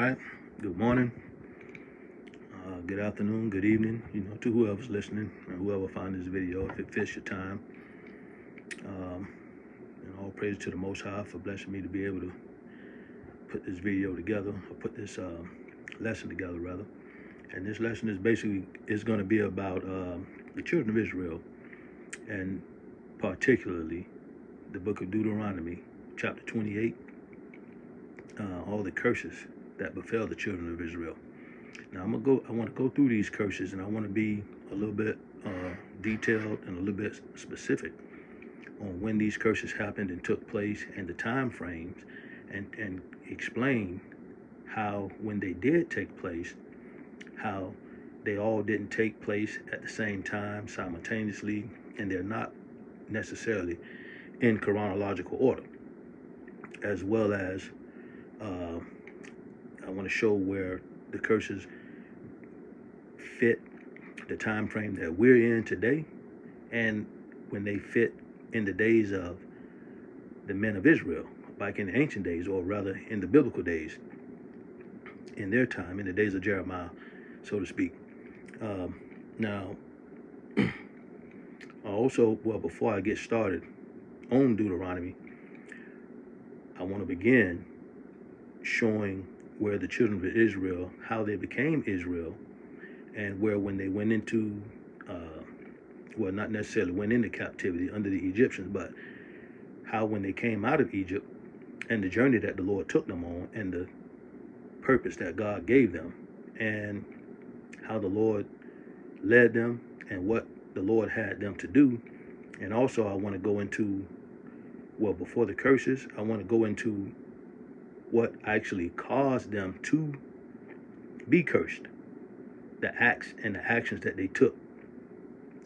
right. Good morning, good afternoon, good evening, to whoever's listening and whoever found this video, if it fits your time. And all praise to the Most High for blessing me to be able to put this video together, or put this lesson together, rather. And this lesson is going to be about the children of Israel, and particularly the book of Deuteronomy, chapter 28, all the curses that befell the children of Israel. Now I want to go through these curses, and I want to be a little bit detailed and a little bit specific on when these curses happened and took place, and the time frames, and explain how, when they did take place, how they all didn't take place at the same time simultaneously, and they're not necessarily in chronological order, as well as I want to show where the curses fit the time frame that we're in today, and when they fit in the days of the men of Israel, back in the ancient days, or rather in the biblical days, in their time, in the days of Jeremiah, so to speak. Now, before I get started on Deuteronomy, I want to begin showing where the children of Israel, how they became Israel, and where when they went into, not necessarily went into captivity under the Egyptians, but how when they came out of Egypt and the journey that the Lord took them on, and the purpose that God gave them, and how the Lord led them, and what the Lord had them to do. And also I want to go into, before the curses, I want to go into what actually caused them to be cursed, the acts and the actions that they took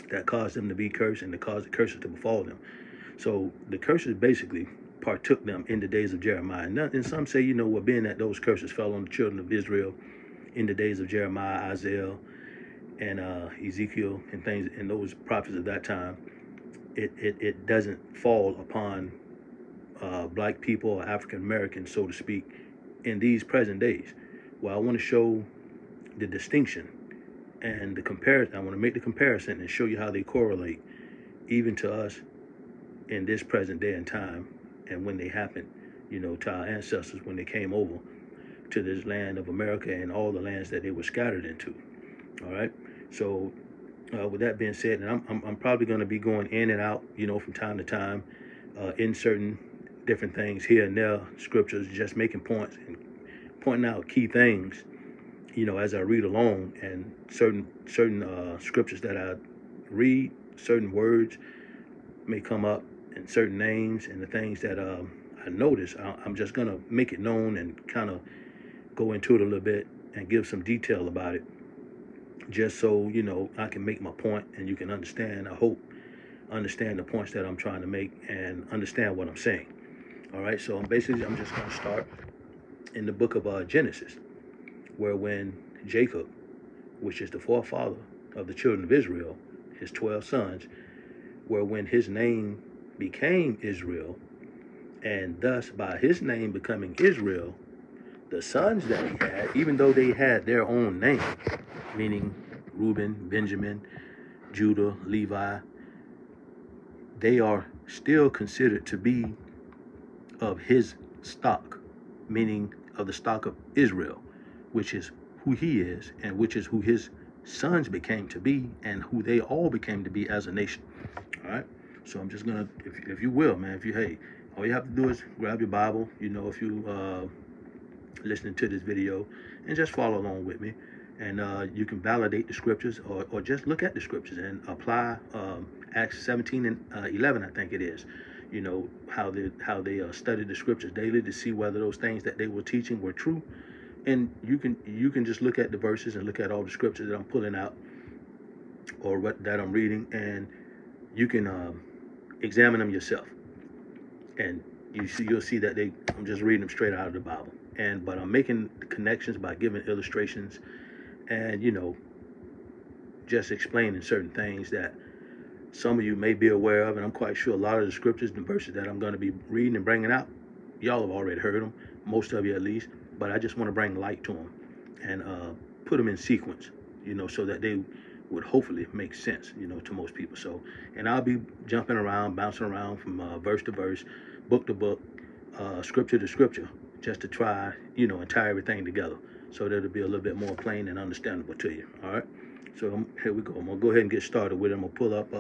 that caused them to be cursed and to cause the curses to befall them. So the curses basically partook them in the days of Jeremiah. And some say, being that those curses fell on the children of Israel in the days of Jeremiah, Isaiah, and Ezekiel, and things, and those prophets of that time, it doesn't fall upon black people or African Americans, so to speak, in these present days. Well, I want to show the distinction and the comparison. I want to make the comparison and show you how they correlate even to us in this present day and time, and when they happened, to our ancestors when they came over to this land of America and all the lands that they were scattered into. All right. So with that being said, and I'm probably going to be going in and out, from time to time, in certain different things here and there, scriptures, just making points and pointing out key things, as I read along, and certain scriptures that I read, certain words may come up, and certain names and the things that I notice. I'm just going to make it known and kind of go into it a little bit and give some detail about it, just so, I can make my point and you can understand, I hope, understand the points that I'm trying to make and understand what I'm saying. All right, so I'm just going to start in the book of Genesis, where when Jacob, which is the forefather of the children of Israel, his 12 sons, where when his name became Israel, and thus by his name becoming Israel, the sons that he had, even though they had their own name, meaning Reuben, Benjamin, Judah, Levi, they are still considered to be of his stock, meaning of the stock of Israel, which is who he is, and which is who his sons became to be, and who they all became to be as a nation. All right. So I'm just gonna, if you will, man, all you have to do is grab your Bible, if you listening to this video, and just follow along with me, and you can validate the scriptures, or just look at the scriptures and apply Acts 17 and 11, I think it is. How they studied the scriptures daily to see whether those things that they were teaching were true. And you can just look at the verses and look at all the scriptures that I'm pulling out, or that I'm reading, and you can examine them yourself. And you'll see that I'm just reading them straight out of the Bible. But I'm making connections by giving illustrations, and just explaining certain things that some of you may be aware of. And I'm quite sure a lot of the scriptures and verses that I'm going to be reading and bringing out, y'all have already heard them, most of you at least. but I just want to bring light to them and put them in sequence, so that they would hopefully make sense, to most people. So, and I'll be jumping around, bouncing around from verse to verse, book to book, scripture to scripture, just to try, and tie everything together so that it'll be a little bit more plain and understandable to you. All right. So here we go. I'm gonna go ahead and get started with it. I'm gonna pull up.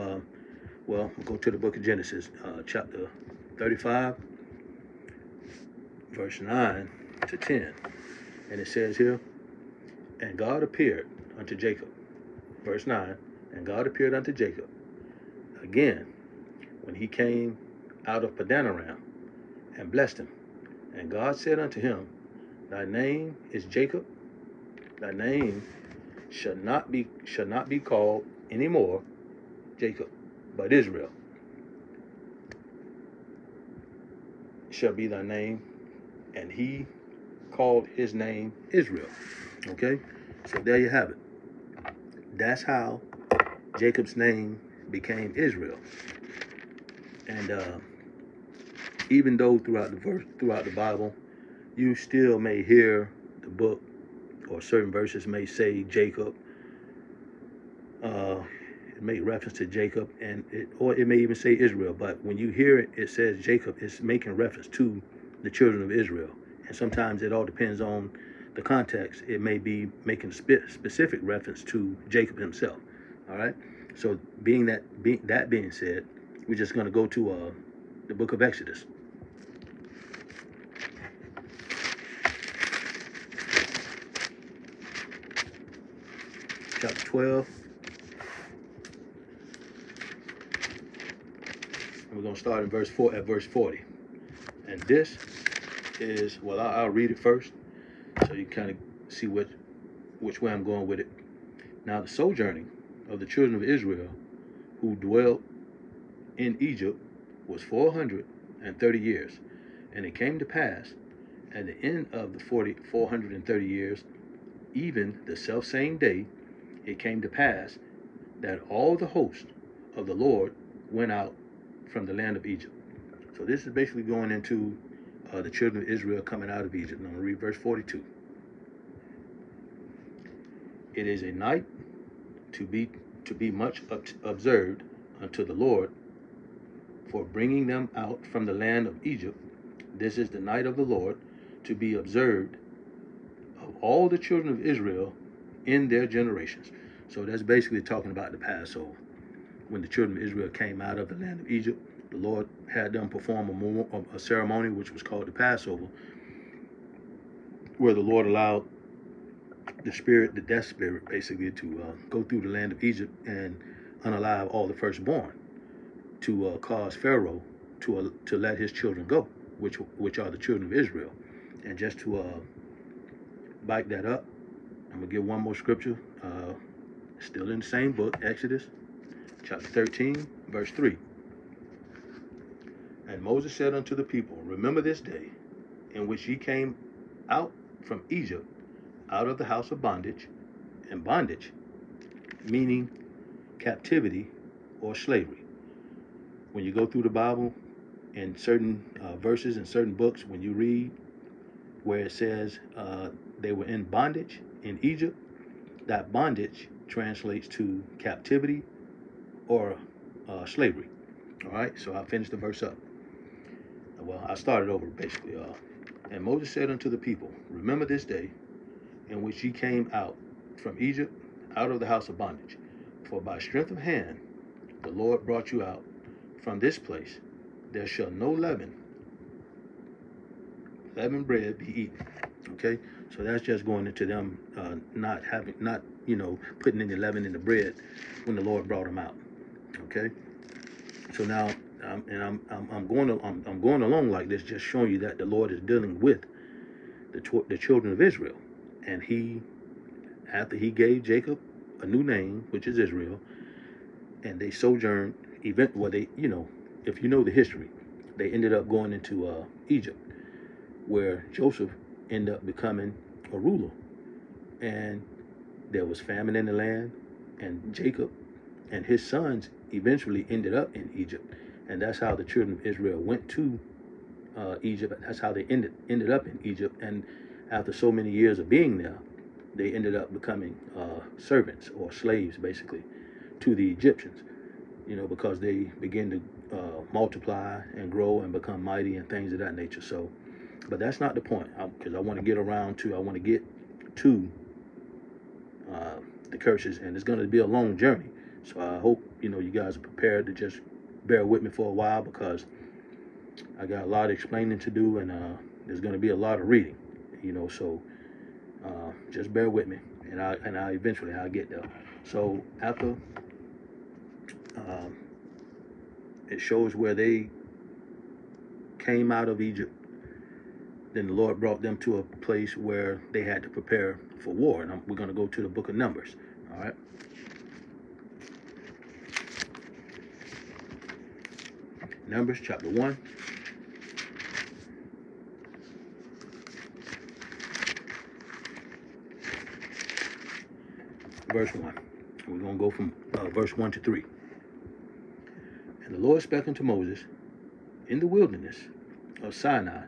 We'll go to the book of Genesis, chapter 35, verse 9 to 10, and it says here, "And God appeared unto Jacob." Verse 9, "And God appeared unto Jacob again when he came out of Padanaram, and blessed him. And God said unto him, Thy name is Jacob. Thy name shall not be called any more Jacob, but Israel shall be thy name." And he called his name Israel. Okay, so there you have it. That's how Jacob's name became Israel. And even though throughout the Bible, you still may hear the book or certain verses may say Jacob, it may reference to Jacob, or it may even say Israel. But when you hear it, it says Jacob, it's making reference to the children of Israel. And sometimes it all depends on the context. It may be making specific reference to Jacob himself. All right. So being said, we're just going to go to the book of Exodus. Chapter 12. And we're going to start in verse 40. And this is, well, I'll read it first so you kind of see which way I'm going with it. "Now the sojourning of the children of Israel who dwelt in Egypt was 430 years. And it came to pass at the end of the 430 years, even the selfsame day, it came to pass that all the host of the Lord went out from the land of Egypt." So this is basically going into the children of Israel coming out of Egypt. And I'm going to read verse 42. "It is a night to be much observed unto the Lord for bringing them out from the land of Egypt. This is the night of the Lord to be observed of all the children of Israel in their generations." So that's basically talking about the Passover. When the children of Israel came out of the land of Egypt, the Lord had them perform a ceremony which was called the Passover, where the Lord allowed the death spirit, basically, to go through the land of Egypt and unalive all the firstborn, to cause Pharaoh to let his children go, which are the children of Israel. And just to bike that up, I'm going to give one more scripture, still in the same book, Exodus, chapter 13, verse 3. "And Moses said unto the people, Remember this day in which ye came out from Egypt, out of the house of bondage," and bondage meaning captivity or slavery. When you go through the Bible, in certain verses in certain books, when you read where it says they were in bondage in Egypt, that bondage translates to captivity or slavery. All right, so I'll finish the verse up. Well, I started over, basically. "And Moses said unto the people, Remember this day in which ye came out from Egypt, out of the house of bondage. For by strength of hand the Lord brought you out from this place. There shall no leavened bread be eaten." Okay, so that's just going into them not putting any leaven in the bread when the Lord brought them out. Okay, so now I'm going along like this, just showing you that the Lord is dealing with the children of Israel, and after he gave Jacob a new name, which is Israel, and they sojourned. If you know the history, they ended up going into Egypt, where Joseph ended up becoming a ruler, and there was famine in the land, and Jacob and his sons eventually ended up in Egypt, and that's how the children of Israel went to Egypt. That's how they ended up in Egypt, and after so many years of being there, they ended up becoming servants or slaves, basically, to the Egyptians, because they begin to multiply and grow and become mighty and things of that nature. So, but that's not the point, because I want to get to the curses, and it's going to be a long journey. So I hope, you guys are prepared to just bear with me for a while, because I got a lot of explaining to do, and there's going to be a lot of reading, so just bear with me, and I eventually I'll get there. So after it shows where they came out of Egypt, then the Lord brought them to a place where they had to prepare for war. And we're going to go to the book of Numbers. All right. Numbers chapter 1. Verse 1. We're going to go from verse 1 to 3. And the Lord spake unto Moses in the wilderness of Sinai,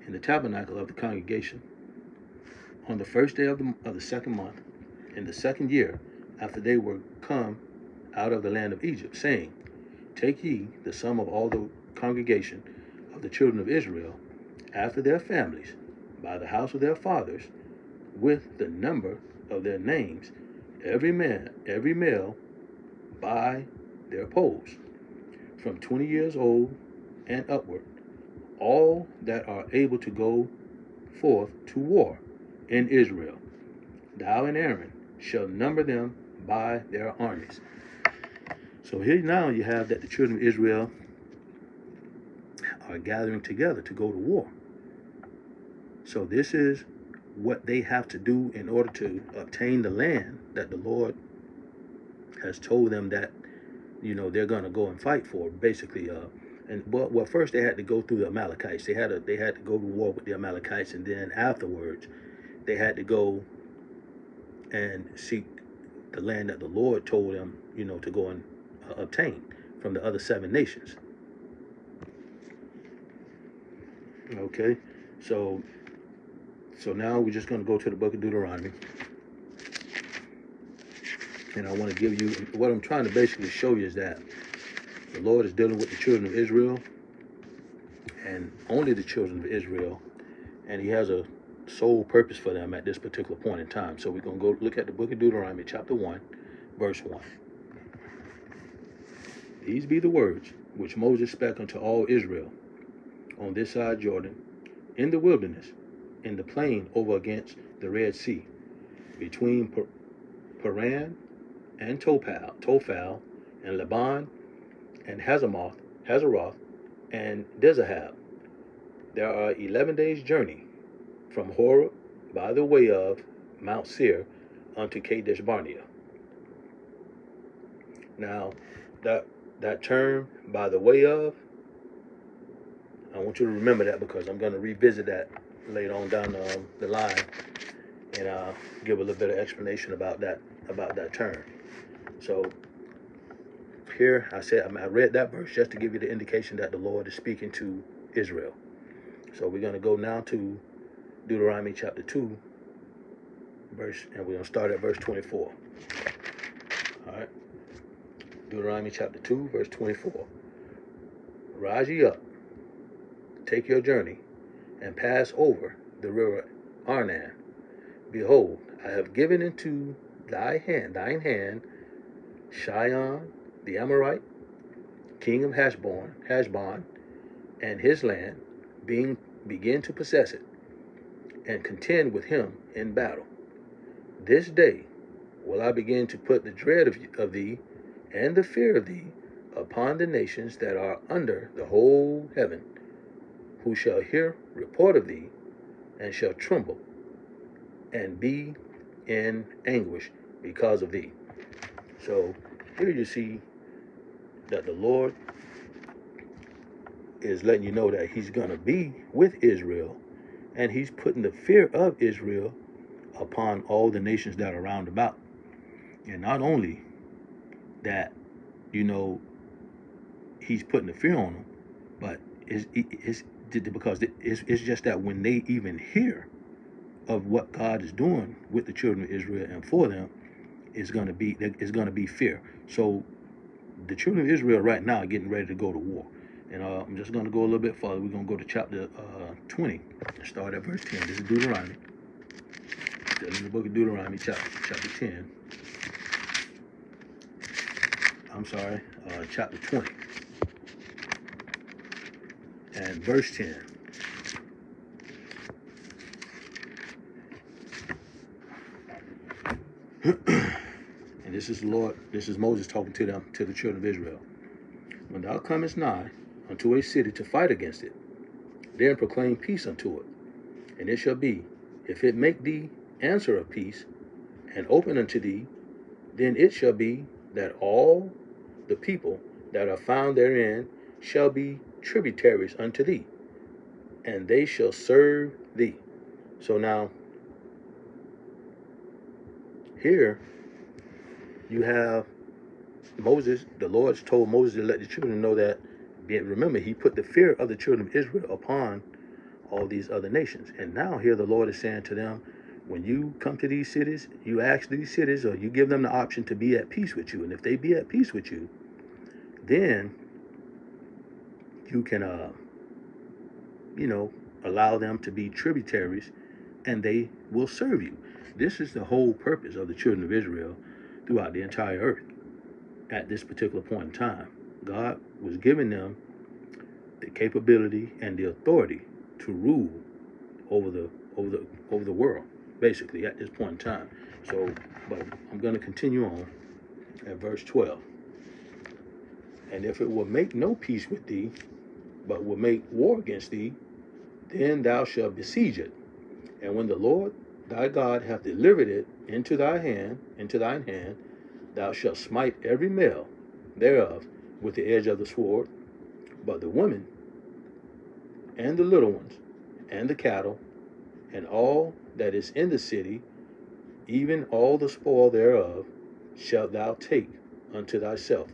in the tabernacle of the congregation, on the first day of the second month, in the second year, after they were come out of the land of Egypt, saying, Take ye the sum of all the congregation of the children of Israel, after their families, by the house of their fathers, with the number of their names, every male by their polls, from 20 years old and upward, all that are able to go forth to war in Israel. Thou and Aaron shall number them by their armies. So here now you have that the children of Israel are gathering together to go to war. So this is what they have to do in order to obtain the land that the Lord has told them that, they're going to go and fight for, basically. Well, first they had to go through the Amalekites. They had to go to war with the Amalekites, and then afterwards they had to go and seek the land that the Lord told them, to go and obtain from the other 7 nations. Okay, so now we're just going to go to the book of Deuteronomy. And I want to give you, what I'm trying to basically show you is that the Lord is dealing with the children of Israel, and only the children of Israel, and he has a sole purpose for them at this particular point in time. So we're going to go look at the book of Deuteronomy, chapter 1, verse 1. These be the words which Moses spake unto all Israel on this side Jordan, in the wilderness, in the plain over against the Red Sea, between Paran and Tophel, and Laban, and Hazeroth, and Dizahab. There are 11 days' journey from Horeb by the way of Mount Seir unto Kadesh Barnea. Now, that term, by the way of, I want you to remember that, because I'm going to revisit that later on down the line, and give a little bit of explanation about that term. So here I read that verse just to give you the indication that the Lord is speaking to Israel. So we're going to go now to Deuteronomy chapter 2, and we're going to start at verse 24. All right. Deuteronomy chapter 2, verse 24. Rise ye up, take your journey, and pass over the river Arnon. Behold, I have given into thine hand, Sihon the Amorite, king of Heshbon, and his land, begin to possess it, and contend with him in battle. This day will I begin to put the dread of thee, and the fear of thee, upon the nations that are under the whole heaven, who shall hear report of thee, and shall tremble, and be in anguish because of thee. So here you see that the Lord is letting you know that he's going to be with Israel, and he's putting the fear of Israel upon all the nations that are round about. And not only that, he's putting the fear on them, but it's because it's just that when they even hear of what God is doing with the children of Israel and for them is going to be fear. So the children of Israel right now are getting ready to go to war. And I'm just going to go a little bit further. We're going to go to chapter 20, start at verse 10. This is Deuteronomy. Still in the book of Deuteronomy, chapter 10. I'm sorry, chapter 20. And verse 10. And this is Moses talking to the children of Israel. When thou comest nigh unto a city to fight against it, then proclaim peace unto it. And it shall be, if it make thee answer of peace, and open unto thee, then it shall be that all the people that are found therein shall be tributaries unto thee, and they shall serve thee. So now, here you have Moses. The Lord told Moses to let the children know that, remember, he put the fear of the children of Israel upon all these other nations. And now here the Lord is saying to them, when you come to these cities, you ask these cities, or you give them the option to be at peace with you. And if they be at peace with you, then you can, allow them to be tributaries, and they will serve you. This is the whole purpose of the children of Israel throughout the entire earth. At this particular point in time, God was giving them the capability and the authority to rule over the world, basically, at this point in time. So, but I'm going to continue on at verse 12. And if it will make no peace with thee, but will make war against thee, then thou shalt besiege it. And when the Lord thy God hath delivered it into thine hand, thou shalt smite every male thereof with the edge of the sword, but the women and the little ones and the cattle and all that is in the city, even all the spoil thereof, shalt thou take unto thyself.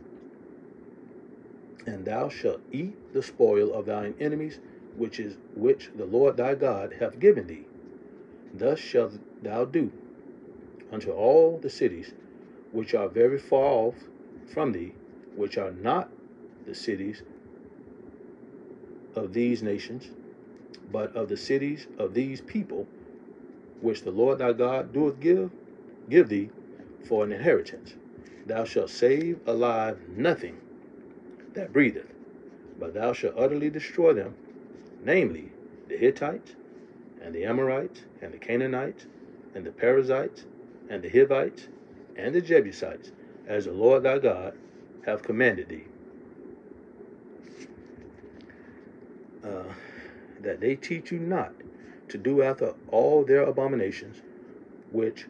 And thou shalt eat the spoil of thine enemies, which the Lord thy God hath given thee. Thus shalt thou do unto all the cities which are very far off from thee, which are not the cities of these nations, but of the cities of these people, which the Lord thy God doeth give thee for an inheritance. Thou shalt save alive nothing that breatheth, but thou shalt utterly destroy them, namely the Hittites, and the Amorites, and the Canaanites, and the Perizzites, and the Hivites, and the Jebusites, as the Lord thy God hath commanded thee. That they teach you not to do after all their abominations, which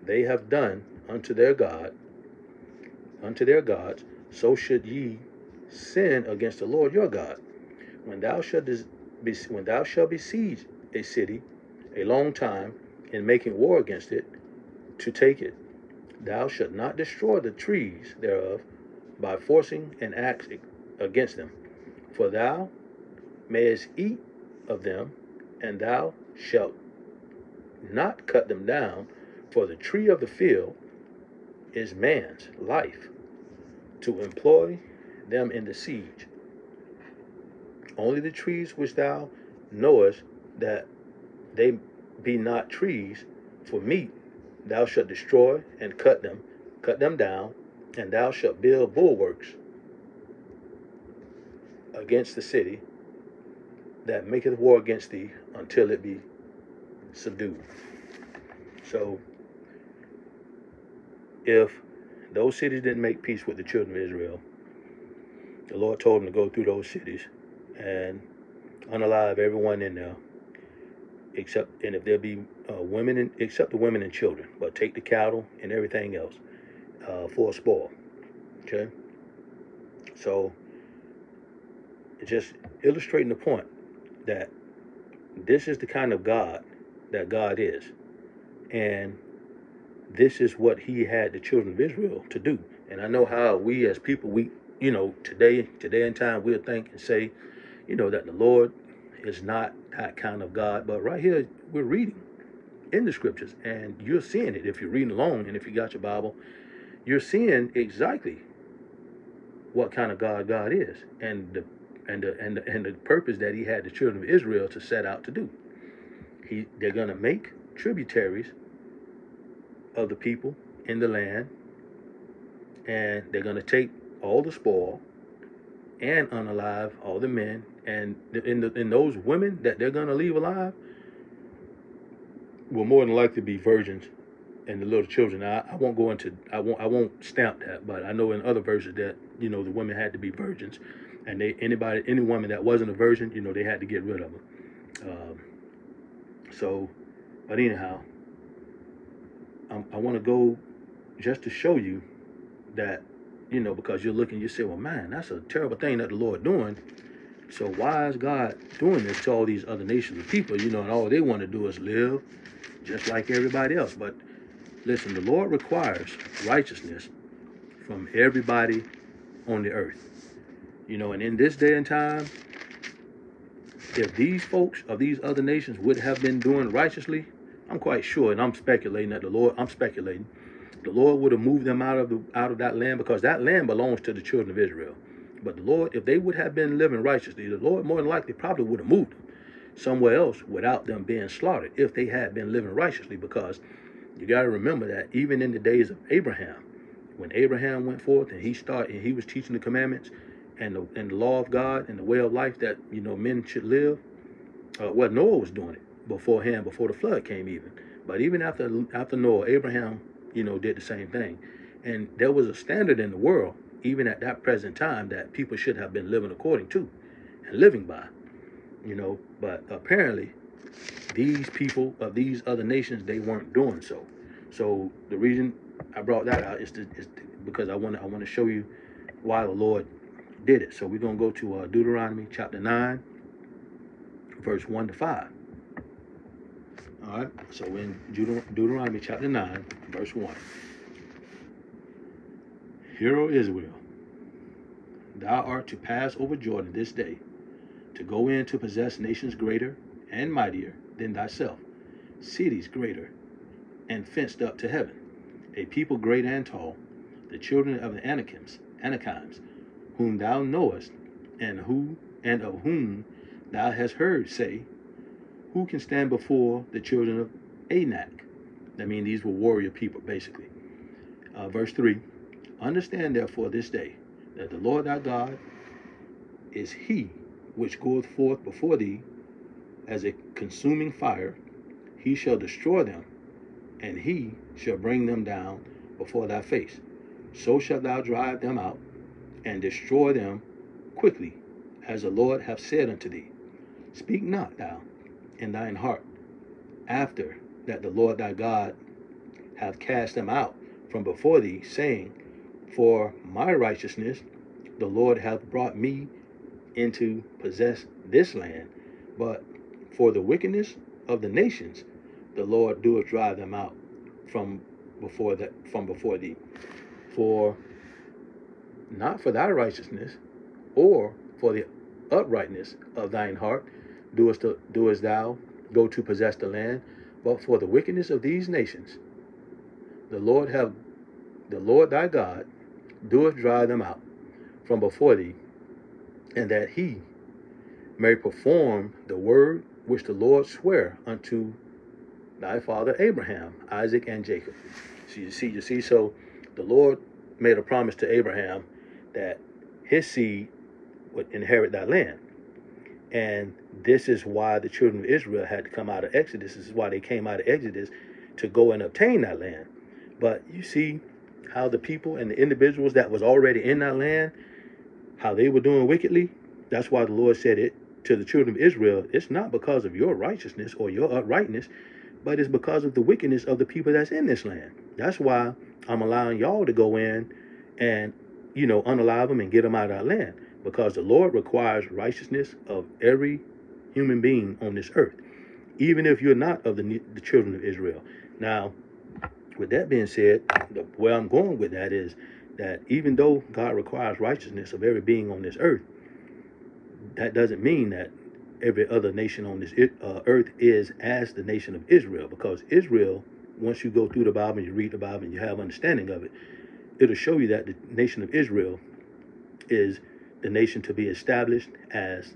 they have done unto their gods, so should ye sin against the Lord your God. When thou shalt besiege a city a long time, in making war against it, to take it, thou shalt not destroy the trees thereof by forcing an axe against them. For thou mayest eat of them, and thou shalt not cut them down, for the tree of the field is man's life, to employ them in the siege. Only the trees which thou knowest that they be not trees for meat, thou shalt destroy and cut them down, and thou shalt build bulwarks against the city that maketh war against thee until it be subdued. So, if those cities didn't make peace with the children of Israel, the Lord told them to go through those cities and unalive everyone in there, except if there be women, except the women and children, but take the cattle and everything else for a spoil. Okay, so just illustrating the point that this is the kind of God that God is, and this is what He had the children of Israel to do. And I know how we as people, today in time, we'll think and say, that the Lord is not that kind of God. But right here, we're reading in the scriptures, and you're seeing it if you're reading along, and if you got your Bible, you're seeing exactly what kind of God is, and the purpose that He had the children of Israel to set out to do. They're gonna make tributaries of the people in the land, and they're gonna take all the spoil and unalive all the men, and in those women that they're gonna leave alive will more than likely be virgins and the little children. Now, I won't stamp that, but I know in other verses that the women had to be virgins, and any woman that wasn't a virgin, they had to get rid of them. But anyhow, I want to go just to show you that because you're looking, you say, well, man, that's a terrible thing that the Lord doing. So why is God doing this to all these other nations of people? And all they want to do is live just like everybody else. But listen, the Lord requires righteousness from everybody on the earth. And in this day and time, if these folks of these other nations would have been doing righteously, I'm quite sure, and I'm speculating, the Lord would have moved them out of that land, because that land belongs to the children of Israel. But the Lord, if they would have been living righteously, the Lord more than likely probably would have moved them somewhere else without them being slaughtered, if they had been living righteously. Because you got to remember that even in the days of Abraham, when Abraham went forth and he was teaching the commandments and the law of God and the way of life that men should live, Noah was doing it beforehand, before the flood came even. But even after Noah, Abraham did the same thing. And there was a standard in the world, even at that present time, that people should have been living according to and living by. But apparently these people of these other nations, they weren't doing so. So the reason I brought that out is because I want to show you why the Lord did it. So we're going to go to Deuteronomy chapter 9, verse 1 to 5. All right, so in Deuteronomy chapter 9, verse 1. Hear, O Israel, thou art to pass over Jordan this day, to go in to possess nations greater and mightier than thyself, cities greater and fenced up to heaven, a people great and tall, the children of the Anakims, whom thou knowest, and of whom thou hast heard say, who can stand before the children of Anak? I mean, these were warrior people, basically. Verse 3, understand therefore this day that the Lord thy God is he which goeth forth before thee as a consuming fire. He shall destroy them, and he shall bring them down before thy face. So shalt thou drive them out, and destroy them quickly, as the Lord hath said unto thee. Speak not thou in thine heart, after that the Lord thy God hath cast them out from before thee, saying, for my righteousness the Lord hath brought me into possess this land, but for the wickedness of the nations the Lord doeth drive them out from before thee. For not for thy righteousness or for the uprightness of thine heart doest thou go to possess the land, but for the wickedness of these nations the Lord thy God doeth drive them out from before thee, and that he may perform the word which the Lord sware unto thy father Abraham, Isaac, and Jacob. So you see, so the Lord made a promise to Abraham that his seed would inherit that land. And this is why the children of Israel had to come out of Exodus. This is why they came out of Exodus, to go and obtain that land. But you see how the people and the individuals that was already in that land, how they were doing wickedly. That's why the Lord said it to the children of Israel. It's not because of your righteousness or your uprightness, but it's because of the wickedness of the people that's in this land. That's why I'm allowing y'all to go in and, unalive them and get them out of our land. Because the Lord requires righteousness of every human being on this earth, even if you're not of the children of Israel. Now, with that being said, where I'm going with that is that even though God requires righteousness of every being on this earth, that doesn't mean that every other nation on this earth is as the nation of Israel. Because Israel, once you go through the Bible and you read the Bible and you have understanding of it, it'll show you that the nation of Israel is the nation to be established as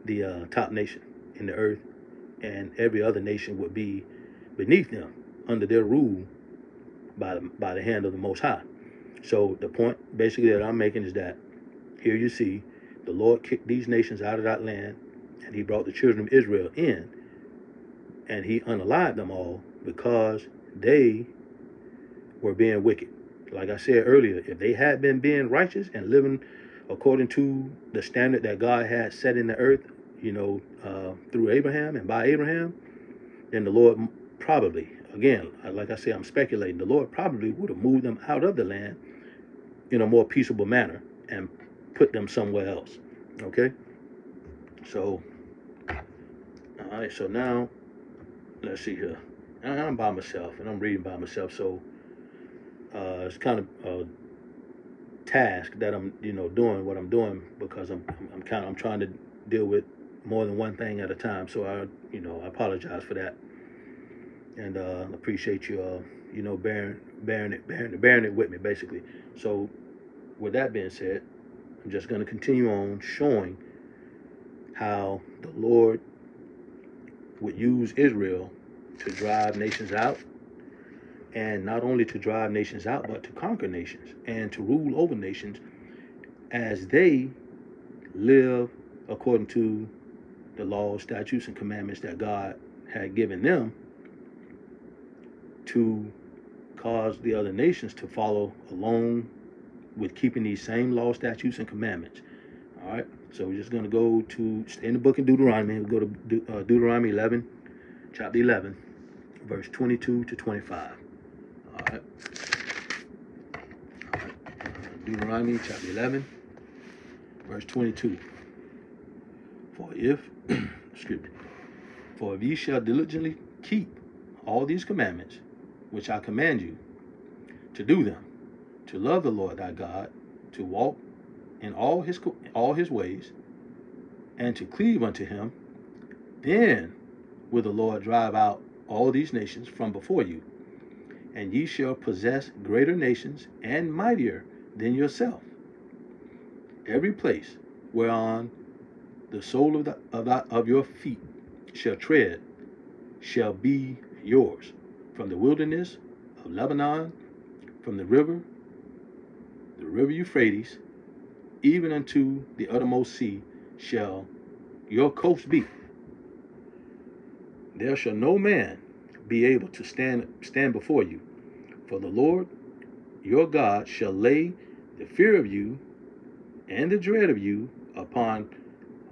the top nation in the earth, and every other nation would be beneath them under their rule by the hand of the Most High. So the point basically that I'm making is that here you see the Lord kicked these nations out of that land, and he brought the children of Israel in, and he unalived them all because they were being wicked. Like I said earlier, if they had been being righteous and living according to the standard that God had set in the earth, through Abraham and by Abraham, then the Lord probably, again, like I say, I'm speculating, the Lord probably would have moved them out of the land in a more peaceable manner and put them somewhere else. Okay? So, all right, so now, let's see here. I'm by myself, and I'm reading by myself, so it's kind of a task that I'm, doing what I'm doing because I'm trying to deal with more than one thing at a time. So I apologize for that, and appreciate you, bearing it with me, basically. So, with that being said, I'm just going to continue on showing how the Lord would use Israel to drive nations out, and not only to drive nations out, but to conquer nations and to rule over nations as they live according to the laws, statutes, and commandments that God had given them, to cause the other nations to follow along with keeping these same laws, statutes, and commandments. All right, so we're just going to go to, stay in the book of Deuteronomy. We'll go to Deuteronomy 11, chapter 11, verse 22 to 25. All right. Deuteronomy chapter 11, verse 22. For if ye shall diligently keep all these commandments, which I command you, to do them, to love the Lord thy God, to walk in all his ways, and to cleave unto him, then will the Lord drive out all these nations from before you, and ye shall possess greater nations and mightier than yourself. Every place whereon the sole of your feet shall tread shall be yours, from the wilderness of Lebanon, from the river Euphrates, even unto the uttermost sea shall your coast be. There shall no man be able to stand before you, for the Lord your God shall lay the fear of you and the dread of you upon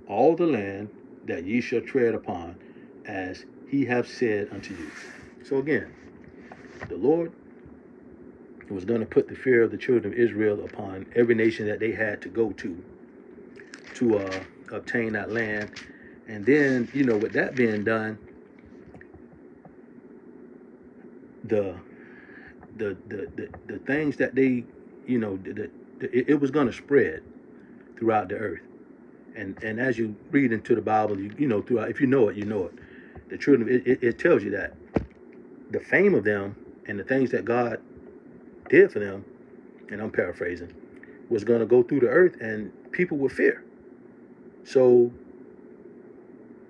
all the land that ye shall tread upon, as he hath said unto you. So again, the Lord was going to put the fear of the children of Israel upon every nation that they had to go to obtain that land. And then, with that being done, the things that they, it was going to spread throughout the earth. And as you read into the Bible, throughout, if you know it, you know it. The children, it tells you that the fame of them and the things that God did for them, and I'm paraphrasing, was going to go through the earth, and people would fear. So,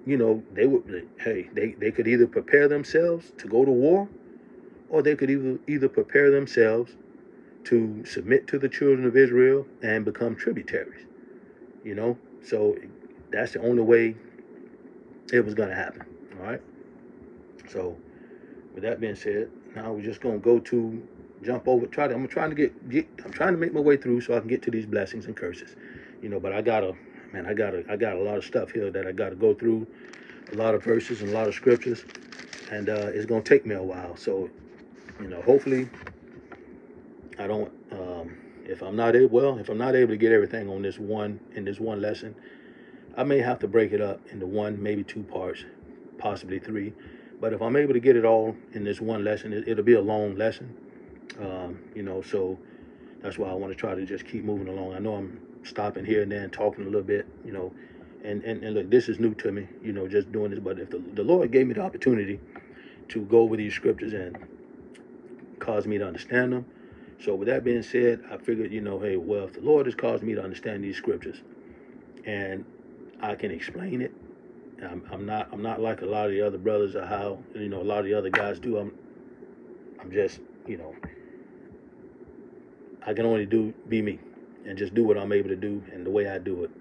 they would, they could either prepare themselves to go to war, or they could either prepare themselves to submit to the children of Israel and become tributaries. So that's the only way it was going to happen. All right. So with that being said, now we're just going to jump over. I'm trying to make my way through so I can get to these blessings and curses. But I got a lot of stuff here that I got to go through, a lot of verses and a lot of scriptures, and it's going to take me a while. So, hopefully I don't, if I'm not able to get everything in this one lesson, I may have to break it up into one, maybe two parts, possibly three. But if I'm able to get it all in this one lesson, it'll be a long lesson. So that's why I want to try to just keep moving along. I know I'm stopping here and there and talking a little bit, And look, this is new to me, you know, just doing this. But if the Lord gave me the opportunity to go over these scriptures and cause me to understand them. So with that being said, I figured, you know, hey, well, if the Lord has caused me to understand these scriptures and I can explain it, I'm not like a lot of the other brothers or how, you know, a lot of the other guys do. I'm just, you know, I can only be me and just do what I'm able to do and the way I do it.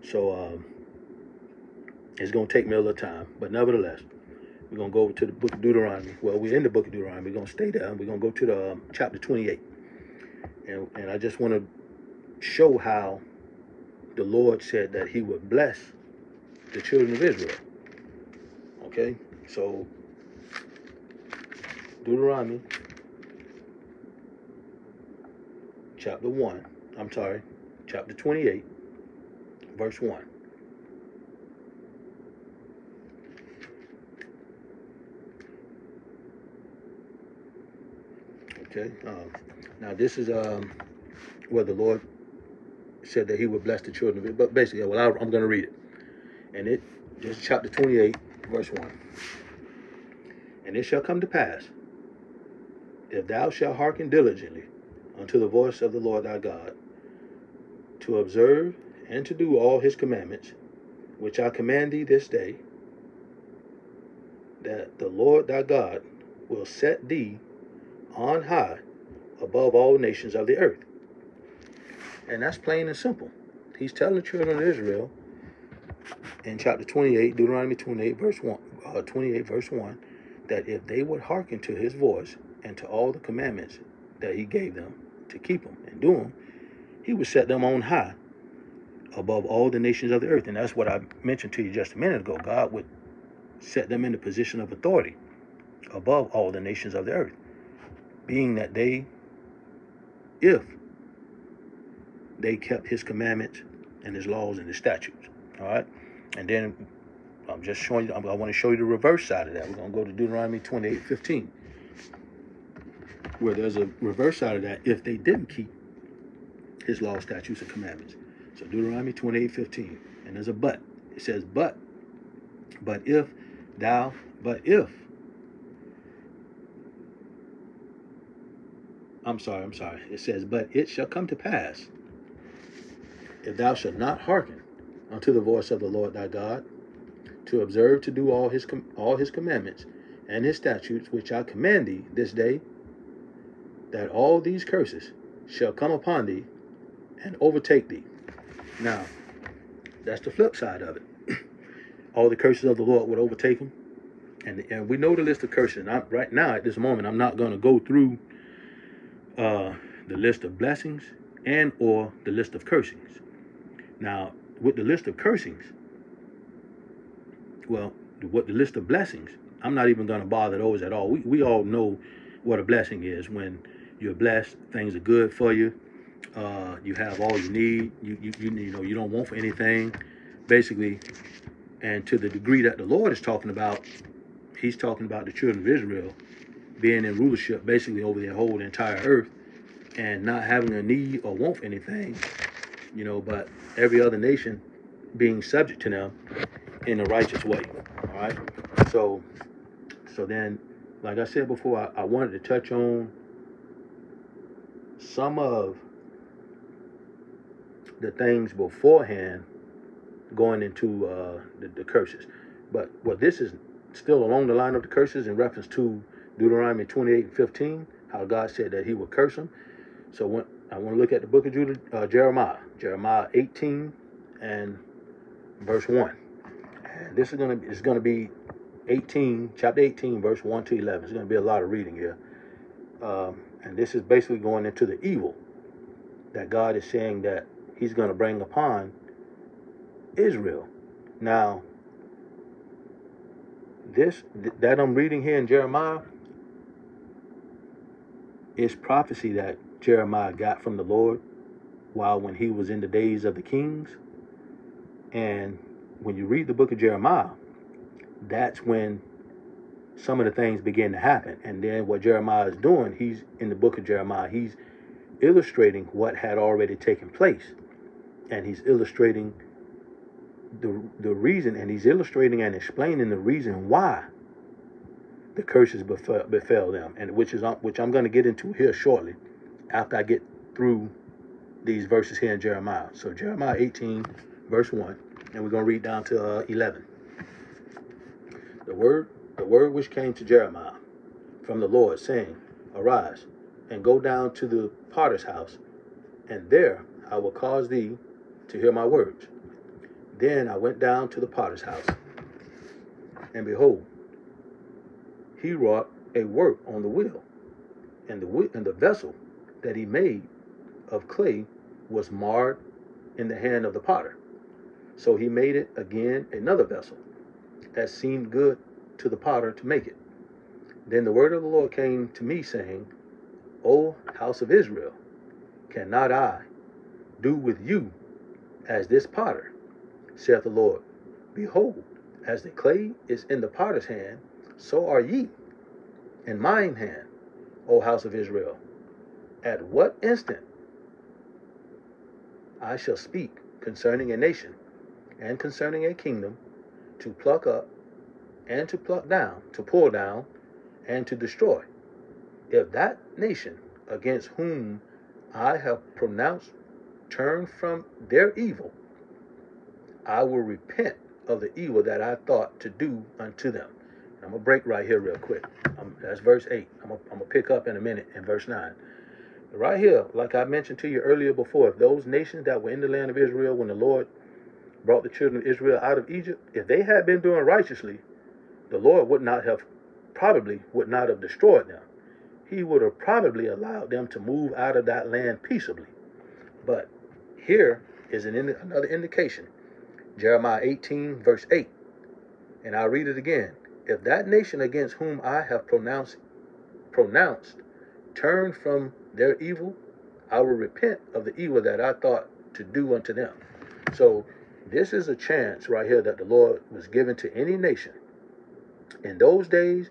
So it's going to take me a little time, but nevertheless, we're going to go over to the book of Deuteronomy. Well, we're in the book of Deuteronomy. We're going to stay there. We're going to go to the chapter 28. And I just want to show how the Lord said that he would bless the children of Israel. Okay? So, Deuteronomy chapter 28, verse 1. Okay? Now, this is where the Lord said that he would bless the children of Israel. But basically, well, I'm going to read it. And this is chapter 28, verse 1. And it shall come to pass, if thou shalt hearken diligently unto the voice of the Lord thy God, to observe and to do all his commandments, which I command thee this day, that the Lord thy God will set thee on high above all nations of the earth. And that's plain and simple. He's telling the children of Israel in chapter 28, Deuteronomy 28, verse 1, that if they would hearken to his voice and to all the commandments that he gave them to keep them and do them, he would set them on high above all the nations of the earth. And that's what I mentioned to you just a minute ago. God would set them in the position of authority above all the nations of the earth, being that if they kept his commandments and his laws and his statutes. All right? And then I'm just showing you, I want to show you the reverse side of that. We're going to go to Deuteronomy 28:15, where there's a reverse side of that if they didn't keep his laws, statutes, and commandments. So Deuteronomy 28:15, and there's a but. It says, but if, I'm sorry. It says, but it shall come to pass, if thou shalt not hearken unto the voice of the Lord thy God, to observe to do all his commandments and his statutes, which I command thee this day, that all these curses shall come upon thee and overtake thee. Now, that's the flip side of it. All the curses of the Lord would overtake him. And we know the list of curses. And right now, at this moment, I'm not going to go through the list of blessings and or the list of cursings. Now, with the list of cursings, what the list of blessings, I'm not even going to bother those at all. We all know what a blessing is. When you're blessed, things are good for you. You have all you need. You don't want for anything, basically. And to the degree that the Lord is talking about, he's talking about the children of Israel being in rulership basically over their whole entire earth and not having a need or want for anything, but every other nation being subject to them in a righteous way. All right. So then, like I said before, I wanted to touch on some of the things beforehand going into the curses. But this is still along the line of the curses in reference to Deuteronomy 28:15, how God said that he would curse them. So I want to look at the book of Jeremiah 18 and verse 1. And this is going to be chapter 18, verse 1 to 11. It's going to be a lot of reading here. And this is basically going into the evil that God is saying that he's going to bring upon Israel. Now, that I'm reading here in Jeremiah is prophecy that Jeremiah got from the Lord when he was in the days of the kings. And when you read the book of Jeremiah, that's when some of the things begin to happen. And then what Jeremiah is doing, he's in the book of Jeremiah, he's illustrating what had already taken place. And he's illustrating the reason, and he's illustrating and explaining the reason why the curses befell them, and which I'm going to get into here shortly after I get through these verses here in Jeremiah. So Jeremiah 18, verse 1, and we're going to read down to 11. The word which came to Jeremiah from the Lord, saying, Arise, and go down to the potter's house, and there I will cause thee to hear my words. Then I went down to the potter's house, and behold, he wrought a work on the wheel, and the vessel that he made of clay was marred in the hand of the potter. So he made it again another vessel, that seemed good to the potter to make it. Then the word of the Lord came to me, saying, O house of Israel, cannot I do with you as this potter, saith the Lord? Behold, as the clay is in the potter's hand, so are ye in mine hand, O house of Israel. At what instant I shall speak concerning a nation and concerning a kingdom, to pluck up and to pluck down, to pull down and to destroy. If that nation against whom I have pronounced turn from their evil, I will repent of the evil that I thought to do unto them. And I'm going to break right here real quick. That's verse 8. I'm going to pick up in a minute in verse 9. Right here, like I mentioned to you earlier before, if those nations that were in the land of Israel when the Lord brought the children of Israel out of Egypt, if they had been doing righteously, the Lord would not have destroyed them. He would have probably allowed them to move out of that land peaceably. But here is another indication. Jeremiah 18, verse 8. And I'll read it again. If that nation against whom I have pronounced turn from their evil, I will repent of the evil that I thought to do unto them. So this is a chance right here that the Lord was given to any nation in those days,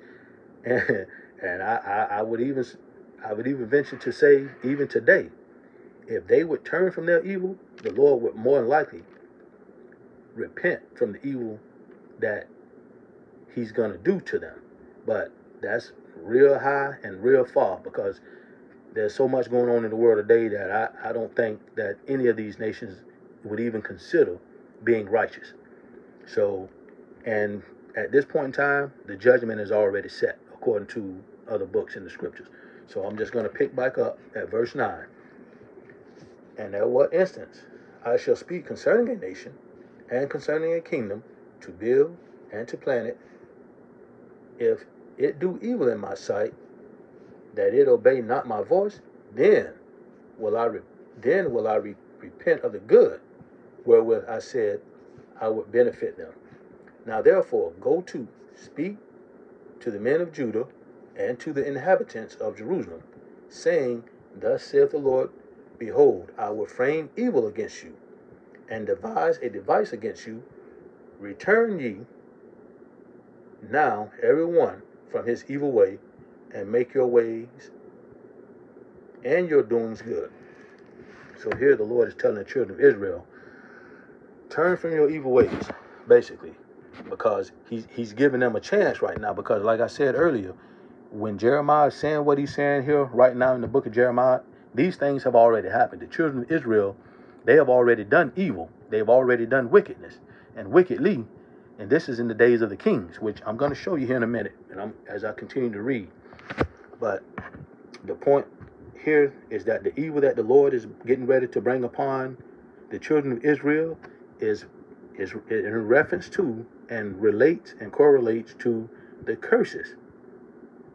and I would even venture to say even today, if they would turn from their evil, the Lord would more than likely repent from the evil that he's going to do to them. But that's real high and real far, because there's so much going on in the world today that I don't think that any of these nations would even consider being righteous. So, and at this point in time, the judgment is already set according to other books in the scriptures. So I'm just going to pick back up at verse 9. And at what instance I shall speak concerning a nation and concerning a kingdom, to build and to plant it, if it do evil in my sight, that it obey not my voice, then will I repent of the good wherewith I said I would benefit them. Now therefore go to speak to the men of Judah and to the inhabitants of Jerusalem, saying, Thus saith the Lord, Behold, I will frame evil against you, and devise a device against you. Return ye now every one from his evil way, and make your ways and your doings good. So here the Lord is telling the children of Israel, turn from your evil ways, basically, because he's giving them a chance right now. Because like I said earlier, when Jeremiah is saying what he's saying here right now in the book of Jeremiah, these things have already happened. The children of Israel, they have already done evil. They've already done wickedness and wickedly. And this is in the days of the kings, which I'm going to show you here in a minute, and as I continue to read. But the point here is that the evil that the Lord is getting ready to bring upon the children of Israel is in reference to and relates and correlates to the curses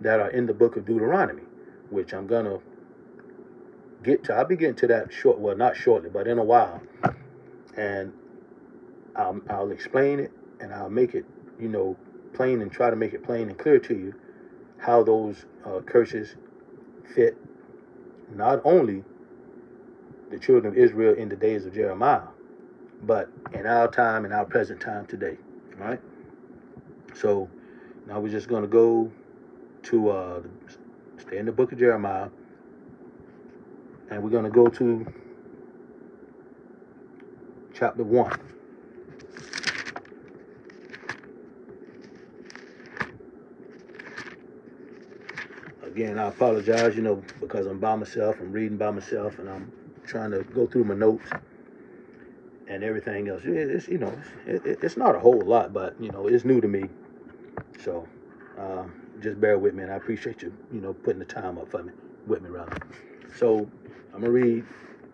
that are in the book of Deuteronomy, which I'm going to get to. I'll be getting to that not shortly, but in a while. And I'll explain it, and I'll make it, plain, and try to make it plain and clear to you how those curses fit not only the children of Israel in the days of Jeremiah, but in our time, in our present time today. All right? So now we're just going to go to stay in the book of Jeremiah, and we're going to go to chapter 1. Again, I apologize, because I'm by myself, I'm reading by myself, and I'm trying to go through my notes and everything else. It's not a whole lot, but, it's new to me. So, just bear with me, and I appreciate you, putting the time up for me, with me, rather. So, I'm going to read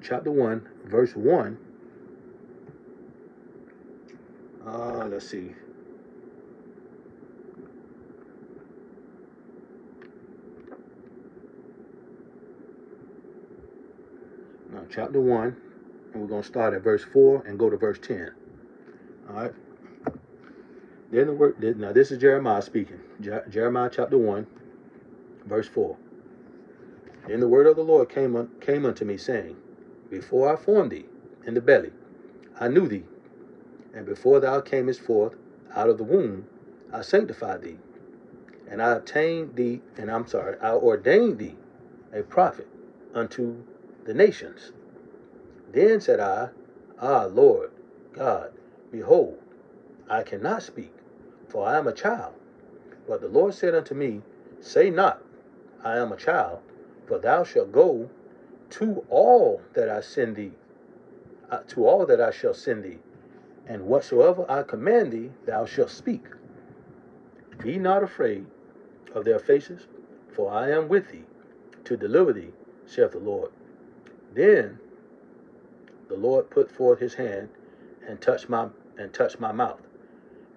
chapter 1, verse 1. Let's see. Now, chapter 1, and we're going to start at verse 4 and go to verse 10. All right. Now, this is Jeremiah speaking. Jeremiah chapter 1, verse 4. Then the word of the Lord came unto me, saying, Before I formed thee in the belly, I knew thee. And before thou camest forth out of the womb, I sanctified thee. And I ordained thee a prophet unto the nations. Then said I, Lord God, behold, I cannot speak, for I am a child. But the Lord said unto me, Say not, I am a child, for thou shalt go to all that I send thee, to all that I shall send thee, and whatsoever I command thee, thou shalt speak. Be not afraid of their faces, for I am with thee, to deliver thee, saith the Lord. Then the Lord put forth his hand and touched my mouth.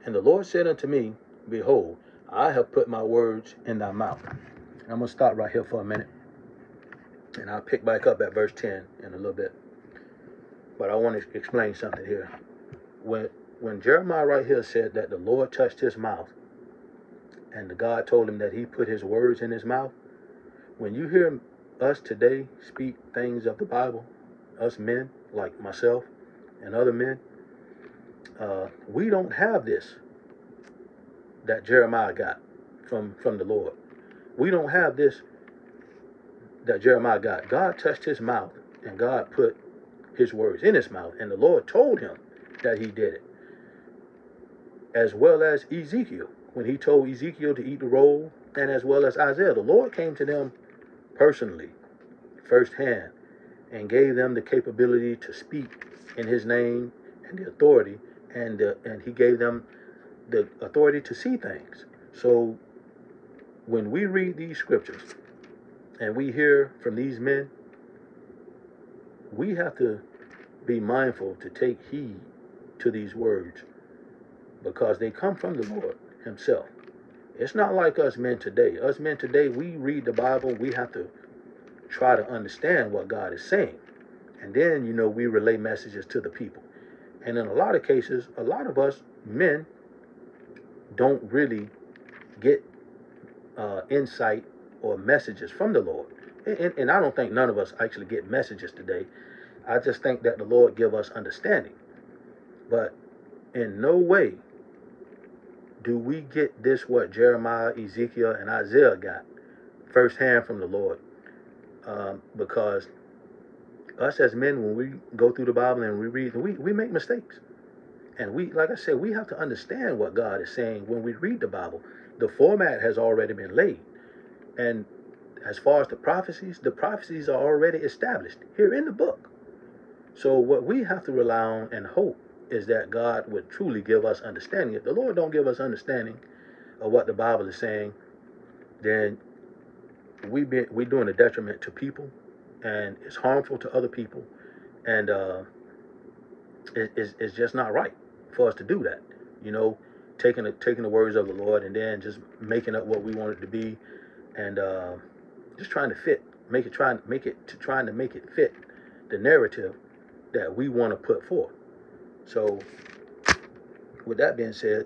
And the Lord said unto me, Behold, I have put my words in thy mouth. And I'm going to stop right here for a minute. And I'll pick back up at verse 10 in a little bit. But I want to explain something here. When Jeremiah right here said that the Lord touched his mouth, and the God told him that he put his words in his mouth, when you hear us today speak things of the Bible, us men like myself and other men, we don't have this that Jeremiah got from the Lord. We don't have this that Jeremiah got. God touched his mouth, and God put his words in his mouth, and the Lord told him that he did it. As well as Ezekiel, when he told Ezekiel to eat the roll, and as well as Isaiah, the Lord came to them personally, firsthand, and gave them the capability to speak in his name and the authority, and he gave them the authority to see things. So when we read these scriptures and we hear from these men, we have to be mindful to take heed to these words, because they come from the Lord himself. It's not like us men today. Us men today, we read the Bible, we have to try to understand what God is saying. And then, we relay messages to the people. And in a lot of cases, a lot of us men don't really get insight or messages from the Lord. And I don't think none of us actually get messages today. I just think that the Lord give us understanding. But in no way do we get this what Jeremiah, Ezekiel, and Isaiah got firsthand from the Lord. Because us as men, when we go through the Bible and we read, we make mistakes. And like I said, we have to understand what God is saying when we read the Bible. The format has already been laid. And as far as the prophecies are already established here in the book. So what we have to rely on and hope is that God would truly give us understanding. If the Lord don't give us understanding of what the Bible is saying, then we're doing a detriment to people, and it's harmful to other people, and it's just not right for us to do that. Taking the words of the Lord and then just making up what we want it to be, and just trying to fit, trying to make it fit the narrative that we want to put forth. So, with that being said,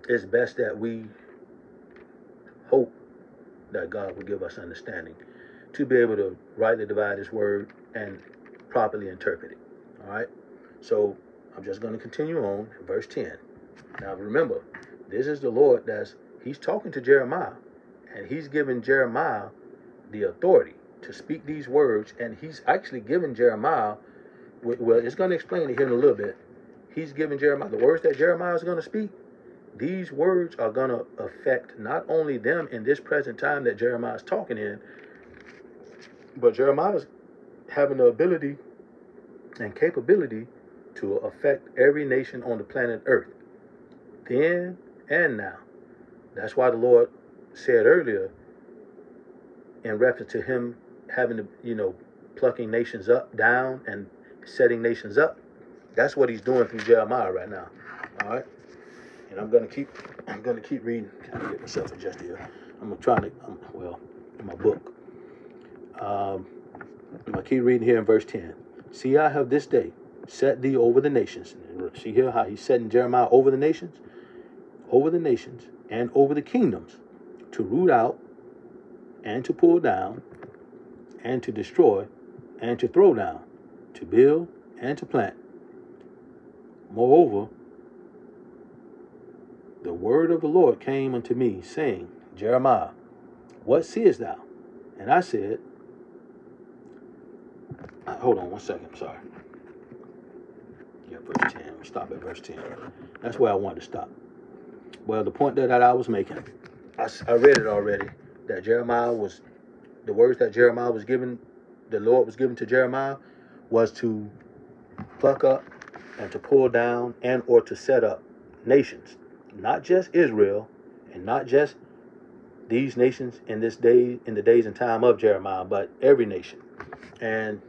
it's best that we hope that God will give us understanding to be able to rightly divide his word and properly interpret it. All right? So, I'm just going to continue on, verse 10. Now, remember, this is the Lord he's talking to Jeremiah, and he's giving Jeremiah the authority to speak these words, and he's actually giving Jeremiah, well, it's going to explain it here in a little bit. He's giving Jeremiah the words that Jeremiah is going to speak. these words are going to affect not only them in this present time that Jeremiah is talking in, but Jeremiah is having the ability and capability to affect every nation on the planet Earth, then and now. That's why the Lord said earlier, in reference to him having to, plucking nations up, down, and setting nations up. That's what he's doing through Jeremiah right now. All right, and I'm gonna keep reading. Trying to get myself adjusted here. In my book. I'm gonna keep reading here in verse 10. See, I have this day set thee over the nations. See here how he's setting Jeremiah over the nations, and over the kingdoms, to root out, and to pull down, and to destroy, and to throw down, to build, and to plant. Moreover, the word of the Lord came unto me, saying, Jeremiah, what seest thou? And I said, hold on one second, I'm sorry. Yeah, verse 10. We'll stop at verse 10. That's where I wanted to stop. Well, the point that I was making, I read it already, that the words that Jeremiah was given, the Lord was given to Jeremiah, was to pluck up and to pull down and or to set up nations. Not just Israel and not just these nations in the days and time of Jeremiah, but every nation. And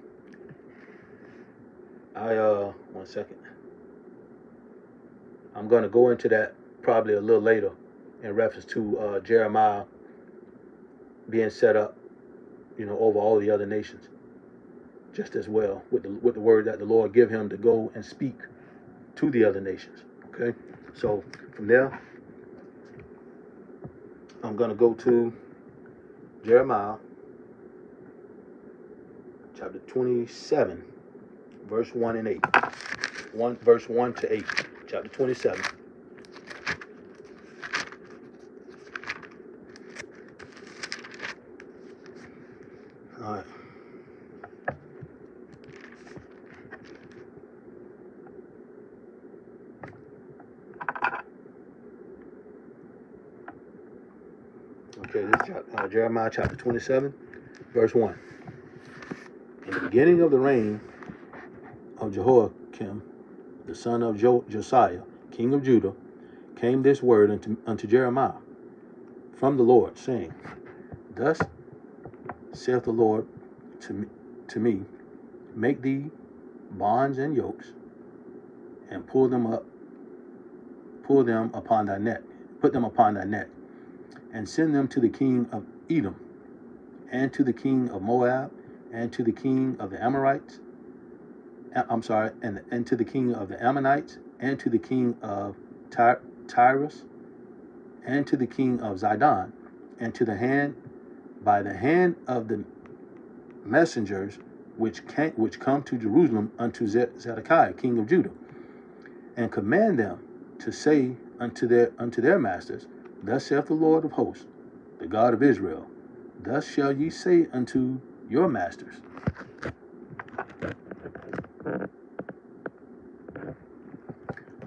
one second. I'm going to go into that probably a little later in reference to Jeremiah being set up, over all the other nations, just as well with the word that the Lord give him to go and speak to the other nations. Okay, so from there, I'm going to go to Jeremiah chapter 27, verse 1 and 8. Verse 1 to 8, chapter 27. All right. Okay, this is Jeremiah chapter 27, verse 1. In the beginning of the reign of Jehoiakim, the son of Josiah, king of Judah, came this word unto Jeremiah from the Lord, saying, Thus saith the Lord to me, make thee bonds and yokes, and put them upon thy neck, and send them to the king of Edom, and to the king of Moab, and to the king of the Amorites, and to the king of the Ammonites, and to the king of Tyrus, and to the king of Zidon, and by the hand of the messengers which come to Jerusalem unto Zedekiah, king of Judah, and command them to say unto their masters, Thus saith the Lord of hosts, the God of Israel, Thus shall ye say unto your masters,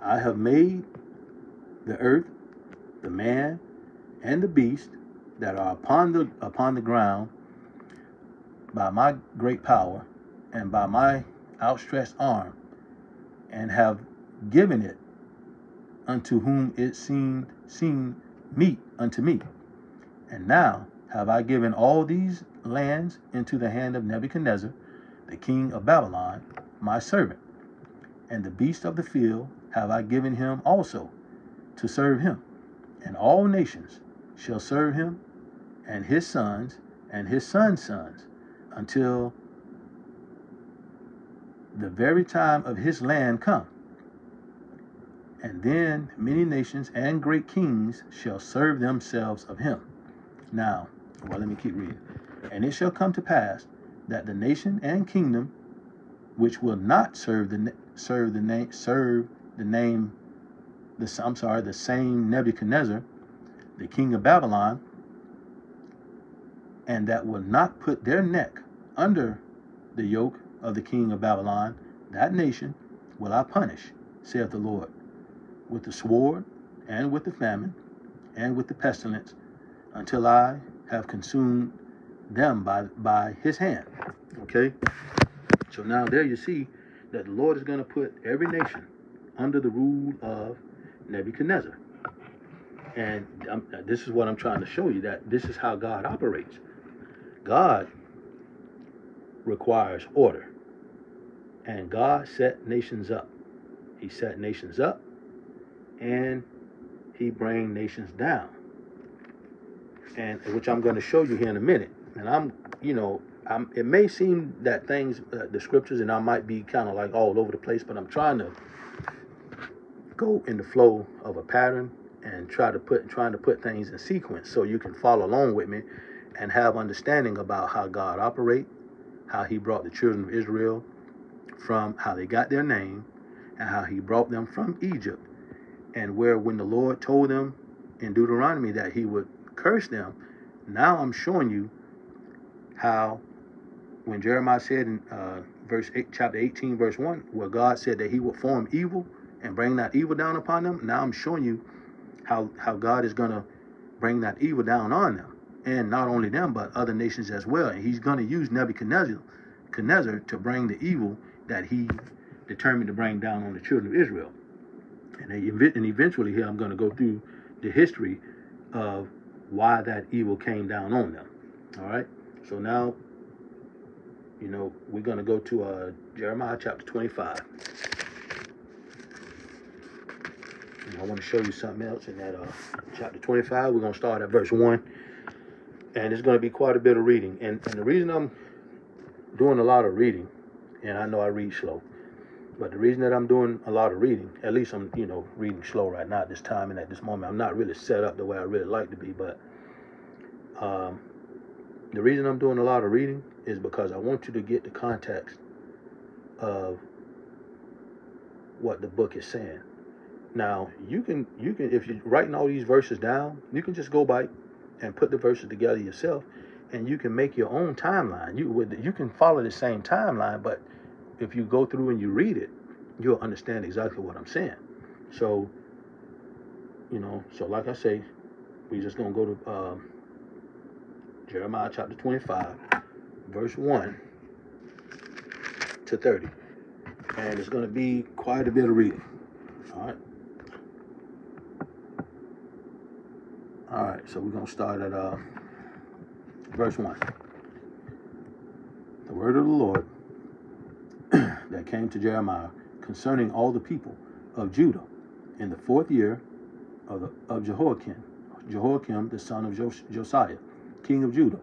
I have made the earth, the man, and the beast that are upon the ground by my great power and by my outstretched arm, and have given it unto whom it seemed meet unto me. And now have I given all these lands into the hand of Nebuchadnezzar, the king of Babylon, my servant, and the beast of the field have I given him also to serve him, and all nations shall serve him, and his sons and his sons' sons, until the very time of his land come. And then many nations and great kings shall serve themselves of him. Now, let me keep reading. And it shall come to pass that the nation and kingdom which will not serve the same Nebuchadnezzar, the king of Babylon, and that will not put their neck under the yoke of the king of Babylon, that nation will I punish, saith the Lord, with the sword and with the famine, and with the pestilence, until I have consumed them by his hand. Okay? So now there you see that the Lord is going to put every nation under the rule of Nebuchadnezzar. And this is what I'm trying to show you, that this is how God operates. God requires order. And God set nations up. He set nations up, and he brings nations down. And which I'm going to show you here in a minute. And it may seem that things, the scriptures, and I might be kind of like all over the place, but I'm trying to go in the flow of a pattern and trying to put things in sequence so you can follow along with me and have understanding about how God operates, how he brought the children of Israel from how they got their name, and how he brought them from Egypt, and where when the Lord told them in Deuteronomy that he would curse them, now I'm showing you how when Jeremiah said in chapter 18, verse 1, where God said that he would form evil and bring that evil down upon them, now I'm showing you how God is going to bring that evil down on them. And not only them, but other nations as well. And he's going to use Nebuchadnezzar to bring the evil that he determined to bring down on the children of Israel. And eventually here I'm going to go through the history of why that evil came down on them. All right? So now, we're going to go to Jeremiah chapter 25. And I want to show you something else in that chapter 25. We're going to start at verse 1. And it's going to be quite a bit of reading. And the reason I'm doing a lot of reading, and I know I read slow, but the reason that I'm doing a lot of reading, at least I'm, reading slow right now at this time and at this moment. I'm not really set up the way I really like to be, but the reason I'm doing a lot of reading is because I want you to get the context of what the book is saying. Now, you can if you're writing all these verses down, you can just go by and put the verses together yourself, and you can make your own timeline. You can follow the same timeline, but if you go through and you read it, you'll understand exactly what I'm saying. So, so like I say, we're just going to go to Jeremiah chapter 25, verse 1 to 30. And it's going to be quite a bit of reading. All right. All right, so we're going to start at verse 1. The word of the Lord that came to Jeremiah concerning all the people of Judah in the 4th year of Jehoiakim, the son of Josiah, king of Judah.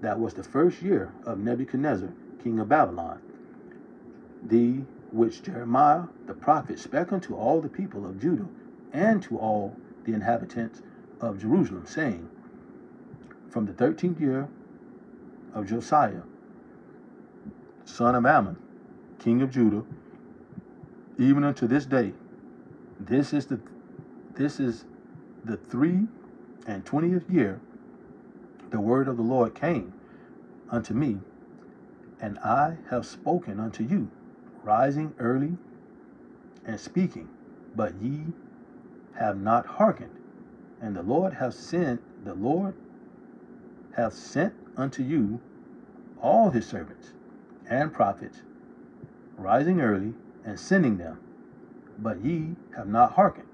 That was the 1st year of Nebuchadnezzar, king of Babylon, the which Jeremiah the prophet spake unto all the people of Judah and to all the inhabitants of Jerusalem, saying, from the 13th year of Josiah, son of Ammon, king of Judah, even unto this day, this is the 23rd year, the word of the Lord came unto me, and I have spoken unto you, rising early and speaking, but ye have not hearkened. And the Lord hath sent unto you all his servants and prophets, rising early and sending them, but ye have not hearkened,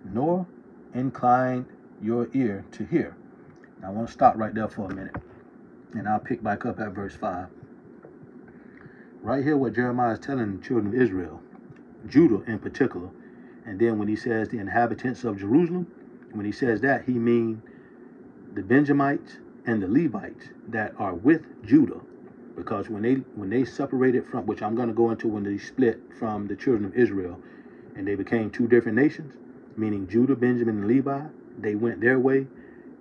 nor inclined your ear to hear. Now I want to stop right there for a minute, and I'll pick back up at verse 5. Right here what Jeremiah is telling the children of Israel, Judah in particular, and then when he says the inhabitants of Jerusalem, when he says that, he means the Benjamites and the Levites that are with Judah. Because when they separated from, which I'm going to go into when they split from the children of Israel, and they became 2 different nations, meaning Judah, Benjamin, and Levi, they went their way,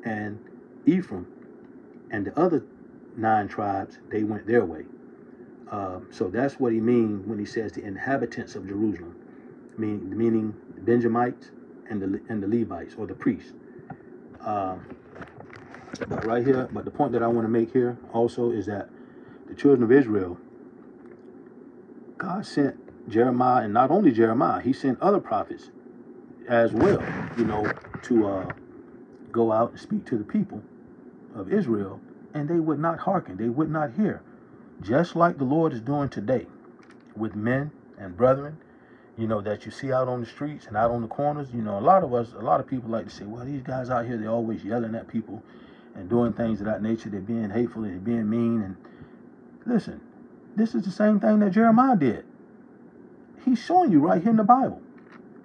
and Ephraim and the other 9 tribes, they went their way. So that's what he means when he says the inhabitants of Jerusalem, meaning the Benjamites and the Levites, or the priests. But right here, but the point that I want to make here also is that the children of Israel, God sent Jeremiah, and not only Jeremiah, he sent other prophets as well, to go out and speak to the people of Israel, and they would not hearken, they would not hear. Just like the Lord is doing today with men and brethren, that you see out on the streets and out on the corners. A lot of people like to say, well, these guys out here, they're always yelling at people and doing things of that nature. They're being hateful, they're being mean. And listen, this is the same thing that Jeremiah did. He's showing you right here in the Bible.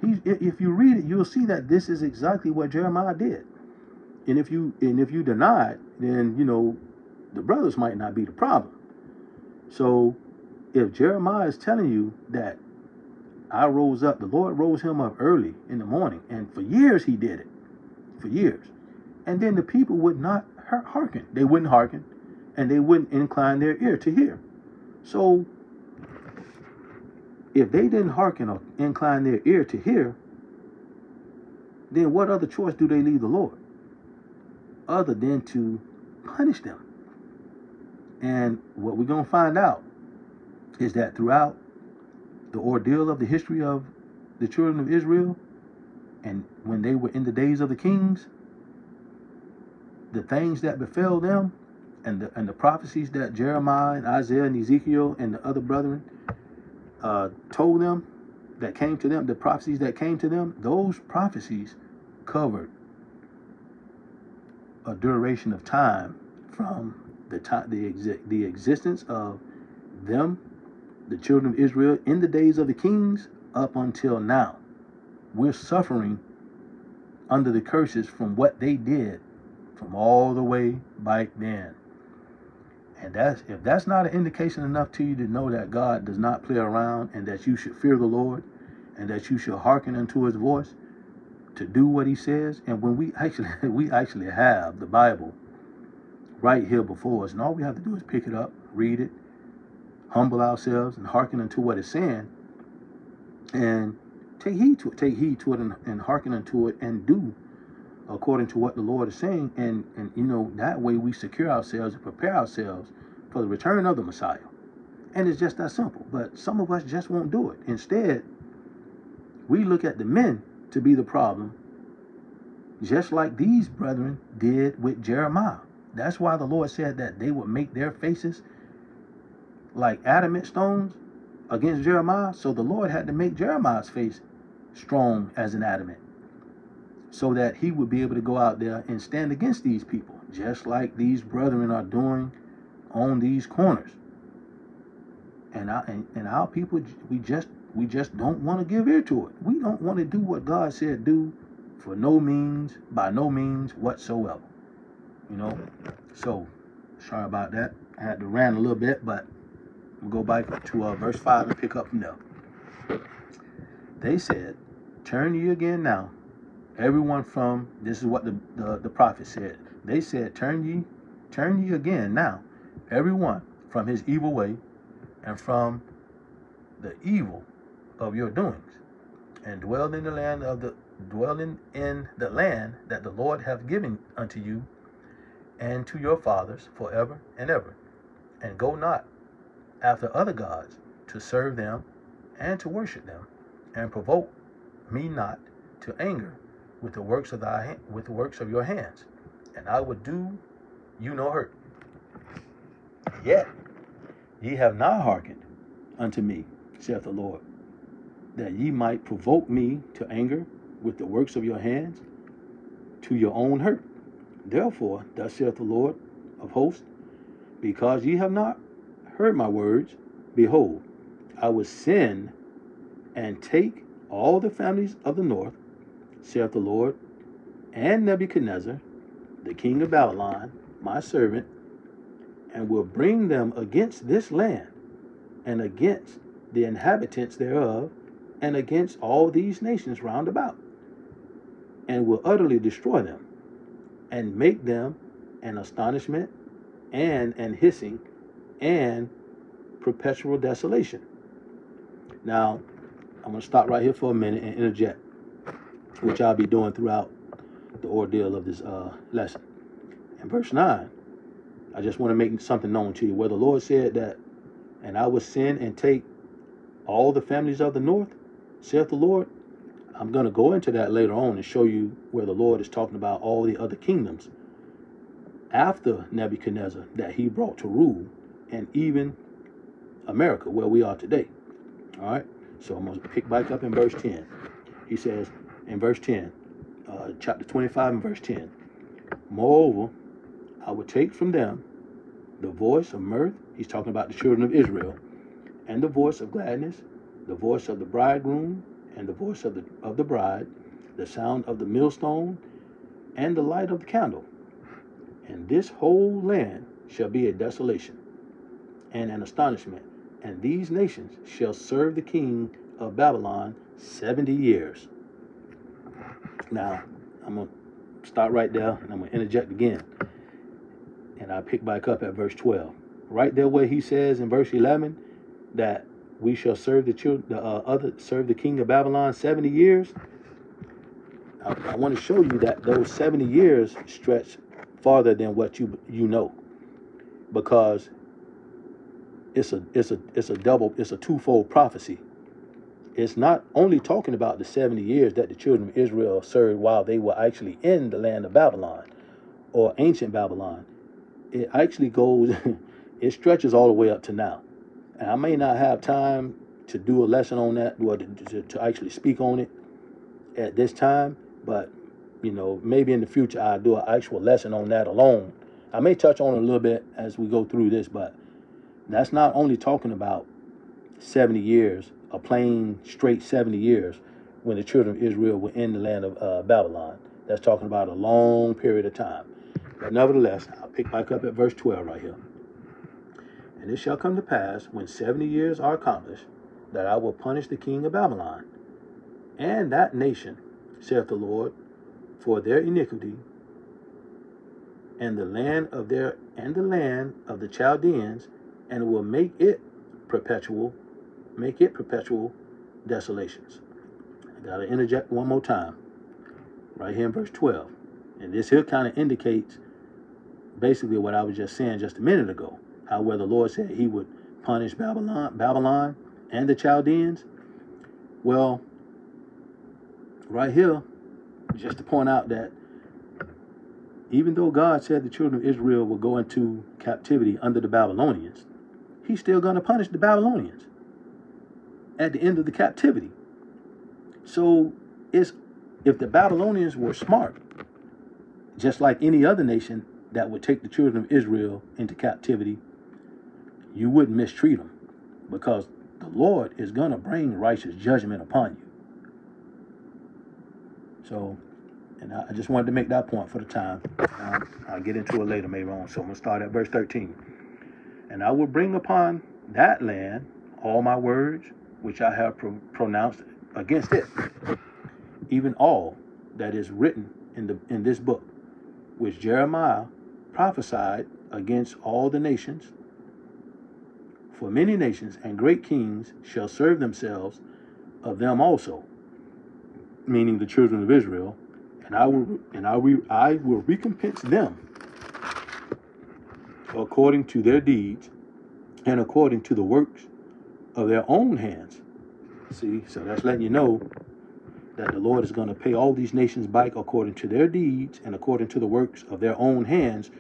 If you read it, you'll see that this is exactly what Jeremiah did. And if you deny it, then the brothers might not be the problem. So if Jeremiah is telling you that the Lord rose him up early in the morning, and for years he did it, for years, and then the people would not hearken. They wouldn't hearken, and they wouldn't incline their ear to hear. So if they didn't hearken or incline their ear to hear, then what other choice do they leave the Lord other than to punish them? And what we're going to find out is that throughout the ordeal of the history of the children of Israel, and when they were in the days of the kings, the things that befell them, and the prophecies that Jeremiah and Isaiah and Ezekiel and the other brethren told them, that came to them, the prophecies that came to them, those prophecies covered a duration of time from the existence of them, the children of Israel, in the days of the kings up until now. We're suffering under the curses from what they did from all the way back then. And if that's not an indication enough to you to know that God does not play around, and that you should fear the Lord, and that you should hearken unto his voice to do what he says. And when we actually have the Bible right here before us, and all we have to do is pick it up, read it, humble ourselves, and hearken unto what it's saying, and take heed to it, and hearken unto it, and do according to what the Lord is saying. And that way we secure ourselves and prepare ourselves for the return of the Messiah. And it's just that simple. But some of us just won't do it. Instead, we look at the men to be the problem, just like these brethren did with Jeremiah. That's why the Lord said that they would make their faces like adamant stones against Jeremiah. So the Lord had to make Jeremiah's face strong as an adamant, so that he would be able to go out there and stand against these people, just like these brethren are doing on these corners. And our people, we just don't want to give ear to it. We don't want to do what God said do, for no means, by no means whatsoever. So sorry about that. I had to rant a little bit, but we'll go back to verse 5 and pick up from there. They said, "Turn ye again now, everyone from," this is what the prophet said. They said, turn ye again now, everyone from his evil way, and from the evil of your doings, and dwell in the land that the Lord hath given unto you and to your fathers forever and ever, and go not after other gods to serve them and to worship them, and provoke me not to anger with the works of your hands, and I would do you no hurt. Yet ye have not hearkened unto me, saith the Lord, that ye might provoke me to anger with the works of your hands, to your own hurt. Therefore, thus saith the Lord of hosts, because ye have not heard my words, behold, I will send and take all the families of the north, saith the Lord, and Nebuchadnezzar, the king of Babylon, my servant, and will bring them against this land, and against the inhabitants thereof, and against all these nations round about, and will utterly destroy them, and make them an astonishment, and an hissing, and perpetual desolation. Now, I'm going to stop right here for a minute and interject, which I'll be doing throughout the ordeal of this lesson. In verse 9, I just want to make something known to you, where the Lord said that, and I will send and take all the families of the north, saith the Lord, I'm going to go into that later on and show you where the Lord is talking about all the other kingdoms after Nebuchadnezzar that he brought to rule, and even America, where we are today. All right, so I'm going to pick back up in verse 10. He says in verse 10, chapter 25 and verse 10, moreover, I will take from them the voice of mirth, he's talking about the children of Israel, and the voice of gladness, the voice of the bridegroom, and the voice of the bride, the sound of the millstone, and the light of the candle. And this whole land shall be a desolation and an astonishment, and these nations shall serve the king of Babylon 70 years. Now, I'm going to start right there, and I'm going to interject again. And I pick back up at verse 12. Right there where he says in verse 11 that we shall serve serve the king of Babylon 70 years. I want to show you that those 70 years stretch farther than what you know, because it's a twofold prophecy. It's not only talking about the 70 years that the children of Israel served while they were actually in the land of Babylon or ancient Babylon. It actually goes, it stretches all the way up to now. And I may not have time to do a lesson on that, or to actually speak on it at this time, but, you know, maybe in the future I'll do an actual lesson on that alone. I may touch on it a little bit as we go through this, but that's not only talking about 70 years, a plain straight 70 years when the children of Israel were in the land of Babylon. That's talking about a long period of time. But nevertheless, I'll pick back up at verse 12 right here. And it shall come to pass, when 70 years are accomplished, that I will punish the king of Babylon and that nation, saith the Lord, for their iniquity, and the land of the Chaldeans, and will make it perpetual desolations. I gotta interject one more time, right here in verse 12. And this here kind of indicates basically what I was just saying just a minute ago, how where the Lord said he would punish Babylon and the Chaldeans. Well, right here, just to point out that even though God said the children of Israel will go into captivity under the Babylonians, he's still going to punish the Babylonians at the end of the captivity. So if the Babylonians were smart, just like any other nation that would take the children of Israel into captivity, you wouldn't mistreat them, because the Lord is going to bring righteous judgment upon you. So, and I just wanted to make that point for the time. I'll get into it later, maybe on. So I'm going to start at verse 13. And I will bring upon that land all my words which I have pronounced against it, even all that is written in this book, which Jeremiah prophesied against all the nations. For many nations and great kings shall serve themselves of them also, meaning the children of Israel, and I will recompense them according to their deeds and according to the works of their own hands. See, so that's letting you know that the Lord is going to pay all these nations back according to their deeds and according to the works of their own hands,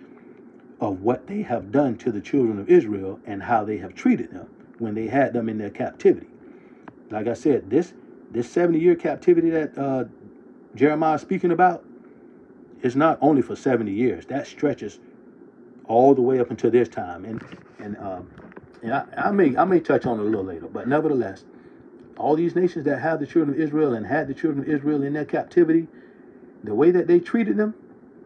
of what they have done to the children of Israel and how they have treated them when they had them in their captivity. Like I said, this 70-year captivity that Jeremiah is speaking about is not only for 70 years. That stretches all the way up until this time. And I may touch on it a little later, but nevertheless, all these nations that have the children of Israel and had the children of Israel in their captivity, the way that they treated them,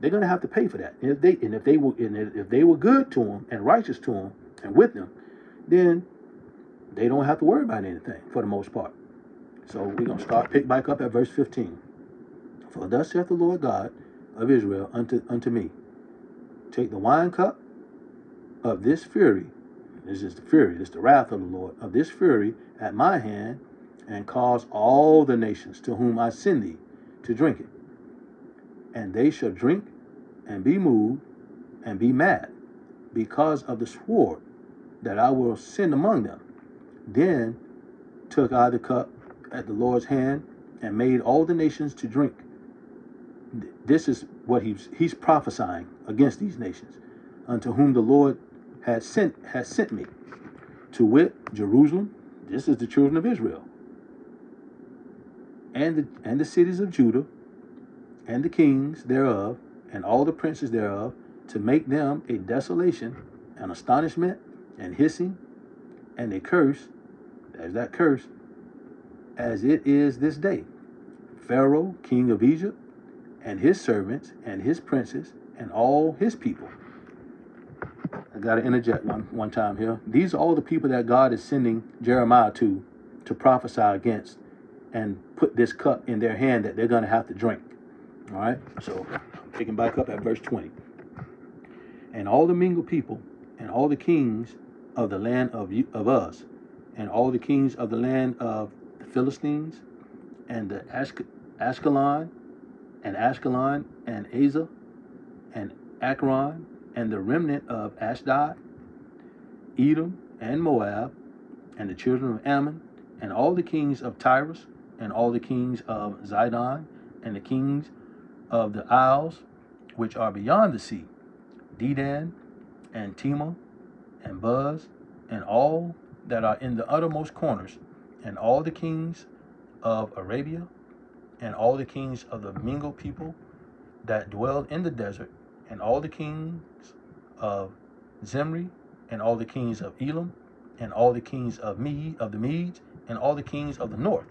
they're going to have to pay for that. And if they were good to them and righteous to them and with them, then they don't have to worry about anything for the most part. So we're going to pick back up at verse 15. For thus saith the Lord God of Israel unto me, take the wine cup of this fury, this is the fury, this is the wrath of the Lord, of this fury at my hand, and cause all the nations to whom I send thee to drink it. And they shall drink and be moved and be mad because of the sword that I will send among them. Then took I the cup at the Lord's hand and made all the nations to drink. This is what he's prophesying against these nations, unto whom the Lord has sent me, to wit, Jerusalem. This is the children of Israel, and the cities of Judah, and the kings thereof, and all the princes thereof, to make them a desolation, an astonishment, and hissing, and a curse. There's that curse, as it is this day. Pharaoh, king of Egypt, and his servants, and his princes, and all his people. I got to interject one time here. These are all the people that God is sending Jeremiah to prophesy against and put this cup in their hand that they're going to have to drink. All right? So, I'm picking back up at verse 20. And all the mingled people, and all the kings of the land of us, and all the kings of the land of the Philistines, and the Ashkelon, and Asa, and Akron, and the remnant of Ashdod, Edom, and Moab, and the children of Ammon, and all the kings of Tyrus, and all the kings of Zidon, and the kings of the isles which are beyond the sea, Dedan, and Tema, and Buz, and all that are in the uttermost corners, and all the kings of Arabia, and all the kings of the mingled people that dwell in the desert, and all the kings of Zimri, and all the kings of Elam, and all the kings of the Medes, and all the kings of the north,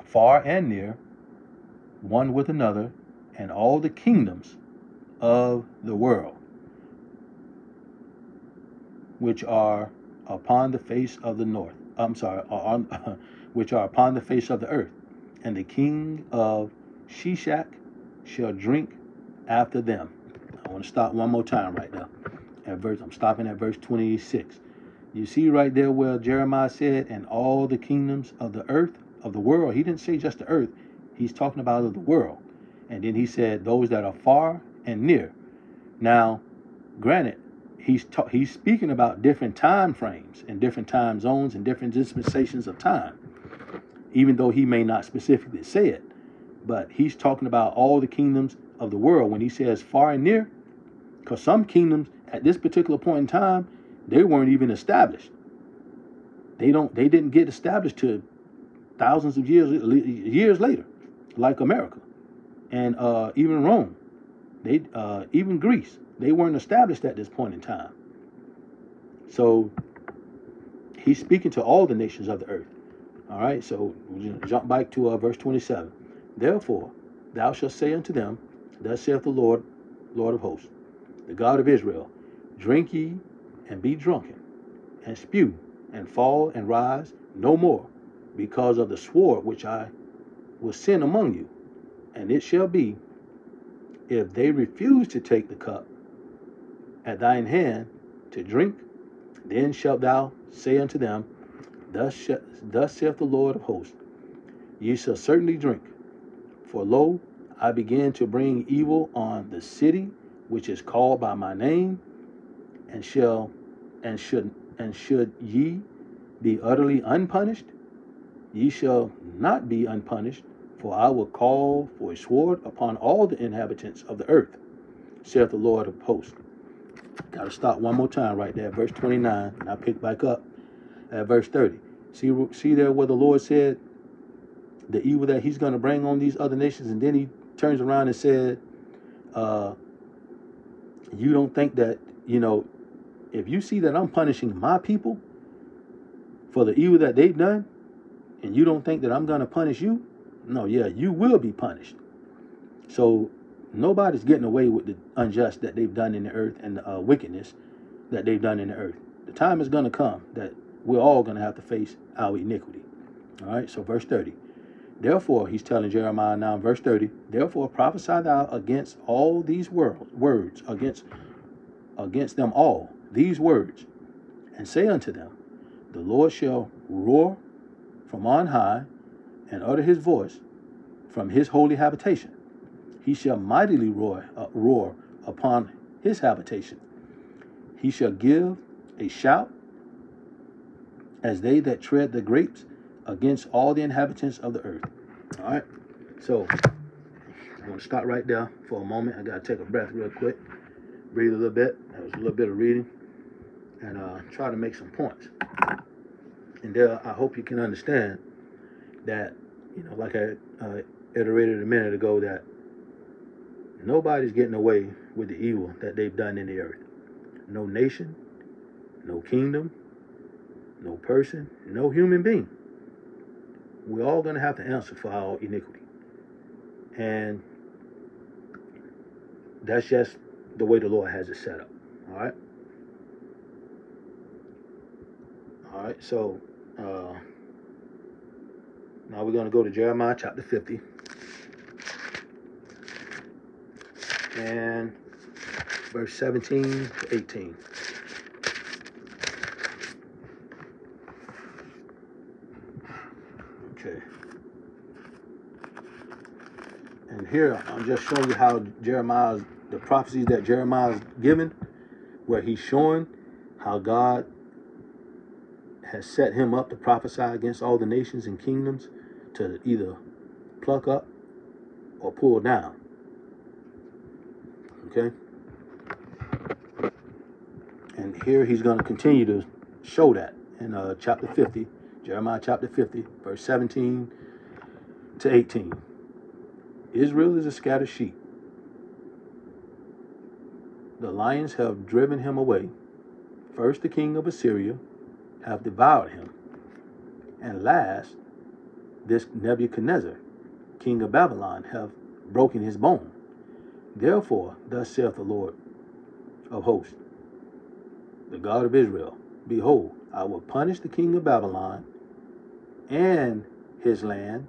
far and near, one with another, and all the kingdoms of the world, which are upon the face of the north. Which are upon the face of the earth. And the king of Shishak shall drink after them. I want to stop one more time right now. I'm stopping at verse 26. You see right there where Jeremiah said, and all the kingdoms of the earth, of the world. He didn't say just the earth. He's talking about of the world. And then he said those that are far and near. Now, granted, he's speaking about different time frames and different time zones and different dispensations of time, even though he may not specifically say it. But he's talking about all the kingdoms of the world when he says far and near, because some kingdoms at this particular point in time, they weren't even established. They didn't get established to thousands of years later, like America and even Rome. Even Greece, they weren't established at this point in time. So he's speaking to all the nations of the earth. All right, so we'll jump back to verse 27. Therefore, thou shalt say unto them, thus saith the Lord, Lord of hosts, the God of Israel, drink ye and be drunken, and spew, and fall, and rise no more, because of the sword which I will send among you. And it shall be, if they refuse to take the cup at thine hand to drink, then shalt thou say unto them, Thus saith the Lord of hosts, ye shall certainly drink. For lo, I begin to bring evil on the city which is called by my name, and should ye be utterly unpunished, ye shall not be unpunished, for I will call for a sword upon all the inhabitants of the earth, saith the Lord of hosts. Got to stop one more time right there, verse 29, and I'll pick back up at verse 30. See there where the Lord said the evil that he's going to bring on these other nations, and then he turns around and said, you don't think that, if you see that I'm punishing my people for the evil that they've done, and you don't think that I'm going to punish you, no, yeah, you will be punished. So nobody's getting away with the unjust that they've done in the earth and the wickedness that they've done in the earth. The time is going to come that we're all going to have to face our iniquity. All right, so verse 30. Therefore, he's telling Jeremiah now in verse 30, therefore prophesy thou against all these words, against them all, these words, and say unto them, the Lord shall roar from on high, and utter his voice from his holy habitation. He shall mightily roar upon his habitation. He shall give a shout as they that tread the grapes against all the inhabitants of the earth. All right. So I'm going to stop right there for a moment. I got to take a breath real quick, breathe a little bit. That was a little bit of reading, and try to make some points. And there, I hope you can understand that, like I iterated a minute ago, that nobody's getting away with the evil that they've done in the earth. No nation, no kingdom, no person, no human being. We're all going to have to answer for our iniquity. And that's just the way the Lord has it set up. All right? All right, so now we're going to go to Jeremiah chapter 50. And verse 17 to 18. Okay. And here I'm just showing you how the prophecies that Jeremiah is given, where he's showing how God has set him up to prophesy against all the nations and kingdoms to either pluck up or pull down. Okay? And here he's going to continue to show that in chapter 50, Jeremiah chapter 50, verse 17 to 18. Israel is a scattered sheep. The lions have driven him away. First the king of Assyria have devoured him. And last, this Nebuchadnezzar, king of Babylon, have broken his bone. Therefore, thus saith the Lord of hosts, the God of Israel, behold, I will punish the king of Babylon and his land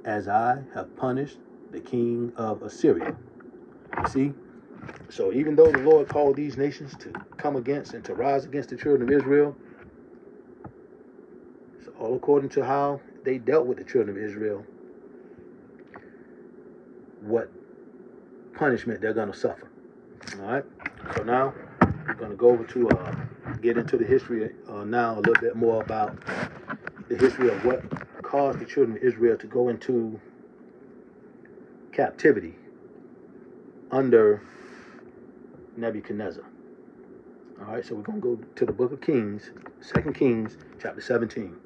as I have punished the king of Assyria. See? So even though the Lord called these nations to come against and to rise against the children of Israel, it's all according to how they dealt with the children of Israel, what punishment they're going to suffer. All right? So now we're going to go over to get into the history now a little bit more about the history of what caused the children of Israel to go into captivity under Nebuchadnezzar. All right, so we're going to go to the book of Kings, 2 Kings, chapter 17.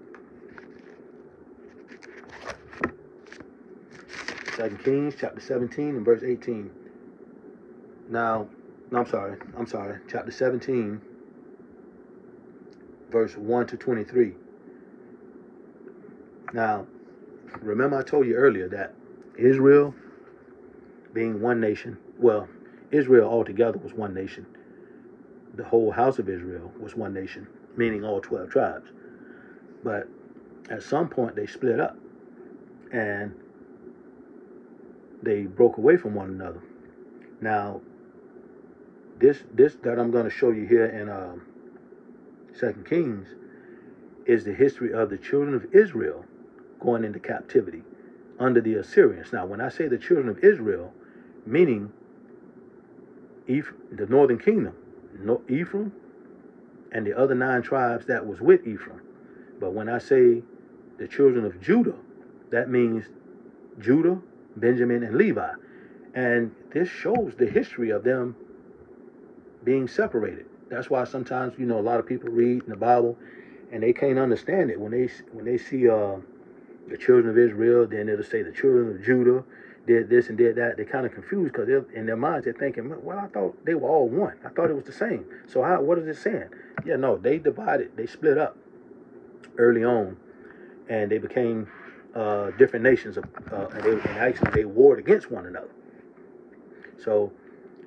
2 Kings, chapter 17, and verse 18. Now, I'm sorry, chapter 17, verse 1 to 23. Now, remember I told you earlier that Israel being one nation, well, Israel altogether was one nation. The whole house of Israel was one nation, meaning all 12 tribes. But at some point they split up and they broke away from one another. Now, this that I'm going to show you here in 2 Kings is the history of the children of Israel going into captivity under the Assyrians. Now, when I say the children of Israel, meaning the northern kingdom, Ephraim, and the other 9 tribes that was with Ephraim. But when I say the children of Judah, that means Judah, Benjamin, and Levi. And this shows the history of them being separated. That's why sometimes, a lot of people read in the Bible and they can't understand it. When they see the children of Israel, then it'll say the children of Judah did this and did that. They're kind of confused because in their minds they're thinking, well, I thought they were all one. I thought it was the same. So what is it saying? Yeah, no, they divided. They split up early on, and they became different nations. And actually they warred against one another. So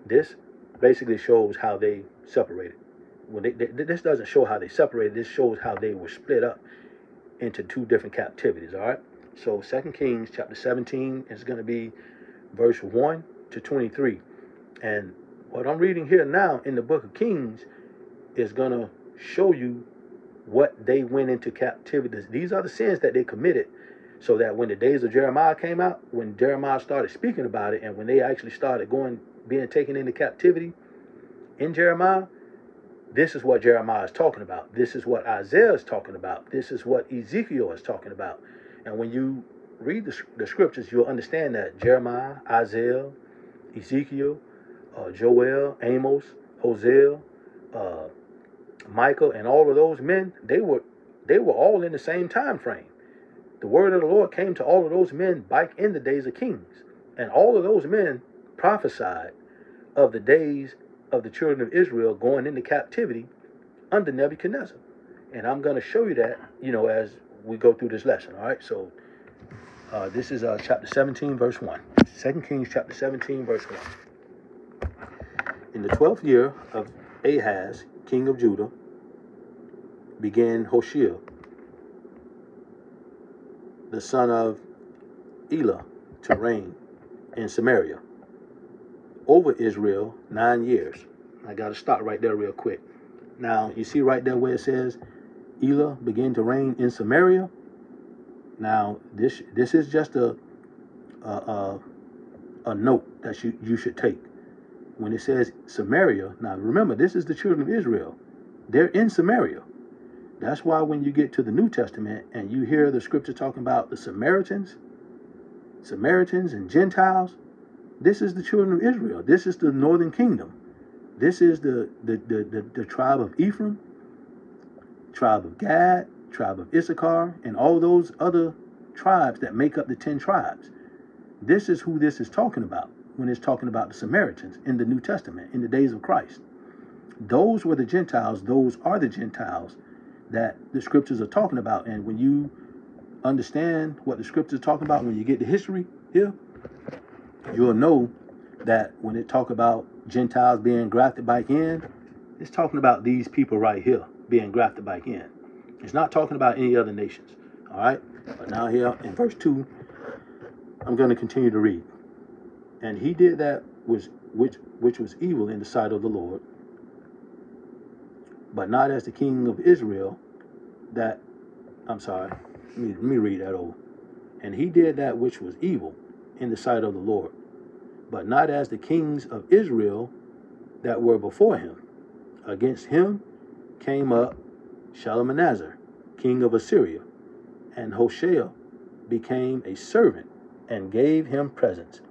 this basically shows how they separated. This doesn't show how they separated. This shows how they were split up into 2 different captivities. All right. So 2 Kings chapter 17 is going to be verse 1 to 23. And what I'm reading here now in the book of Kings is going to show you what they went into captivity. These are the sins that they committed, so that when the days of Jeremiah came out, when Jeremiah started speaking about it, and when they actually started being taken into captivity in Jeremiah, This is what Jeremiah is talking about. This is what Isaiah is talking about. This is what Ezekiel is talking about. And when you read the scriptures, you'll understand that Jeremiah, Isaiah, Ezekiel, Joel, Amos, Hosea, Micah, and all of those men, they were all in the same time frame. The word of the Lord came to all of those men back in the days of kings. And all of those men prophesied of the days of the children of Israel going into captivity under Nebuchadnezzar. And I'm going to show you that, as we go through this lesson. All right. So this is chapter 17, verse 1. 2 Kings chapter 17, verse 1. In the 12th year of Ahaz, king of Judah, began Hoshea, the son of Elah, to reign in Samaria over Israel 9 years. I got to stop right there real quick. Now, you see right there where it says Elah began to reign in Samaria. Now, this is just a note that you should take. When it says Samaria, now remember, this is the children of Israel. They're in Samaria. That's why when you get to the New Testament and you hear the scripture talking about the Samaritans and Gentiles, this is the children of Israel. This is the northern kingdom. This is the tribe of Ephraim, tribe of Gad, tribe of Issachar, and all those other tribes that make up the 10 tribes. This is who this is talking about when it's talking about the Samaritans in the New Testament, in the days of Christ. Those were the Gentiles. Those are the Gentiles that the scriptures are talking about. And when you understand what the scriptures are talking about, when you get the history here, you'll know that when it talk about Gentiles being grafted back in, it's talking about these people right here being grafted back in. It's not talking about any other nations. All right. But now here in verse 2, I'm going to continue to read. And he did that which was evil in the sight of the Lord, but not as the king of Israel let me read that over. And he did that which was evil in the sight of the Lord, but not as the kings of Israel that were before him. Against him came up Shalmaneser, king of Assyria, and Hoshea became a servant and gave him presents.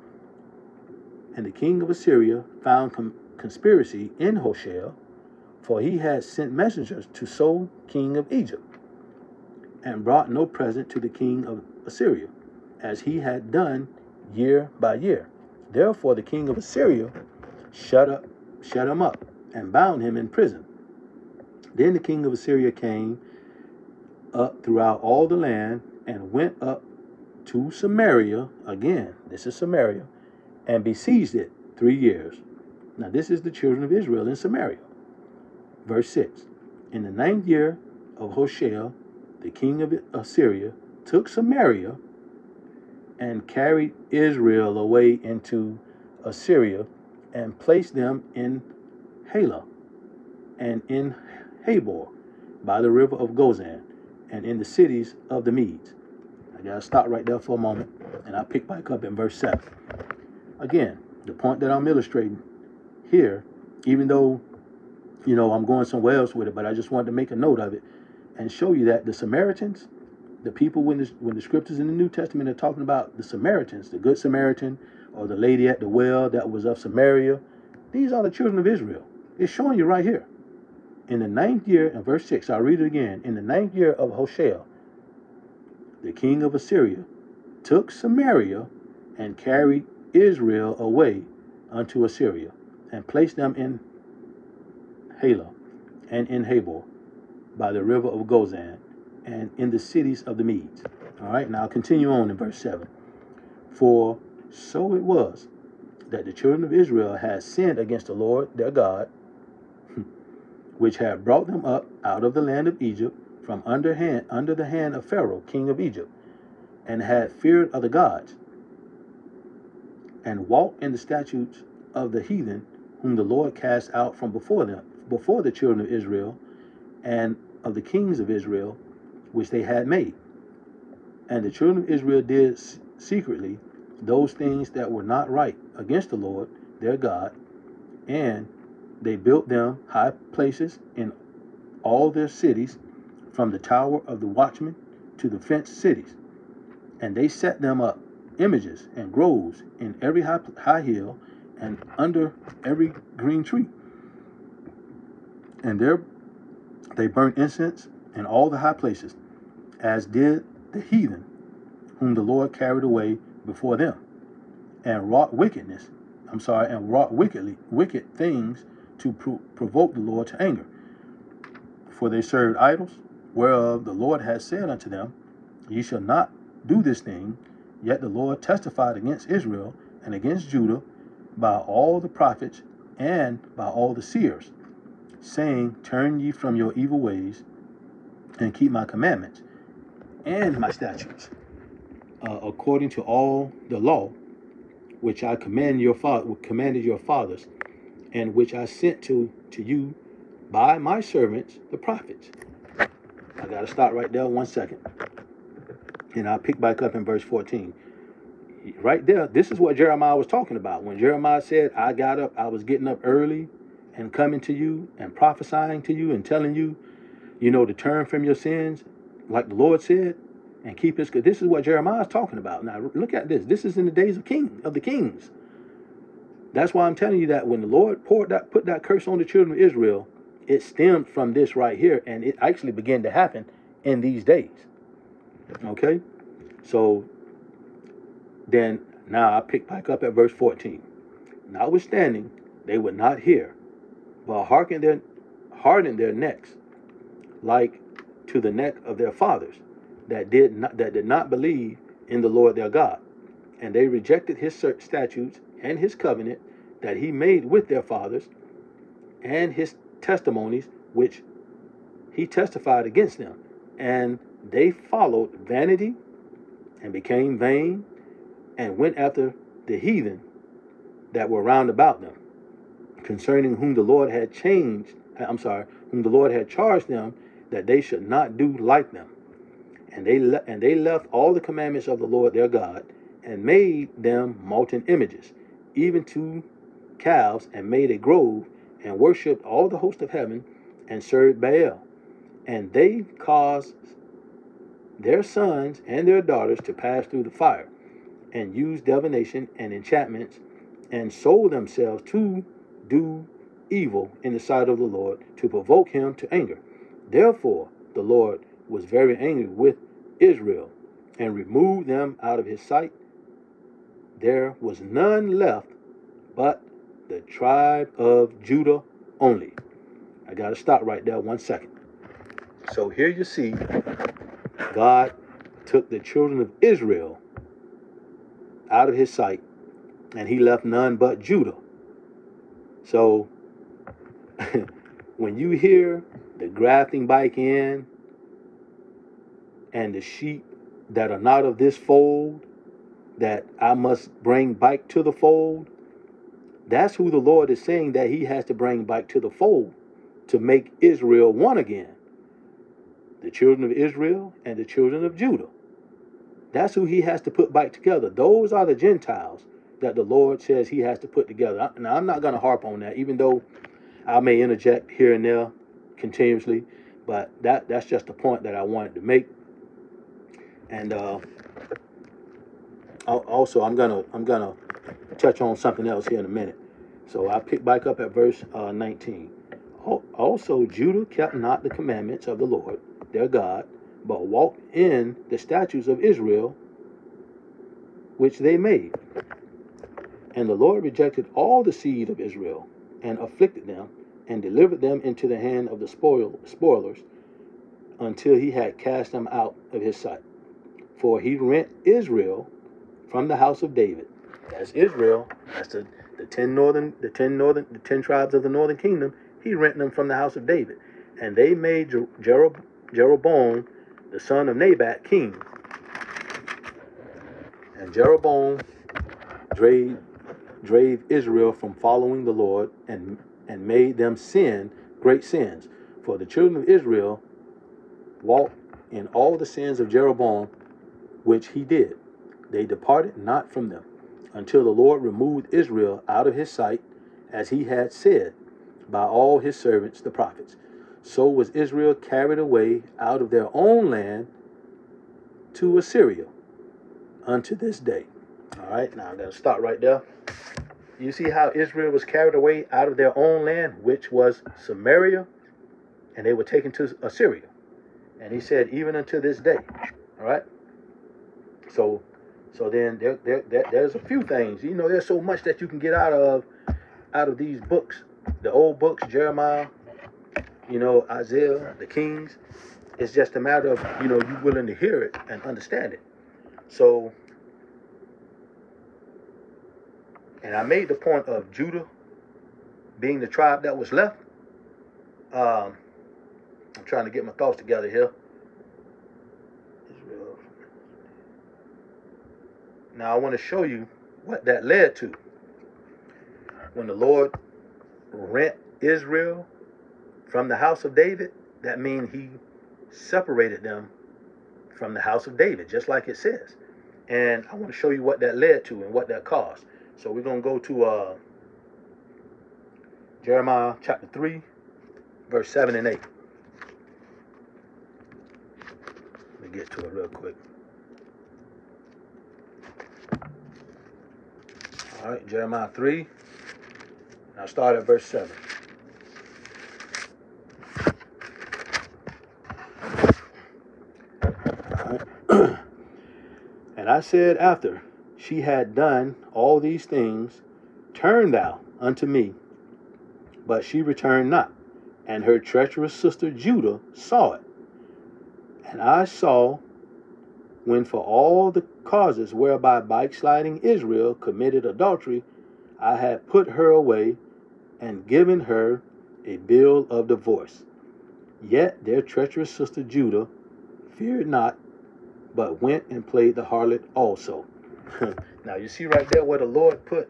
And the king of Assyria found conspiracy in Hoshea, for he had sent messengers to So, king of Egypt, and brought no present to the king of Assyria, as he had done year by year. Therefore the king of Assyria shut him up and bound him in prison. Then the king of Assyria came up throughout all the land and went up to Samaria, again, this is Samaria, and besieged it 3 years. Now this is the children of Israel in Samaria. Verse 6. In the 9th year of Hoshea, the king of Assyria took Samaria and carried Israel away into Assyria and placed them in Halah and in Habor by the river of Gozan and in the cities of the Medes. I gotta stop right there for a moment, and I'll pick back up in verse 7. Again, the point that I'm illustrating here, even though, I'm going somewhere else with it, but I just wanted to make a note of it and show you that the Samaritans, the people when the scriptures in the New Testament are talking about the Samaritans, the Good Samaritan, or the lady at the well that was of Samaria, these are the children of Israel. It's showing you right here. In the 9th year, in verse 6, I'll read it again. In the 9th year of Hoshea, the king of Assyria took Samaria and carried Israel away unto Assyria, and placed them in Halah and in Habor by the river of Gozan and in the cities of the Medes. All right, now I'll continue on in verse 7. For so it was that the children of Israel had sinned against the Lord their God, which had brought them up out of the land of Egypt from under the hand of Pharaoh, king of Egypt, and had feared other gods, and walked in the statutes of the heathen, whom the Lord cast out from before the children of Israel, and of the kings of Israel, which they had made. And the children of Israel did secretly those things that were not right against the Lord their God, and They built them high places in all their cities, from the tower of the watchman to the fenced cities. And they set them up images and groves in every high hill and under every green tree. And there they burnt incense in all the high places, as did the heathen, whom the Lord carried away before them, and wrought wicked things to provoke the Lord to anger. For they served idols, whereof the Lord had said unto them, Ye shall not do this thing. Yet the Lord testified against Israel and against Judah by all the prophets and by all the seers, saying, Turn ye from your evil ways, and keep my commandments and my statutes, according to all the law which I commanded your fathers, and which I sent to you by my servants the prophets. I got to stop right there 1 second. And I'll pick back up in verse 14. Right there, this is what Jeremiah was talking about. When Jeremiah said, I was getting up early and coming to you and prophesying to you and telling you, to turn from your sins, like the Lord said, and keep his good. This is what Jeremiah is talking about. Now, look at this. This is in the days of the kings. That's why I'm telling you that when the Lord put that curse on the children of Israel, it stemmed from this right here, and it actually began to happen in these days. Okay? So then now I pick back up at verse 14. Notwithstanding, they would not hear, but hardened their necks, like to the neck of their fathers, that did not believe in the Lord their God. And they rejected his statutes and his covenant that he made with their fathers, and his testimonies which he testified against them. And they followed vanity and became vain, and went after the heathen that were round about them, concerning whom the Lord had charged them that they should not do like them. And they left all the commandments of the Lord their God, and made them molten images, even to calves, and made a grove, and worshipped all the host of heaven, and served Baal. And they caused their sons and their daughters to pass through the fire, and used divination and enchantments, and sold themselves to do evil in the sight of the Lord, to provoke him to anger. Therefore the Lord was very angry with Israel, and removed them out of his sight. There was none left but the tribe of Judah only. I got to stop right there 1 second. So here you see God took the children of Israel out of his sight, and he left none but Judah. So when you hear the grafting back in, and the sheep that are not of this fold, that I must bring back to the fold, that's who the Lord is saying that he has to bring back to the fold to make Israel one again. The children of Israel and the children of Judah. That's who he has to put back together. Those are the Gentiles that the Lord says he has to put together. Now, I'm not going to harp on that, even though I may interject here and there continuously, but that's just the point that I wanted to make. And also, I'm gonna touch on something else here in a minute. So I pick back up at verse 19. Also, Judah kept not the commandments of the Lord their God, but walked in the statutes of Israel, which they made. And the Lord rejected all the seed of Israel, and afflicted them, and delivered them into the hand of the spoilers, until he had cast them out of his sight. For he rent Israel from the house of David. That's Israel. That's the 10 tribes of the northern kingdom. He rent them from the house of David. And they made Jeroboam, the son of Nebat, king. And Jeroboam drave Israel from following the Lord, and made them sin great sins. For the children of Israel walked in all the sins of Jeroboam, which he did. They departed not from them, until the Lord removed Israel out of his sight, as he had said, by all his servants, the prophets. So was Israel carried away out of their own land to Assyria unto this day. All right, now I'm going to stop right there. You see how Israel was carried away out of their own land, which was Samaria, and they were taken to Assyria. And he said, even unto this day. All right. So then there's a few things. You know, there's so much that you can get out of these books, the old books, Jeremiah, you know, Isaiah, the Kings. It's just a matter of, you know, you willing to hear it and understand it. So, and I made the point of Judah being the tribe that was left. I'm trying to get my thoughts together here. Israel. Now I want to show you what that led to. When the Lord rent Israel from the house of David, that means he separated them from the house of David, just like it says. And I want to show you what that led to and what that caused. So we're going to go to Jeremiah chapter 3, verse 7 and 8. Let me get to it real quick. All right, Jeremiah 3. And I'll start at verse 7. And I said after she had done all these things, turn thou unto me. But she returned not, and her treacherous sister Judah saw it. And I saw, when for all the causes whereby backsliding Israel committed adultery, I had put her away and given her a bill of divorce. Yet their treacherous sister Judah feared not, but went and played the harlot also. Now you see right there where the Lord put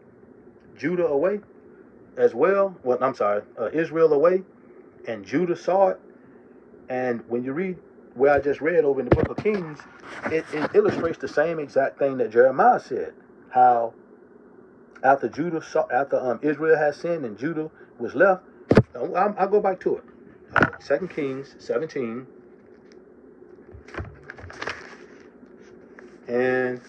Judah away as well. Well, I'm sorry, Israel away, and Judah saw it. And when you read where I just read over in the book of Kings, it illustrates the same exact thing that Jeremiah said. How after Israel had sinned and Judah was left, I'll go back to it. 2 Kings 17 and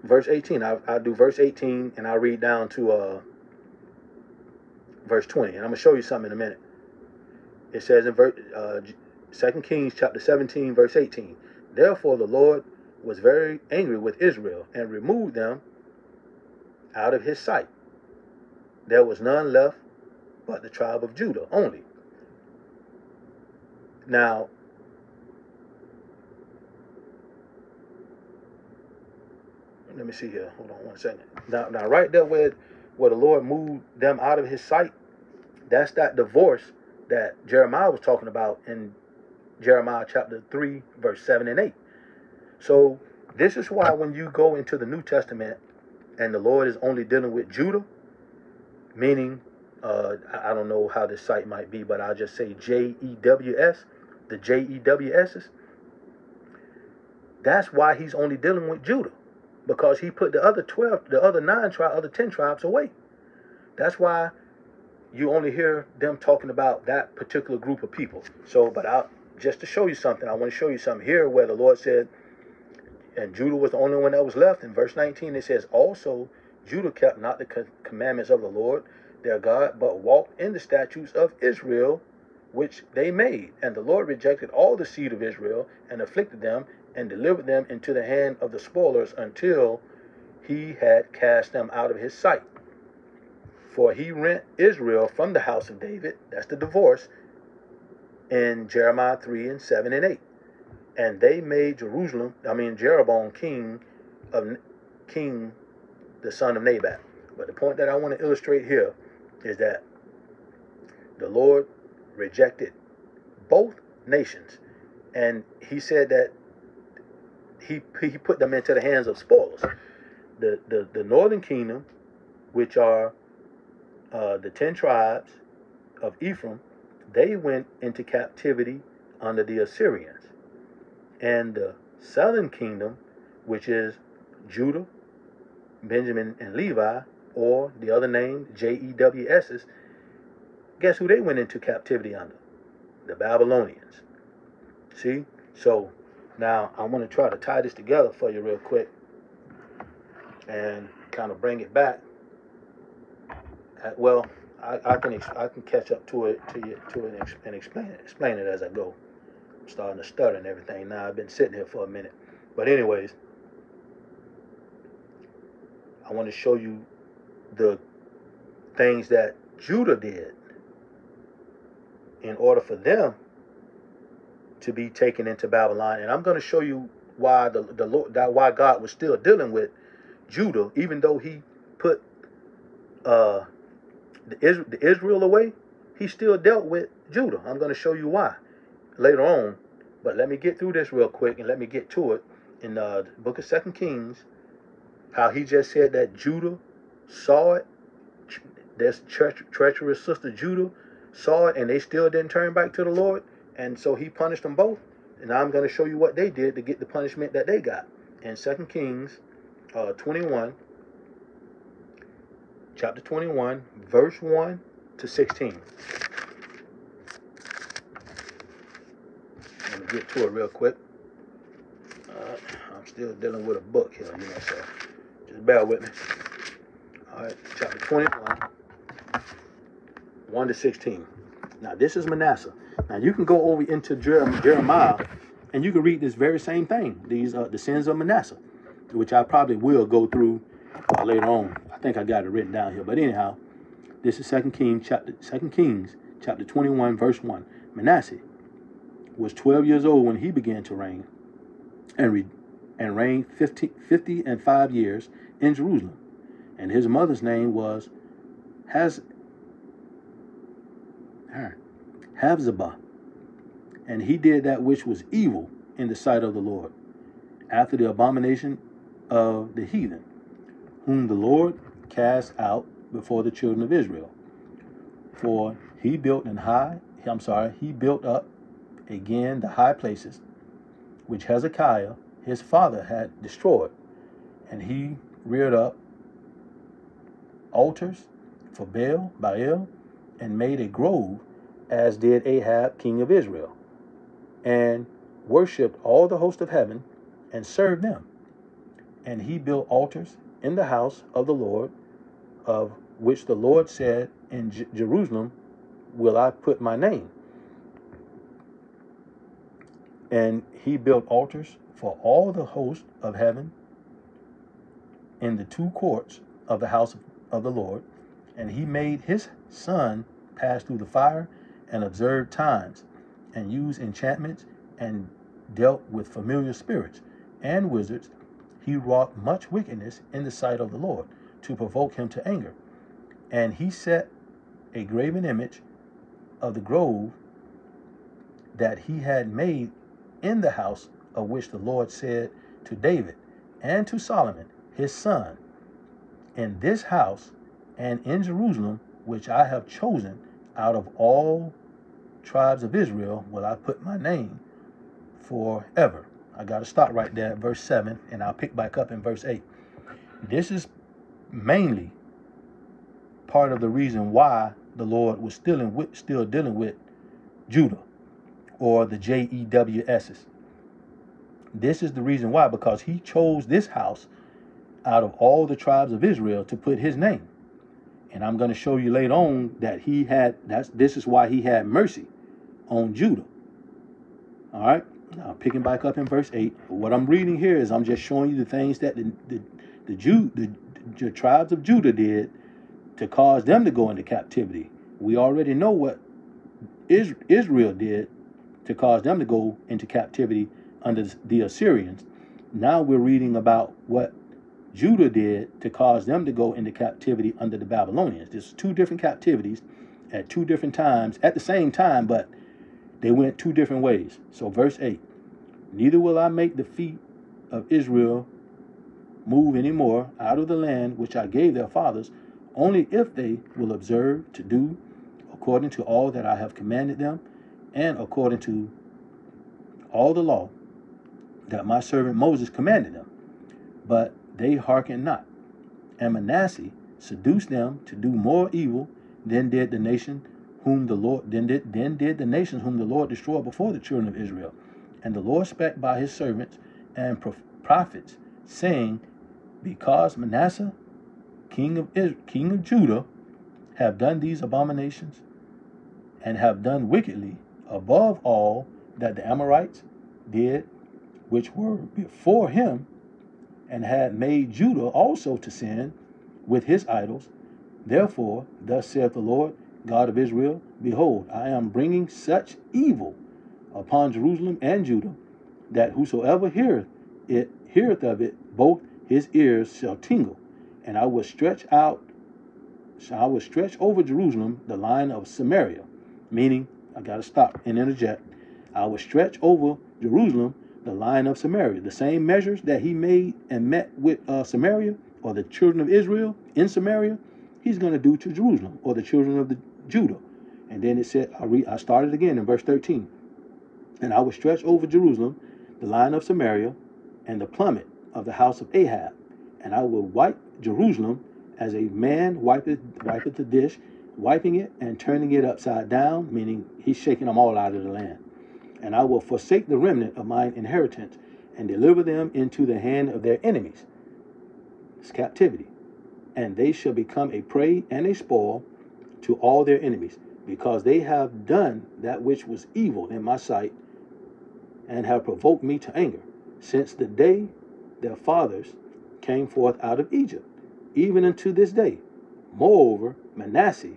verse 18. I'll do verse 18 and I'll read down to verse 20. And I'm going to show you something in a minute. It says in 2 Kings chapter 17, verse 18, therefore the Lord was very angry with Israel and removed them out of his sight. There was none left but the tribe of Judah only. Now, let me see here. Hold on one second. Now right there where the Lord moved them out of his sight, that's that divorce that Jeremiah was talking about in Jeremiah chapter 3, verse 7 and 8. So this is why when you go into the New Testament and the Lord is only dealing with Judah, meaning, I don't know how this site might be, but I'll just say J-E-W-S, the J-E-W-S's. That's why he's only dealing with Judah, because he put the other 10 tribes away. That's why you only hear them talking about that particular group of people. So, but just to show you something, I want to show you something here where the Lord said, and Judah was the only one that was left. In verse 19, it says, also Judah kept not the commandments of the Lord their God, but walked in the statutes of Israel, which they made. And the Lord rejected all the seed of Israel and afflicted them and delivered them into the hand of the spoilers until he had cast them out of his sight. For he rent Israel from the house of David, that's the divorce, in Jeremiah 3 and 7 and 8. And they made Jeroboam king, the son of Nabat. But the point that I want to illustrate here is that the Lord rejected both nations. And he said that he put them into the hands of spoilers. The northern kingdom, which are the 10 tribes of Ephraim, they went into captivity under the Assyrians. And the southern kingdom, which is Judah, Benjamin, and Levi, or the other name, JEWS's, guess who they went into captivity under? The Babylonians. See? So now I want to try to tie this together for you real quick and kind of bring it back. Well, I can catch up to it and explain it as I go. I'm starting to stutter and everything now. I've been sitting here for a minute. But anyways, I want to show you the things that Judah did in order for them to be taken into Babylon. And I'm going to show you why why God was still dealing with Judah, even though he put the Israel away. He still dealt with Judah. I'm going to show you why later on. But let me get through this real quick and let me get to it. In the book of 2 Kings, how he just said that Judah saw it. This treacherous sister Judah saw it, and they still didn't turn back to the Lord. And so he punished them both. And now I'm going to show you what they did to get the punishment that they got. In 2 Kings 21, chapter 21, verse 1 to 16. Let me get to it real quick. I'm still dealing with a book here, so just bear with me. All right, chapter 21, 1 to 16. Now, this is Manasseh. Now, you can go over into Jeremiah, and you can read this very same thing. These are the sins of Manasseh, which I probably will go through later on. I think I got it written down here. But anyhow, this is 2 Kings, chapter 21, verse 1. Manasseh was 12 years old when he began to reign, and reigned 50 and 5 years in Jerusalem. And his mother's name was Hephzibah. And he did that which was evil in the sight of the Lord, after the abomination of the heathen, whom the Lord cast out before the children of Israel. For he built up again the high places which Hezekiah his father had destroyed, and he reared up altars for Baal, and made a grove, as did Ahab king of Israel, and worshipped all the host of heaven, and served them. And he built altars in the house of the Lord, of which the Lord said, in Jerusalem will I put my name. And he built altars for all the host of heaven in the two courts of the house of the Lord. And he made his son pass through the fire, and observed times, and used enchantments, and dealt with familiar spirits and wizards. He wrought much wickedness in the sight of the Lord, to provoke him to anger. And he set a graven image of the grove that he had made in the house, of which the Lord said to David and to Solomon his son, in this house and in Jerusalem, which I have chosen out of all tribes of Israel, will I put my name forever. I got to stop right there at verse 7, and I'll pick back up in verse 8. This is mainly part of the reason why the Lord was still dealing with Judah, or the JEWS's. This is the reason why, because he chose this house out of all the tribes of Israel to put his name. And I'm going to show you later on that this is why he had mercy on Judah. All right. Now, picking back up in verse 8, what I'm reading here is I'm just showing you the things that the tribes of Judah did to cause them to go into captivity. We already know what Israel did to cause them to go into captivity under the Assyrians. Now we're reading about what Judah did to cause them to go into captivity under the Babylonians. There's two different captivities at two different times, at the same time, but they went two different ways. So verse 8, neither will I make the feet of Israel move any more out of the land which I gave their fathers, only if they will observe to do according to all that I have commanded them, and according to all the law that my servant Moses commanded them. But they hearkened not. And Manasseh seduced them to do more evil than did the nation whom the Lord did the nations whom the Lord destroyed before the children of Israel. And the Lord spake by his servants and prophets, saying, because Manasseh, king of Judah, have done these abominations, and have done wickedly above all that the Amorites did, which were before him, and had made Judah also to sin with his idols. Therefore, thus saith the Lord God of Israel, behold, I am bringing such evil upon Jerusalem and Judah, that whosoever heareth of it, both his ears shall tingle, and I will stretch over Jerusalem the line of Samaria, meaning, I got to stop and interject, I will stretch over Jerusalem the line of Samaria. The same measures that he made and met with Samaria, or the children of Israel in Samaria, he's going to do to Jerusalem, or the children of Judah. And then it said, I started again in verse 13. And I will stretch over Jerusalem the line of Samaria, and the plummet of the house of Ahab. And I will wipe Jerusalem as a man wipeth the dish, wiping it and turning it upside down, meaning he's shaking them all out of the land. And I will forsake the remnant of mine inheritance, and deliver them into the hand of their enemies. It's captivity. And they shall become a prey and a spoil to all their enemies, because they have done that which was evil in my sight, and have provoked me to anger, since the day their fathers came forth out of Egypt, even unto this day. Moreover, Manasseh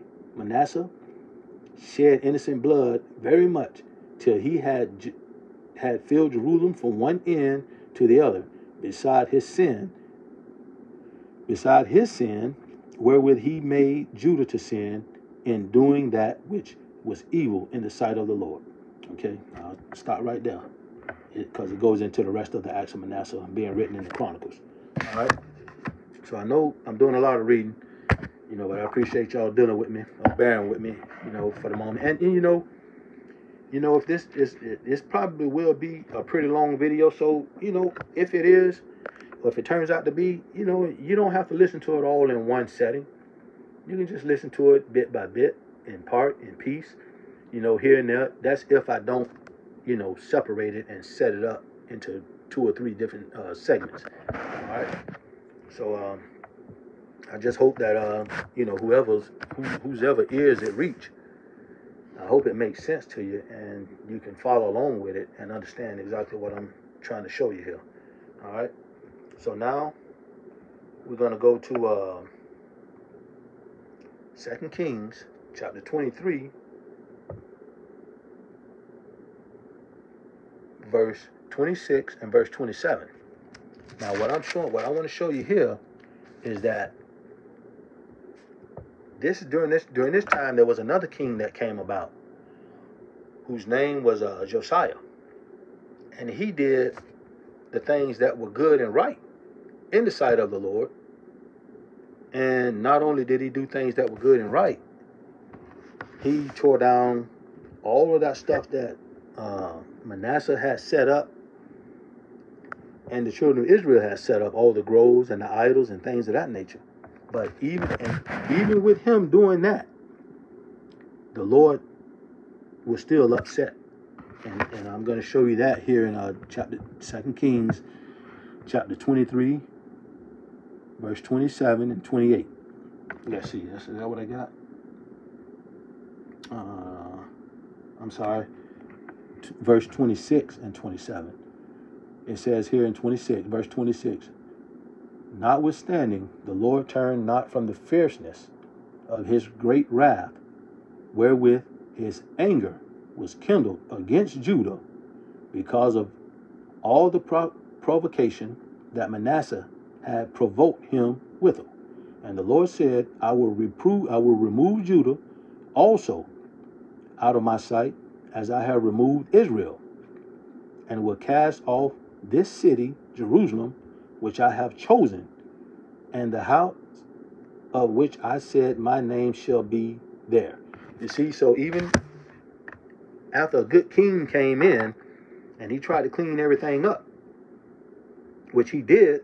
shed innocent blood very much, till he had filled Jerusalem from one end to the other, beside his sin, wherewith he made Judah to sin, in doing that which was evil in the sight of the Lord. Okay, I'll stop right there, because it goes into the rest of the acts of Manasseh being written in the Chronicles. All right, so I know I'm doing a lot of reading, but I appreciate y'all dealing with me, or bearing with me, for the moment. And if this probably will be a pretty long video. So, if it is, or if it turns out to be, you don't have to listen to it all in one setting. You can just listen to it bit by bit, in part, in piece, here and there. That's if I don't, separate it and set it up into 2 or 3 different segments. All right. So I just hope that whose ever ears it reach, I hope it makes sense to you and you can follow along with it and understand exactly what I'm trying to show you here. All right. So now we're going to go to 2 Kings chapter 23, verse 26 and verse 27. Now what I want to show you here is that during this time there was another king that came about, whose name was Josiah. And he did the things that were good and right in the sight of the Lord. And not only did he do things that were good and right, he tore down all of that stuff that Manasseh had set up, and the children of Israel had set up, all the groves and the idols and things of that nature. But even with him doing that, the Lord was still upset. And I'm going to show you that here in 2 Kings chapter 23, verse 27 and 28. Let's see, is that what I got? I'm sorry, verse 26 and 27. It says here in verse 26, notwithstanding, the Lord turned not from the fierceness of his great wrath, wherewith his anger was kindled against Judah, because of all the provocation that Manasseh had provoked him withal. And the Lord said, I will remove Judah also out of my sight, as I have removed Israel, and will cast off this city, Jerusalem, which I have chosen, and the house of which I said my name shall be there. You see, so even after a good king came in and he tried to clean everything up, which he did,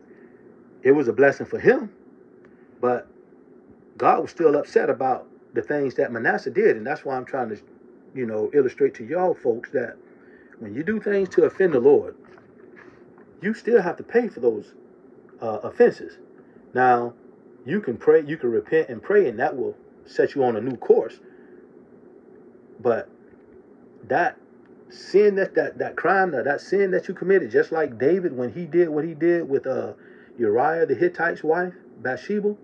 it was a blessing for him. But God was still upset about the things that Manasseh did. And that's why I'm trying to, illustrate to y'all folks that when you do things to offend the Lord, you still have to pay for those offenses. Now, you can pray, you can repent and pray, and that will set you on a new course. But that sin, that crime, that sin that you committed, just like David when he did what he did with Uriah the Hittite's wife, Bathsheba,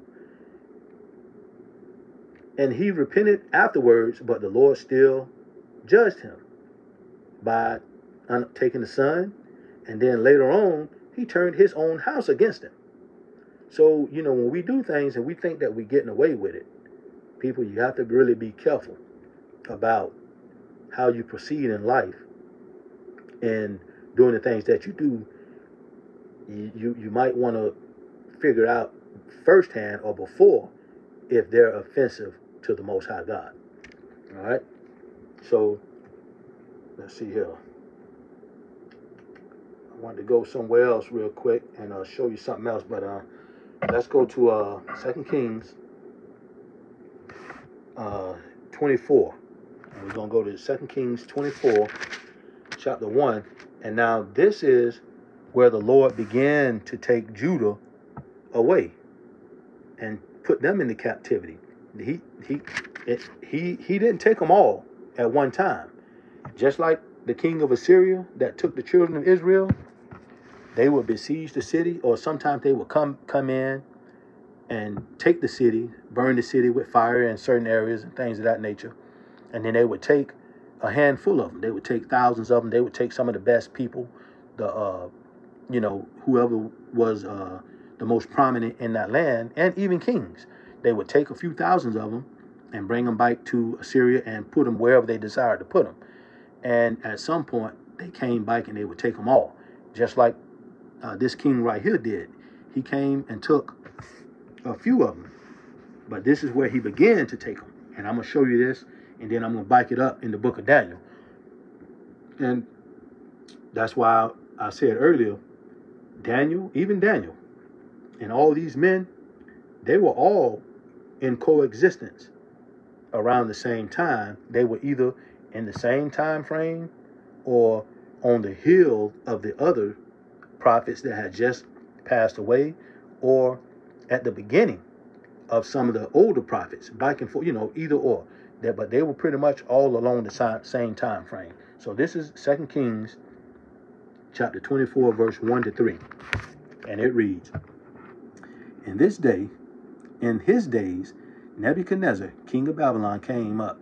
and he repented afterwards, but the Lord still judged him by taking the son, and then later on, he turned his own house against him. So, when we do things and we think that we're getting away with it, people, you have to really be careful about how you proceed in life and doing the things that you do. You might want to figure out firsthand or before if they're offensive to the Most High God. All right? So, let's see here. I wanted to go somewhere else real quick and show you something else, but let's go to 2 Kings 24. And we're going to go to 2 Kings 24, chapter 1. And now this is where the Lord began to take Judah away and put them into captivity. He didn't take them all at one time. Just like the king of Assyria that took the children of Israel, they would besiege the city, or sometimes they would come in and take the city, burn the city with fire in certain areas and things of that nature. And then they would take a handful of them. They would take thousands of them. They would take some of the best people, whoever was the most prominent in that land, and even kings. They would take a few thousands of them and bring them back to Assyria and put them wherever they desired to put them. And at some point, they came back and they would take them all, just like this king right here did. He came and took a few of them, but this is where he began to take them. And I'm going to show you this, and then I'm going to back it up in the book of Daniel. And that's why I said earlier, even Daniel, and all these men, they were all in coexistence around the same time. They were either in the same time frame or on the heel of the other prophets that had just passed away, or at the beginning of some of the older prophets, back and forth, either or. But they were pretty much all along the same time frame. So this is 2 Kings chapter 24, verse 1 to 3. And it reads, In his days, Nebuchadnezzar, king of Babylon, came up,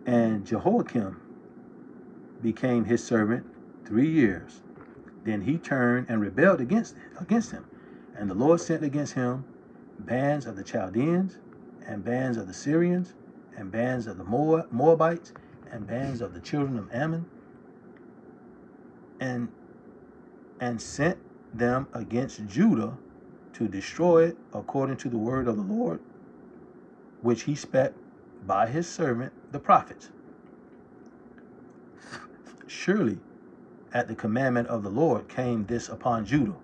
and Jehoiakim became his servant 3 years. Then he turned and rebelled against him. And the Lord sent against him bands of the Chaldeans, and bands of the Syrians, and bands of the Moabites, and bands of the children of Ammon, and sent them against Judah to destroy it according to the word of the Lord, which he spake by his servant the prophets. Surely at the commandment of the Lord came this upon Judah,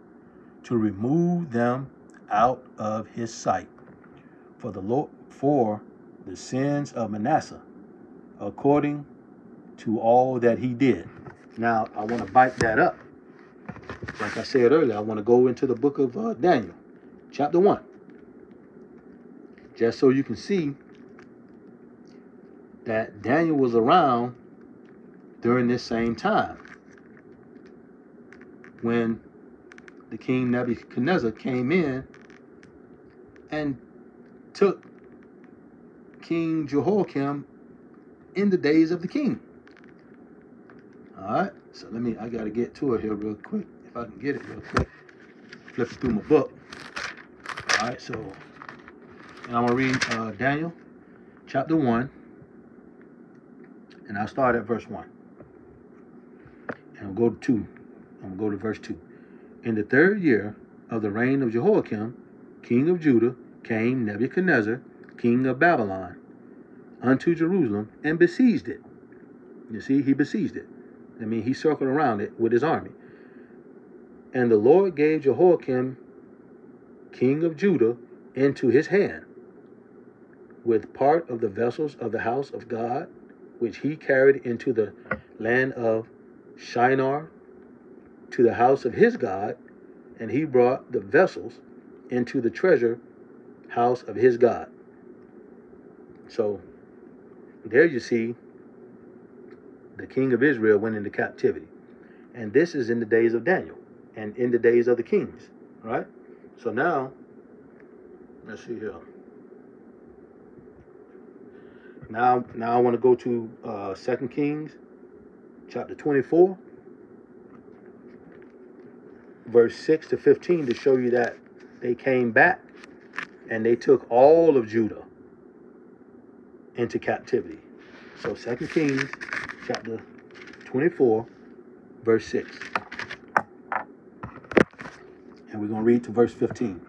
to remove them out of his sight, for the sins of Manasseh, according to all that he did. Now, I want to bite that up. Like I said earlier, I want to go into the book of Daniel, chapter 1, just so you can see that Daniel was around during this same time when the king Nebuchadnezzar came in and took King Jehoiakim in the days of the king. All right, so I got to get to it here real quick. If I can get it real quick. Flip through my book. All right, and I'm going to read Daniel chapter 1, and I'll start at verse 1. And I'll go to 2. I'm going to go to verse 2. In the 3rd year of the reign of Jehoiakim, king of Judah, came Nebuchadnezzar, king of Babylon, unto Jerusalem, and besieged it. You see, he besieged it. He circled around it with his army. And the Lord gave Jehoiakim, king of Judah, into his hand, with part of the vessels of the house of God, which he carried into the land of Shinar to the house of his God, and he brought the vessels into the treasure house of his God. So there you see the king of Israel went into captivity. And this is in the days of Daniel and in the days of the kings. All right? So now, let's see here. Now I want to go to 2 Kings chapter 24, verse 6 to 15 to show you that they came back and they took all of Judah into captivity. So 2 Kings chapter 24, verse 6. And we're going to read to verse 15.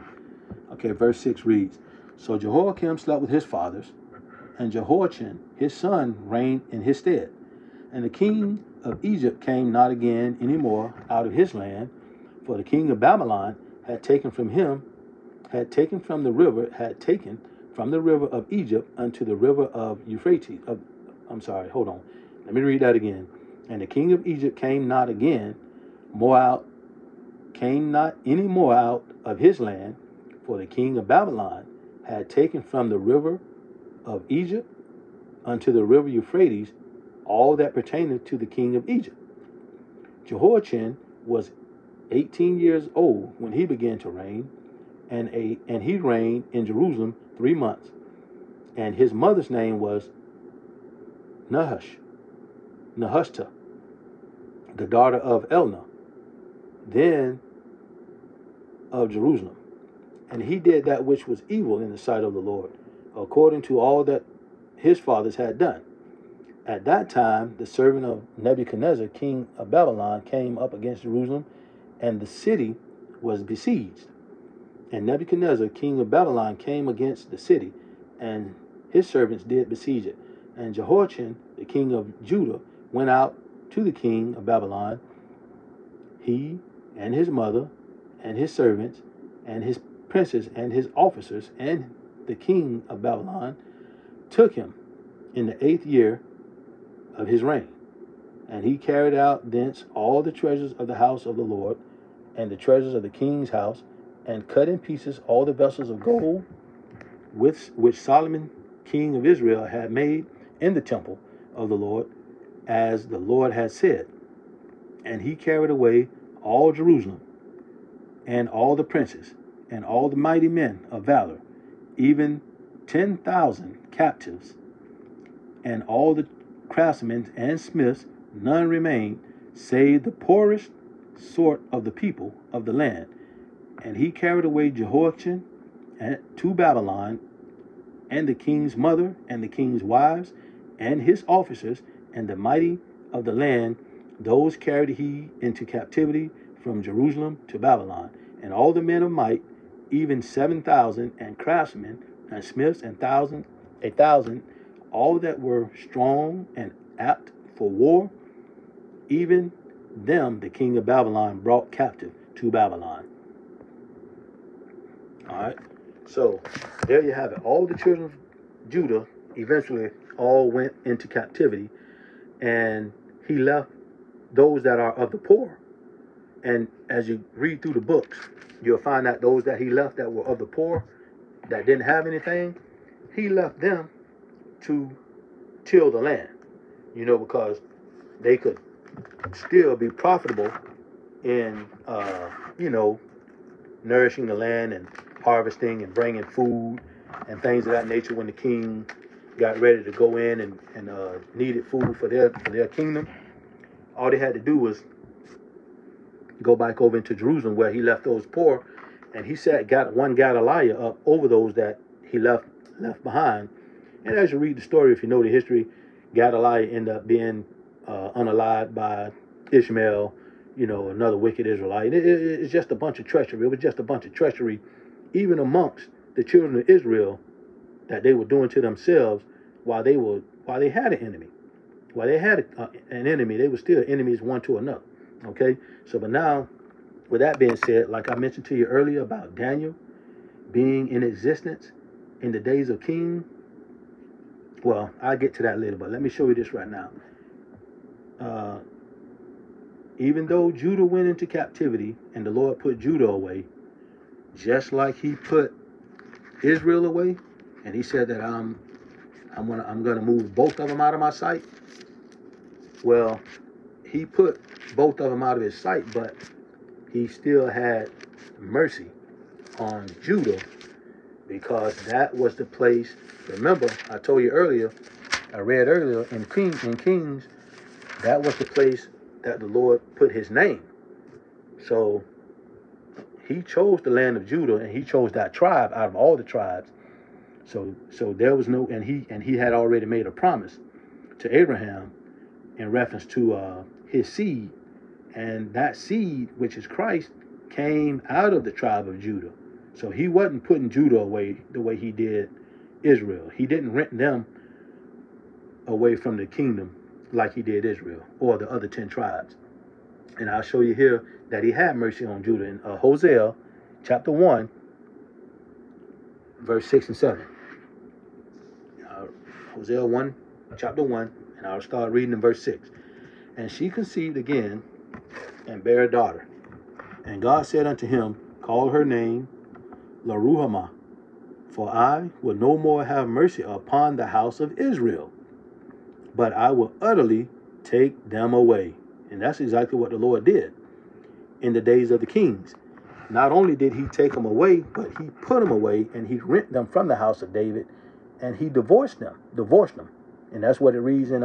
Okay, verse 6 reads, So Jehoiakim slept with his fathers, and Jehoiachin his son reigned in his stead. And the king of Egypt came not again any more out of his land, for the king of Babylon had taken from the river of Egypt unto the river of Euphrates. Hold on. Let me read that again. And the king of Egypt came not any more out of his land, for the king of Babylon had taken from the river of Egypt unto the river Euphrates all that pertained to the king of Egypt. Jehoiachin was 18 years old when he began to reign, and he reigned in Jerusalem 3 months. And his mother's name was Nehushta, the daughter of Elna, then of Jerusalem. And he did that which was evil in the sight of the Lord, according to all that his fathers had done. At that time, the servant of Nebuchadnezzar, king of Babylon, came up against Jerusalem, and the city was besieged. And Nebuchadnezzar, king of Babylon, came against the city, and his servants did besiege it. And Jehoiachin, the king of Judah, went out to the king of Babylon, he and his mother, and his servants, and his princes, and his officers, and the king of Babylon took him in the 8th year of his reign. And he carried out thence all the treasures of the house of the Lord, and the treasures of the king's house, and cut in pieces all the vessels of gold which Solomon, king of Israel, had made in the temple of the Lord, as the Lord had said. And he carried away all Jerusalem, and all the princes, and all the mighty men of valor, even 10,000 captives, and all the craftsmen and smiths, none remained, save the poorest sort of the people of the land. And he carried away Jehoiachin to Babylon, and the king's mother, and the king's wives, and his officers, and the mighty of the land, those carried he into captivity from Jerusalem to Babylon. And all the men of might, even 7,000, and craftsmen, and smiths, and a thousand, all that were strong and apt for war, even them the king of Babylon brought captive to Babylon. All right, so there you have it. All the children of Judah eventually all went into captivity, and he left those that are of the poor. And as you read through the books, you'll find that those that he left that were of the poor, that didn't have anything, he left them to till the land, because they could still be profitable in, nourishing the land and harvesting and bringing food and things of that nature when the king got ready to go in and needed food for their kingdom. All they had to do was go back over into Jerusalem where he left those poor, and he got one Gedaliah up over those that he left behind. And as you read the story, if you know the history, Gedaliah ended up being unalived by Ishmael, another wicked Israelite. It's just a bunch of treachery. It was just a bunch of treachery, even amongst the children of Israel, that they were doing to themselves while they had an enemy. While they had an enemy, they were still enemies one to another. Okay? So, but now, with that being said, like I mentioned to you earlier about Daniel being in existence in the days of King Well, I'll get to that later, but let me show you this right now. Even though Judah went into captivity and the Lord put Judah away, just like he put Israel away, and he said that I'm gonna move both of them out of my sight. Well, he put both of them out of his sight, but he still had mercy on Judah, because that was the place. Remember, I told you earlier, I read earlier in Kings, that was the place that the Lord put his name. So he chose the land of Judah, and he chose that tribe out of all the tribes. So there was no, and he had already made a promise to Abraham in reference to his seed, and that seed, which is Christ, came out of the tribe of Judah. So he wasn't putting Judah away the way he did Israel. He didn't rent them away from the kingdom like he did Israel or the other 10 tribes. And I'll show you here that he had mercy on Judah in Hosea chapter 1, verse 6 and 7. Hosea 1, chapter 1, and I'll start reading in verse 6. And she conceived again and bare a daughter. And God said unto him, call her name Laruhamah, for I will no more have mercy upon the house of Israel, but I will utterly take them away. And that's exactly what the Lord did in the days of the kings. Not only did he take them away, but he put them away, and he rent them from the house of David, and he divorced them. And that's what it reads in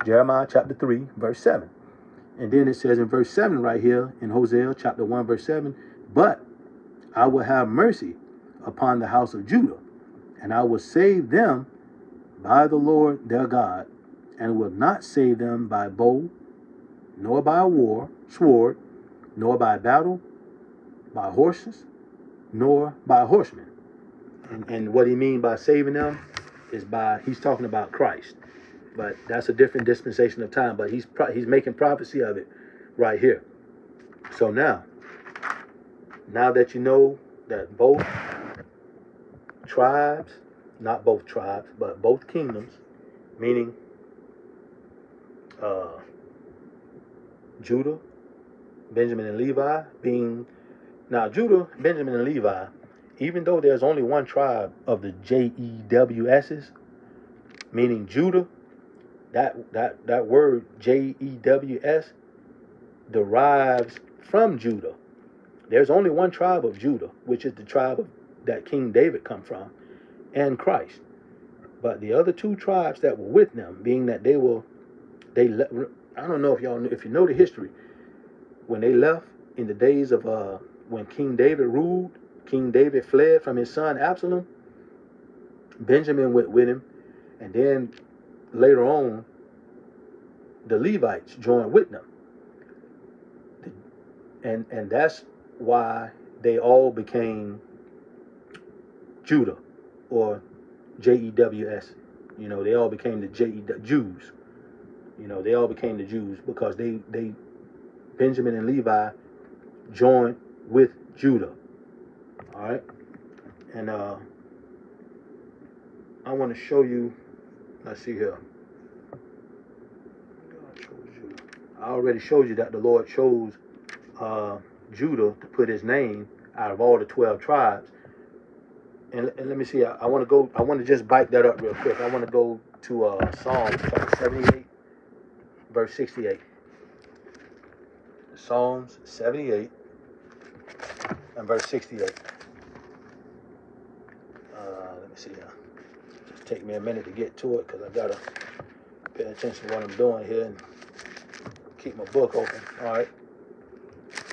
Jeremiah chapter 3, verse 7. And then it says in verse 7 right here in Hosea chapter 1, verse 7, but I will have mercy upon the house of Judah, and I will save them by the Lord their God, and will not save them by bow, nor by sword, nor by battle, by horses, nor by horsemen. And what he means by saving them is he's talking about Christ. But that's a different dispensation of time. But he's making prophecy of it right here. So now that you know that both tribes, not both tribes, but both kingdoms, meaning Judah, Benjamin, and Levi, Judah, Benjamin, and Levi, even though there's only one tribe of the JEWS's, meaning Judah, that word JEWS derives from Judah. There's only one tribe of Judah, which is the tribe that King David come from, and Christ. But the other two tribes that were with them, being that I don't know if you know the history, when they left in the days of when King David ruled, King David fled from his son Absalom. Benjamin went with him, and then later on, the Levites joined with them, and that's why they all became Judah, or JEWS. They all became the Jews. They all became the Jews because they Benjamin and Levi joined with Judah. All right, and I want to show you. Let's see here. I already showed you that the Lord chose Judah to put his name out of all the 12 tribes. And let me see. I want to just bite that up real quick. I want to go to Psalms chapter 78, verse 68. Psalms 78 and verse 68. Let me see here. Just take me a minute to get to it because I gotta pay attention to what I'm doing here and keep my book open. All right.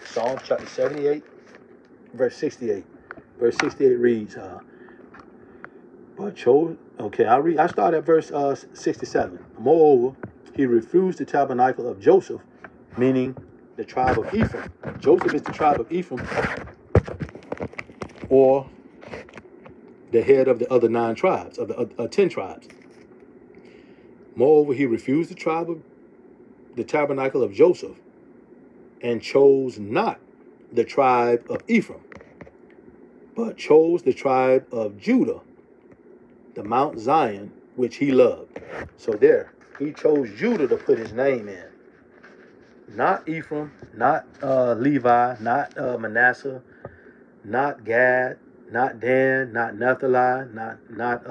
Psalms chapter 78, verse 68. Verse 68 reads, I start at verse 67. Moreover, he refused the tabernacle of Joseph, meaning the tribe of Ephraim. Joseph is the tribe of Ephraim, or the head of the other 9 tribes, of the 10 tribes. Moreover, he refused the tabernacle of Joseph, and chose not the tribe of Ephraim, but chose the tribe of Judah, the Mount Zion, which he loved. So there, he chose Judah to put his name in. Not Ephraim, not Levi, not Manasseh, not Gad, not Dan, not Naphtali, not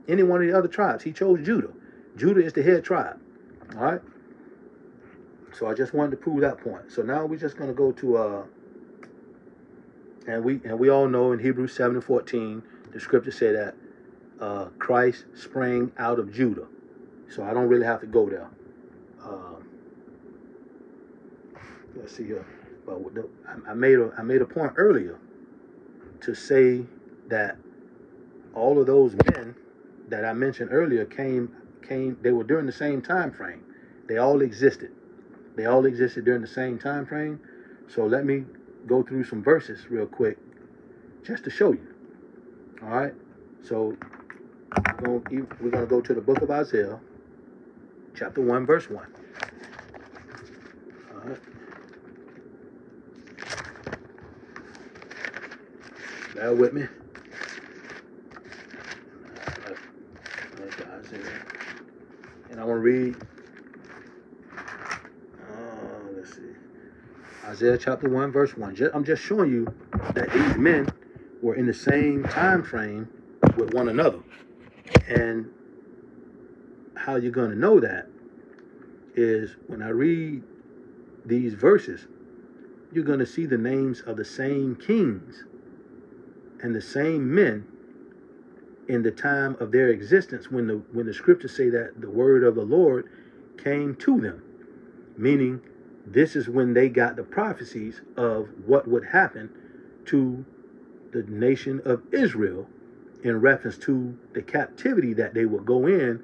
any one of the other tribes. He chose Judah. Judah is the head tribe. All right. So I just wanted to prove that point. So now we're just going to go to and we all know in Hebrews 7:14 the scripture say that Christ sprang out of Judah. So I don't really have to go there. Let's see here. But I made a point earlier to say that all of those men that I mentioned earlier came. They were during the same time frame. They all existed. They all existed during the same time frame. So let me go through some verses real just to show you. All right. So we're going to go to the book of Isaiah, chapter 1, verse 1. All right. Bear with me. Isaiah. And I want to read, let's see, Isaiah chapter 1, verse 1. I'm just showing you that these men were in the same time frame with one another. And how you're going to know that is when I read these verses, you're going to see the names of the same kings and the same men in the time of their existence when the scriptures say that the word of the Lord came to them, meaning this is when they got the prophecies of what would happen to the nation of Israel in reference to the captivity that they would go in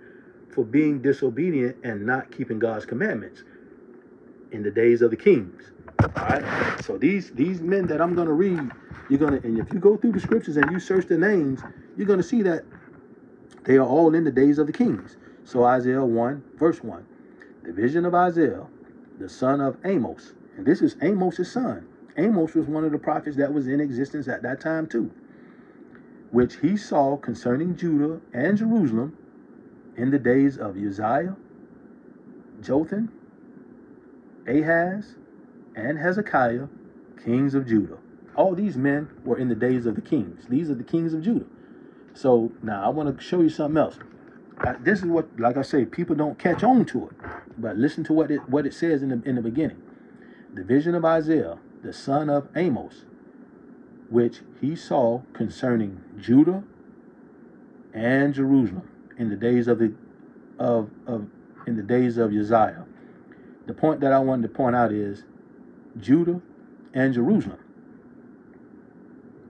for being disobedient and not keeping God's commandments in the days of the kings. All right. So these men that I'm going to read, and if you go through the scriptures and you search the names, you're going to see that they are all in the days of the kings. So Isaiah 1, verse 1, the vision of Isaiah, the son of Amos. And this is Amos' son. Amos was one of the prophets that was in existence at that time too, which he saw concerning Judah and Jerusalem in the days of Uzziah, Jotham, Ahaz, and Hezekiah, kings of Judah. All these men were in the days of the kings. These are the kings of Judah. So now I want to show you something else. This is what, like I say, people don't catch on to it. But listen to what it says in the beginning. The vision of Isaiah, the son of Amos, which he saw concerning Judah and Jerusalem in the days of Uzziah. The point that I wanted to point out is Judah and Jerusalem.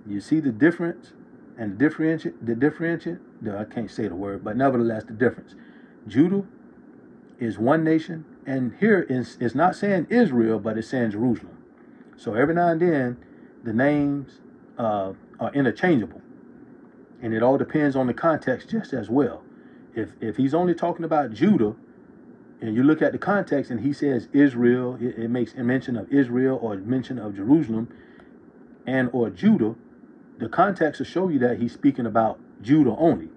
You see the difference and I can't say the word, but nevertheless the difference. Judah is one nation, and here it's not saying Israel, but it's saying Jerusalem. So every now and then the names are interchangeable, and it all depends on the context just as well. If he's only talking about Judah, and you look at the context and he says Israel, it makes a mention of Israel or mention of Jerusalem and or Judah, the context will show you that he's speaking about Judah only.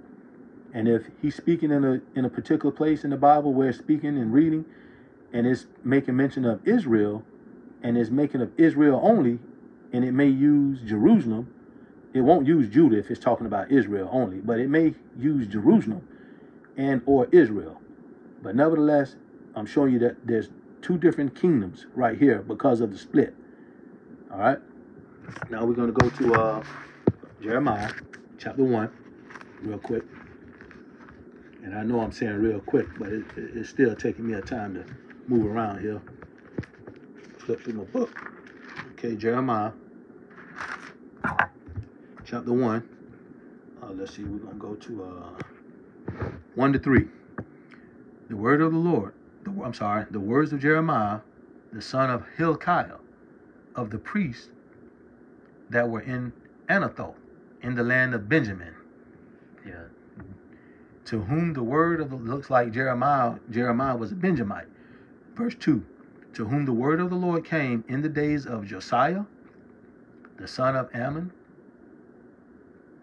And if he's speaking in a particular place in the Bible where it's speaking and reading and it's making mention of Israel and it's making of Israel only, and it may use Jerusalem, it won't use Judah if it's talking about Israel only, but it may use Jerusalem and or Israel. But nevertheless, I'm showing you that there's two different kingdoms right here because of the split. All right. Now we're going to go to Jeremiah chapter 1 real quick. And I know I'm saying real quick, but it's still taking me a time to move around here. Flip through my book. Okay, Jeremiah chapter 1. Let's see, we're going to go to 1 to 3. The word of the Lord, the words of Jeremiah, the son of Hilkiah, of the priests that were in Anathoth, in the land of Benjamin. Yeah. To whom the word of the, looks like Jeremiah was a Benjamite. Verse 2, to whom the word of the Lord came in the days of Josiah, the son of Ammon,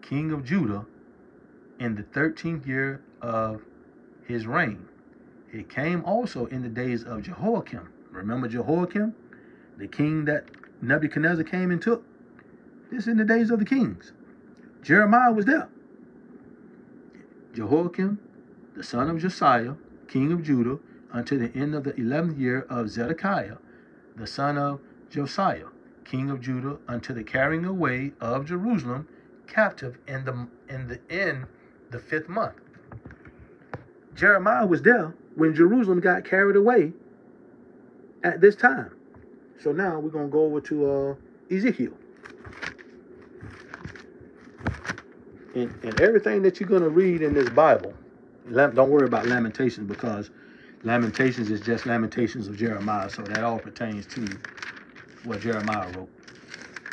king of Judah, in the 13th year of his reign. It came also in the days of Jehoiakim. Remember Jehoiakim, the king that Nebuchadnezzar came and took? This is in the days of the kings. Jeremiah was there. Jehoiakim, the son of Josiah, king of Judah, unto the end of the 11th year of Zedekiah, the son of Josiah, king of Judah, unto the carrying away of Jerusalem captive in the 5th month. Jeremiah was there when Jerusalem got carried away at this time. So now we're going to go over to Ezekiel. And everything that you're going to read in this Bible, don't worry about Lamentations, because Lamentations is just Lamentations of Jeremiah, so that all pertains to what Jeremiah wrote.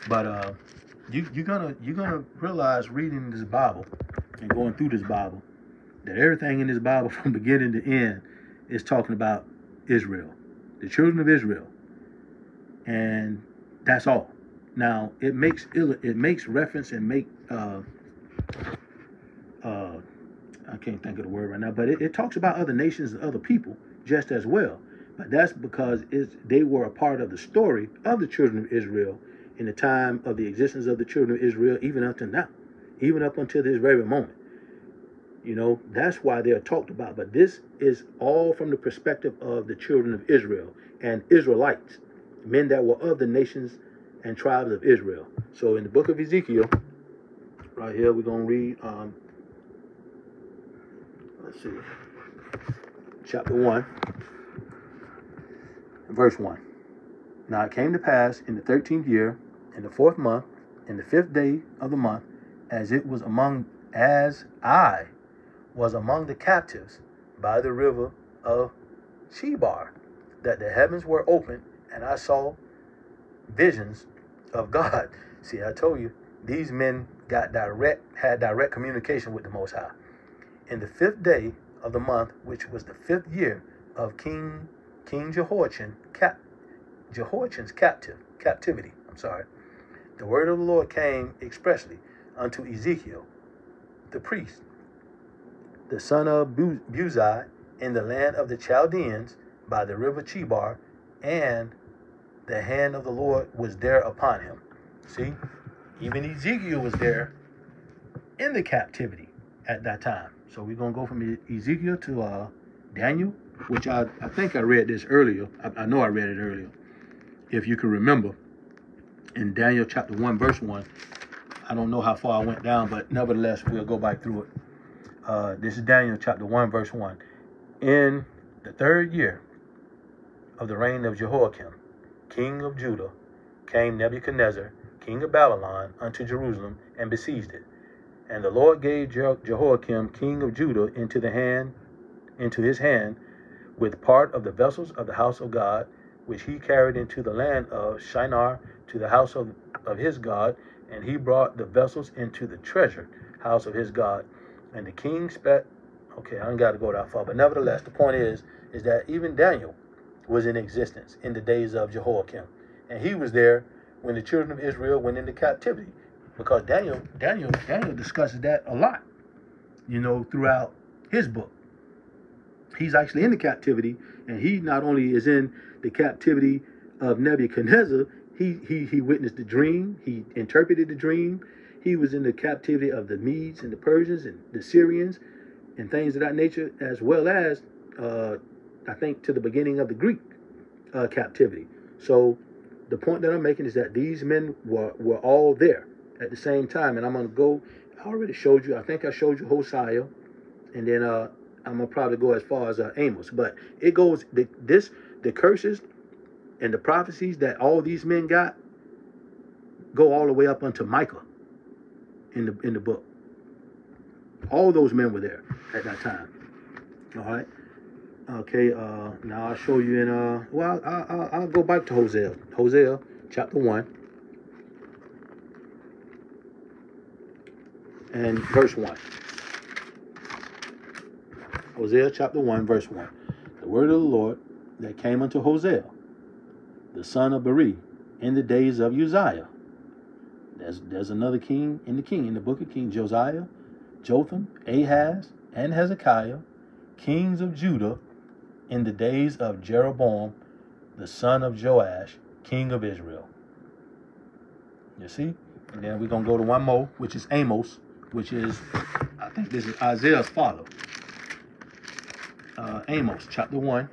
But you're gonna realize reading this Bible and going through this Bible that everything in this Bible from beginning to end is talking about Israel, the children of Israel, and that's all. Now it makes reference and I can't think of the word right now, but it talks about other nations and other people just as well. But that's because they were a part of the story of the children of Israel in the time of the existence of the children of Israel, even up to now, even up until this very moment. You know, that's why they're talked about. But this is all from the perspective of the children of Israel and Israelites, men that were of the nations and tribes of Israel. So in the book of Ezekiel, right here, we're going to read, let's see, chapter 1, verse 1. Now it came to pass in the 13th year, in the 4th month, in the 5th day of the month, as I was among the captives by the river of Chebar, that the heavens were opened, and I saw visions of God. See, I told you, these men had direct communication with the Most High. In the 5th day of the month, which was the 5th year of King Jehoiachin's captivity. The word of the Lord came expressly unto Ezekiel, the priest, the son of Buzi, in the land of the Chaldeans by the river Chebar, and the hand of the Lord was there upon him. See, even Ezekiel was there in the captivity at that time. So we're going to go from Ezekiel to Daniel, which I think I read this earlier. I know I read it earlier. If you can remember, in Daniel chapter 1, verse 1, I don't know how far I went down, but nevertheless, we'll go back through it. This is Daniel chapter 1, verse 1. In the 3rd year of the reign of Jehoiakim, king of Judah, came Nebuchadnezzar, king of Babylon, unto Jerusalem, and besieged it. And the Lord gave Jehoiakim, king of Judah, into his hand, with part of the vessels of the house of God, which he carried into the land of Shinar to the house of his God, and he brought the vessels into the treasured house of his God. And the king okay, I don't got to go that far, but nevertheless, the point is that even Daniel was in existence in the days of Jehoiakim, and he was there when the children of Israel went into captivity, because Daniel discusses that a lot, you know, throughout his book. He's actually in the captivity, and he not only is in the captivity of Nebuchadnezzar, he witnessed the dream, he interpreted the dream. He was in the captivity of the Medes and the Persians and the Syrians and things of that nature, as well as, I think, to the beginning of the Greek captivity. So the point that I'm making is that these men were all there at the same time. And I'm going to go, I already showed you, I think I showed you Hosea, and then I'm going to probably go as far as Amos. But it goes, the curses and the prophecies that all these men got go all the way up unto Micah in the book. All those men were there at that time. All right. Okay. Now I'll show you in I'll go back to Hosea. Hosea chapter 1 and verse 1. Hosea chapter 1 verse 1. The word of the Lord that came unto Hosea, the son of Beri, in the days of Uzziah. There's another king in the book of Kings: Josiah, Jotham, Ahaz, and Hezekiah, kings of Judah, in the days of Jeroboam, the son of Joash, king of Israel. You see? And then we're going to go to one more, which is Amos, which is, I think this is Isaiah's father. Amos, chapter 1,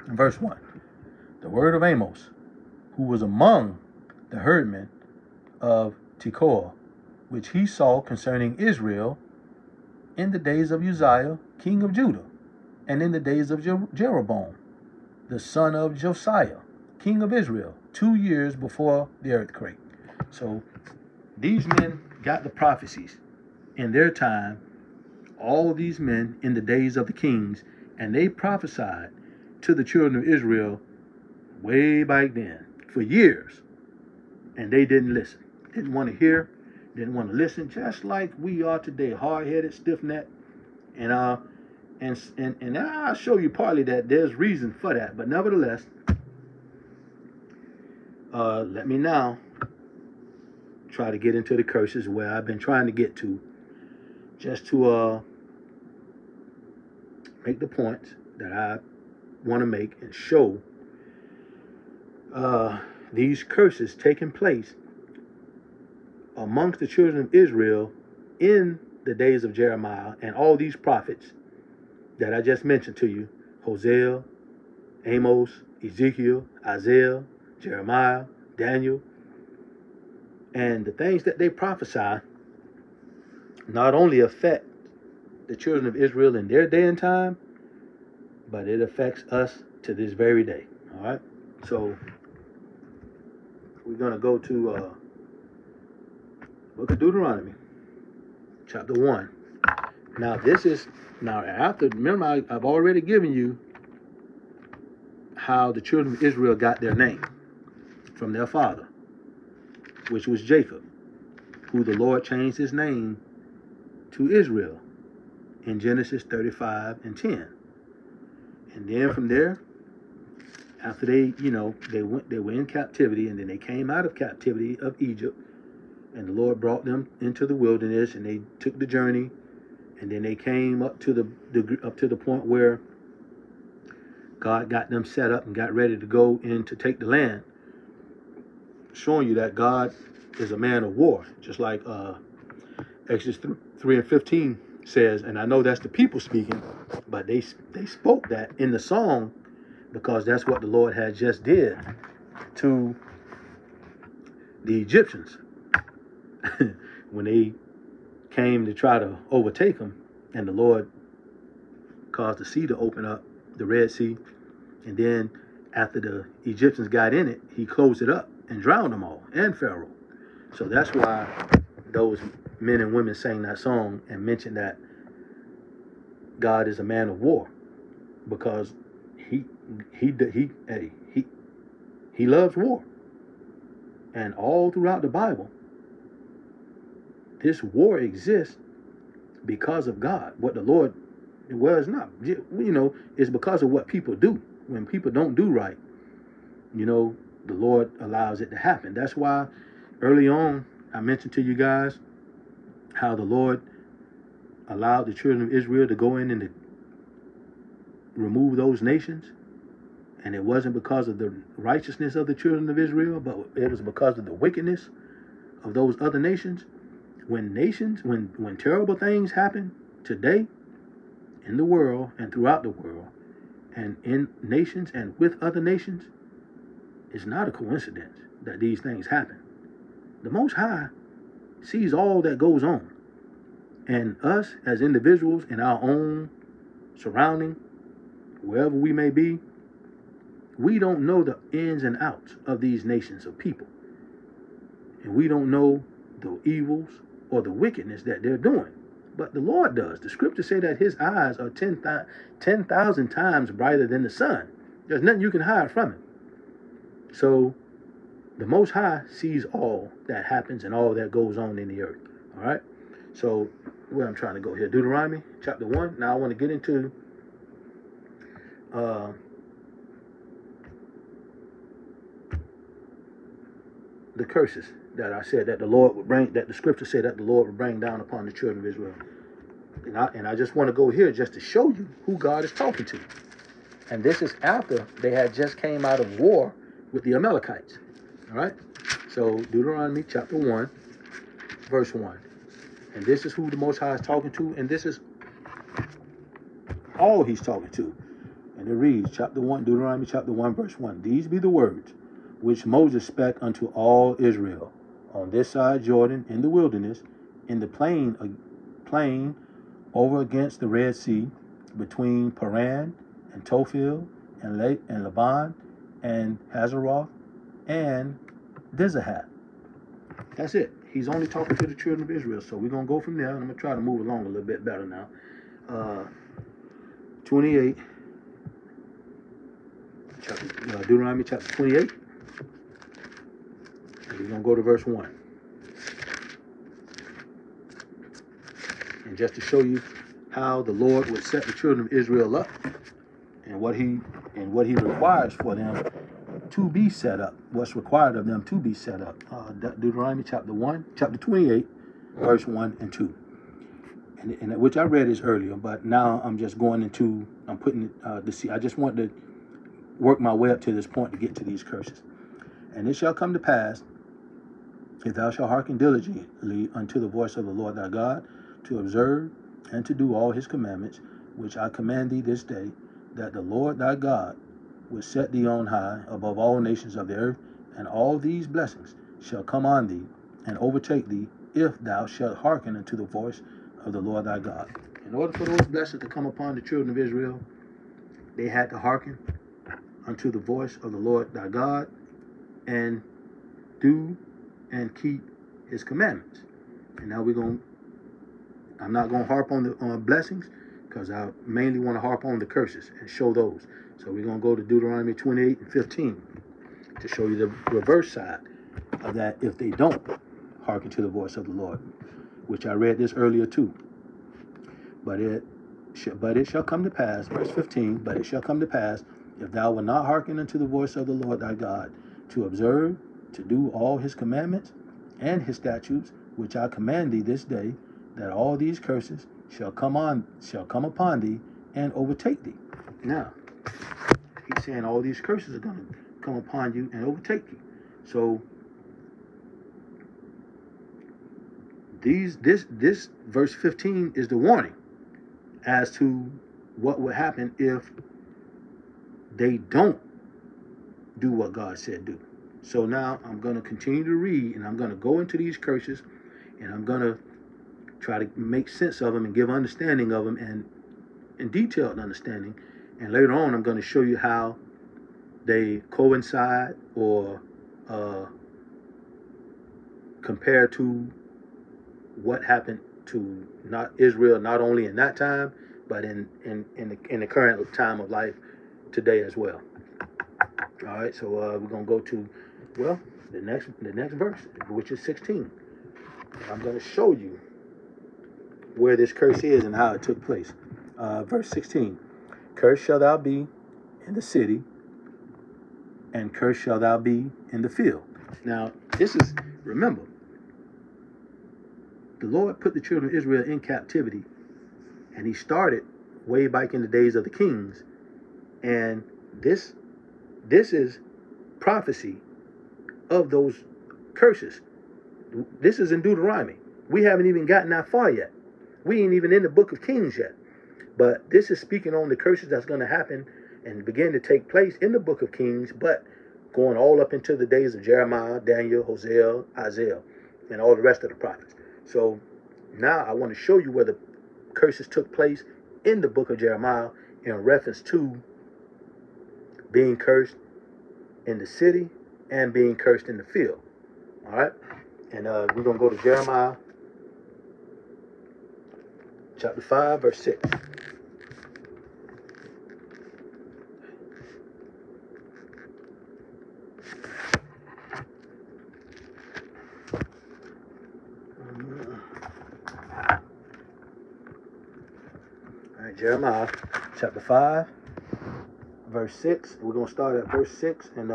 verse 1. The word of Amos, who was among the herdmen of Tekoa, which he saw concerning Israel in the days of Uzziah, king of Judah, and in the days of Jeroboam, the son of Josiah, king of Israel, 2 years before the earthquake. So these men got the prophecies in their time, all of these men in the days of the kings, and they prophesied to the children of Israel way back then for years, and they didn't listen, didn't want to hear, didn't want to listen, just like we are today, hard-headed, stiff-necked, and I'll show you partly that there's reason for that, but nevertheless, let me now try to get into the curses where I've been trying to get to, just to make the points that I want to make and show these curses taking place amongst the children of Israel in the days of Jeremiah and all these prophets that I just mentioned to you: Hosea, Amos, Ezekiel, Isaiah, Jeremiah, Daniel. And the things that they prophesy not only affect the children of Israel in their day and time, but it affects us to this very day. All right? So we're going to go to book of Deuteronomy, chapter 1. Now this is, remember I've already given you how the children of Israel got their name from their father, which was Jacob, who the Lord changed his name to Israel in Genesis 35 and 10. And then from there, after they were in captivity, and then they came out of captivity of Egypt, and the Lord brought them into the wilderness, and they took the journey, and then they came up to the point where God got them set up and got ready to go in to take the land, showing you that God is a man of war, just like Exodus 3 and 15 says. And I know that's the people speaking, but they spoke that in the song because that's what the Lord had just did to the Egyptians when they came to try to overtake them, and the Lord caused the sea to open up, the Red Sea, and then after the Egyptians got in it, he closed it up and drowned them all, and Pharaoh. So that's why those men and women sang that song and mentioned that God is a man of war, because he loves war. And all throughout the Bible, this war exists because of God. What the Lord, well, it's not, it's because of what people do. When people don't do right, the Lord allows it to happen. That's why early on I mentioned to you guys how the Lord allowed the children of Israel to go in and to remove those nations. And it wasn't because of the righteousness of the children of Israel, but it was because of the wickedness of those other nations. When terrible things happen today in the world and throughout the world and in nations and with other nations, it's not a coincidence that these things happen. The Most High sees all that goes on. And us as individuals in our own surrounding, wherever we may be, we don't know the ins and outs of these nations of people. And we don't know the evils or the wickedness that they're doing. But the Lord does. The scriptures say that his eyes are 10,000 times brighter than the sun. There's nothing you can hide from him. So the Most High sees all that happens and all that goes on in the earth. All right? So where I'm trying to go here, Deuteronomy chapter 1. Now I want to get into the curses that I said that the Lord would bring, that the scripture said that the Lord would bring down upon the children of Israel. And I just want to go here just to show you who God is talking to. And this is after they had just came out of war with the Amalekites. All right? So Deuteronomy chapter 1, verse 1. And this is who the Most High is talking to, and this is all he's talking to. And it reads, chapter 1, Deuteronomy chapter 1, verse 1. These be the words which Moses spake unto all Israel on this side Jordan in the wilderness, in the plain over against the Red Sea, between Paran and Tophel and Laban and Hazeroth and Dizahat. That's it. He's only talking to the children of Israel. So we're going to go from there, and I'm going to try to move along a little bit better now. 28, Deuteronomy chapter 28. And we're going to go to verse 1. And just to show you how the Lord would set the children of Israel up and what he requires for them to be set up, what's required of them to be set up. Deuteronomy chapter 28, verse 1 and 2. And which I read this earlier, but now I'm just going into, I'm putting it to see. I just want to work my way up to this point to get to these curses. And it shall come to pass, if thou shalt hearken diligently unto the voice of the Lord thy God, to observe and to do all his commandments, which I command thee this day, that the Lord thy God will set thee on high above all nations of the earth, and all these blessings shall come on thee and overtake thee, if thou shalt hearken unto the voice of the Lord thy God. In order for those blessings to come upon the children of Israel, they had to hearken unto the voice of the Lord thy God and do and keep his commandments. And now I'm not going to harp on the blessings, because I mainly want to harp on the curses and show those. So we're going to go to Deuteronomy 28 and 15 to show you the reverse side of that if they don't hearken to the voice of the Lord, which I read this earlier too. But it shall come to pass, verse 15, but it shall come to pass, if thou wilt not hearken unto the voice of the Lord thy God, to observe, to do all his commandments and his statutes, which I command thee this day, that all these curses shall come upon thee and overtake thee. Now, he's saying all these curses are going to come upon you and overtake you. So this verse 15 is the warning as to what will happen if they don't do what God said do. So now I'm going to continue to read, and I'm going to go into these curses, and I'm going to try to make sense of them and give understanding of them, and detailed understanding. And later on, I'm going to show you how they coincide or compare to what happened to not Israel, not only in that time, but in the current time of life today as well. All right, so we're going to go to, well, the next verse, which is 16. I'm going to show you where this curse is and how it took place. Verse 16. Cursed shall thou be in the city, and cursed shall thou be in the field. Now, this is, remember, the Lord put the children of Israel in captivity, and he started way back in the days of the kings. And this is prophecy of those curses. This is in Deuteronomy. We haven't even gotten that far yet. We ain't even in the book of Kings yet. But this is speaking on the curses that's going to happen and begin to take place in the book of Kings, but going all up into the days of Jeremiah, Daniel, Hosea, Isaiah, and all the rest of the prophets. So now I want to show you where the curses took place in the book of Jeremiah in reference to being cursed in the city and being cursed in the field. All right? And we're going to go to Jeremiah chapter 5, verse 6. All right, Jeremiah chapter 5, verse 6. We're going to start at verse 6 and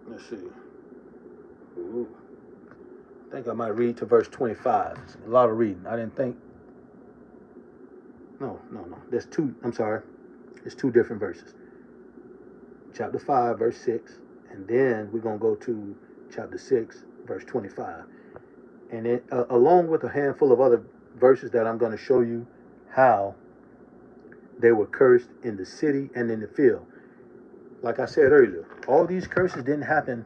let's see. Ooh. I think I might read to verse 25. It's a lot of reading. I didn't think. No. There's two. I'm sorry. It's two different verses. Chapter 5, verse 6. And then we're going to go to chapter 6, verse 25. And it, along with a handful of other verses that I'm going to show you how they were cursed in the city and in the field. Like I said earlier, all these curses didn't happen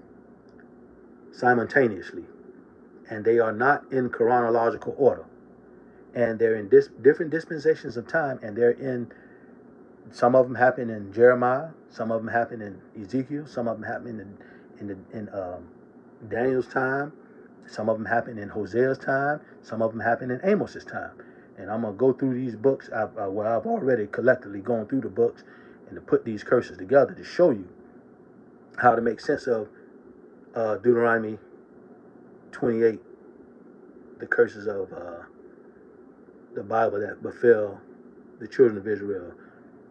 simultaneously. And they are not in chronological order. And they're in different dispensations of time. And they're in, some of them happen in Jeremiah. Some of them happen in Ezekiel. Some of them happen in Daniel's time. Some of them happen in Hosea's time. Some of them happen in Amos's time. And I'm going to go through these books. I've already collectively gone through the books and to put these curses together to show you how to make sense of Deuteronomy 28, the curses of the Bible that befell the children of Israel.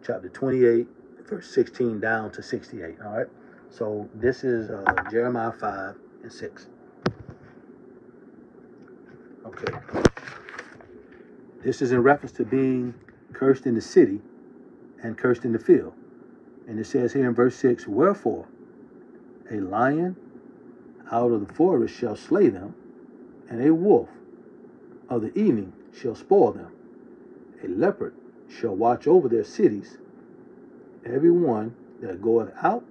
Chapter 28, verse 16 down to 68. All right. So this is Jeremiah 5 and 6. Okay. This is in reference to being cursed in the city and cursed in the field. And it says here in verse 6, wherefore a lion out of the forest shall slay them, and a wolf of the evening shall spoil them. A leopard shall watch over their cities. Every one that goeth out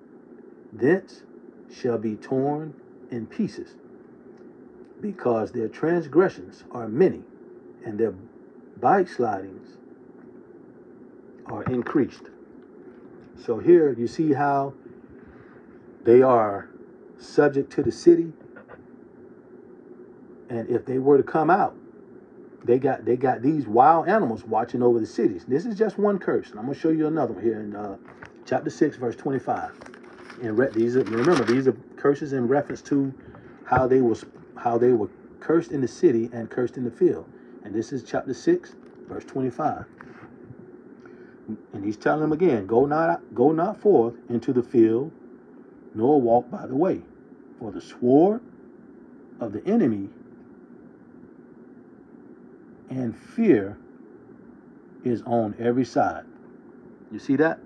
thence shall be torn in pieces, because their transgressions are many, and their backslidings are increased. So here you see how they are subject to the city, and if they were to come out, they got these wild animals watching over the cities. This is just one curse, and I'm going to show you another one here in chapter 6, verse 25. And remember, these are curses in reference to how they were cursed in the city and cursed in the field. And this is chapter 6, verse 25. And he's telling them again, go not forth into the field, nor walk by the way, for the sword of the enemy and fear is on every side. You see that?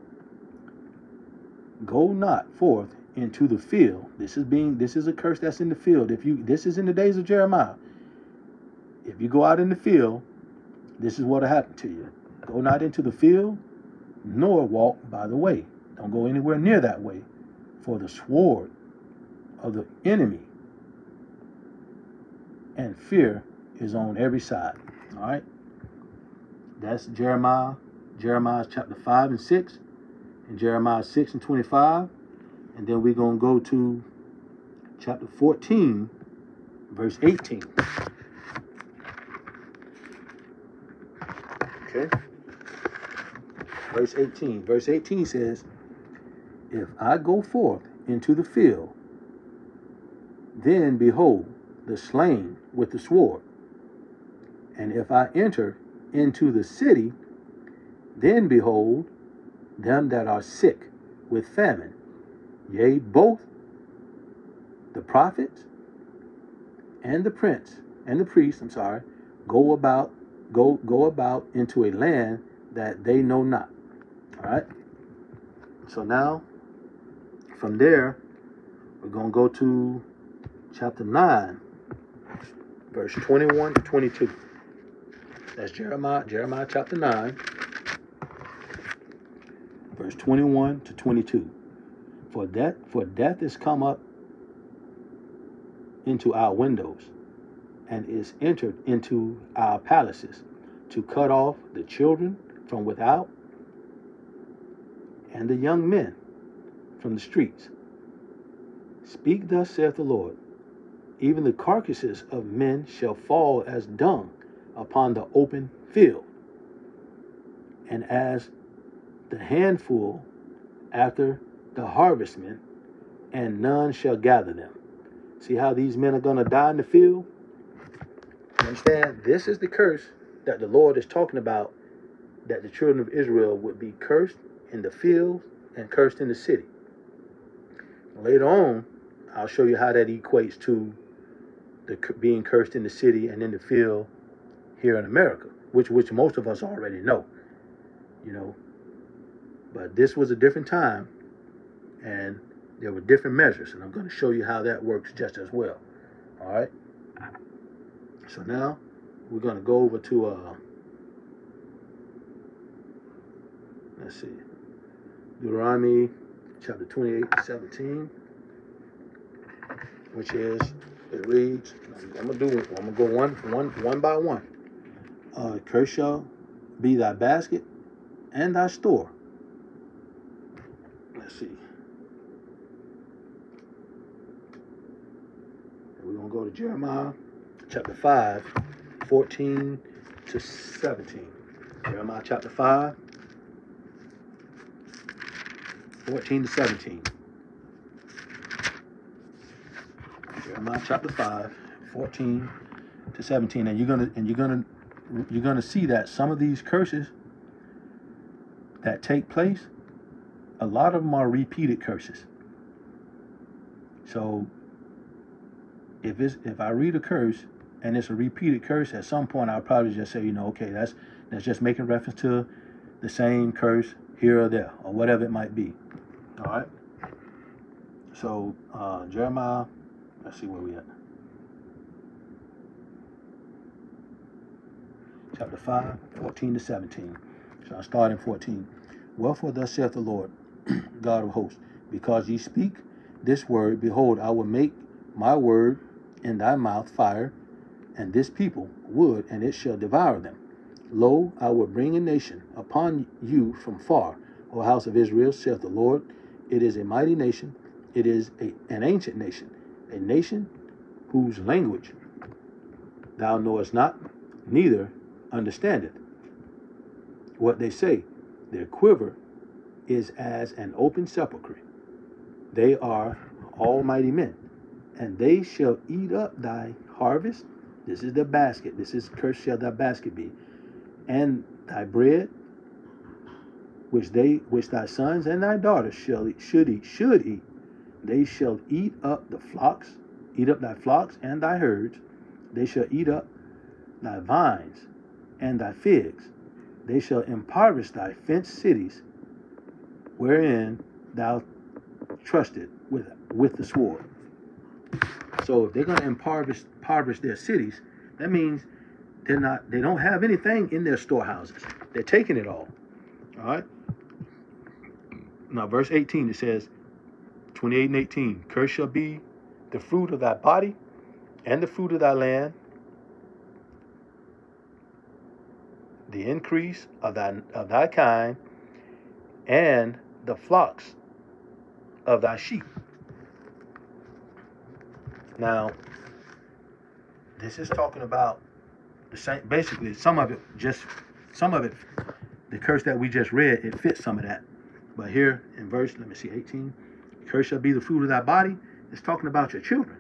Go not forth into the field. This is a curse that's in the field. This is in the days of Jeremiah. If you go out in the field, this is what will happen to you. Go not into the field, nor walk by the way. Don't go anywhere near that way. For the sword of the enemy and fear is on every side. All right. That's Jeremiah chapter 5 and 6, and Jeremiah 6 and 25. And then we're going to go to chapter 14, verse 18. Okay. Verse 18. Verse 18 says, if I go forth into the field, then behold the slain with the sword. And if I enter into the city, then behold them that are sick with famine. Yea, both the prophets and the priest, go about into a land that they know not. All right. So now, from there, we're going to go to chapter 9, verse 21 to 22. That's Jeremiah chapter 9, verse 21 to 22. For death is come up into our windows, and is entered into our palaces, to cut off the children from without, and the young men from the streets. Speak thus saith the Lord, even the carcasses of men shall fall as dung upon the open field, and as the handful after the harvestmen, and none shall gather them. See how these men are going to die in the field? You understand? This is the curse that the Lord is talking about, that the children of Israel would be cursed in the field and cursed in the city. Later on, I'll show you how that equates to being cursed in the city and in the field here in America, which most of us already know, you know. But this was a different time, and there were different measures, and I'm going to show you how that works just as well. All right. So now we're going to go over to let's see, Deuteronomy chapter 28:17, which is, it reads, I'm going to go one by one. Cursed shall be thy basket and thy store. Let's see. We're going to go to Jeremiah chapter 5, 14 to 17. Jeremiah chapter 5, 14 to 17. Jeremiah chapter 5, 14 to 17. And you're gonna see that some of these curses that take place, a lot of them are repeated curses. So if I read a curse and it's a repeated curse, at some point I'll probably just say, okay, that's just making reference to the same curse here or there, or whatever it might be. All right. So Jeremiah, let's see where we at. Chapter 5, 14 to 17. So I start in 14. Wherefore thus saith the Lord, God of hosts, because ye speak this word, behold, I will make my word in thy mouth fire, and this people wood, and it shall devour them. Lo, I will bring a nation upon you from far, O house of Israel, saith the Lord. It is a mighty nation, it is an ancient nation, a nation whose language thou knowest not, neither understandeth what they say. Their quiver is as an open sepulchre. They are almighty men, and they shall eat up thy harvest. This is the basket. This is cursed shall thy basket be, and thy bread, which thy sons and thy daughters should eat. They shall eat up thy flocks and thy herds. They shall eat up thy vines and thy figs. They shall impoverish thy fenced cities, wherein thou trusted with the sword. So if they're going to impoverish their cities, that means they don't have anything in their storehouses. They're taking it all. All right. Now verse 18, it says, 28 and 18, cursed shall be the fruit of thy body and the fruit of thy land, the increase of thy kind, and the flocks of thy sheep. Now, this is talking about the same. Basically, some of it, the curse that we just read, it fits some of that. But here in verse, 18, curse shall be the fruit of thy body. It's talking about your children.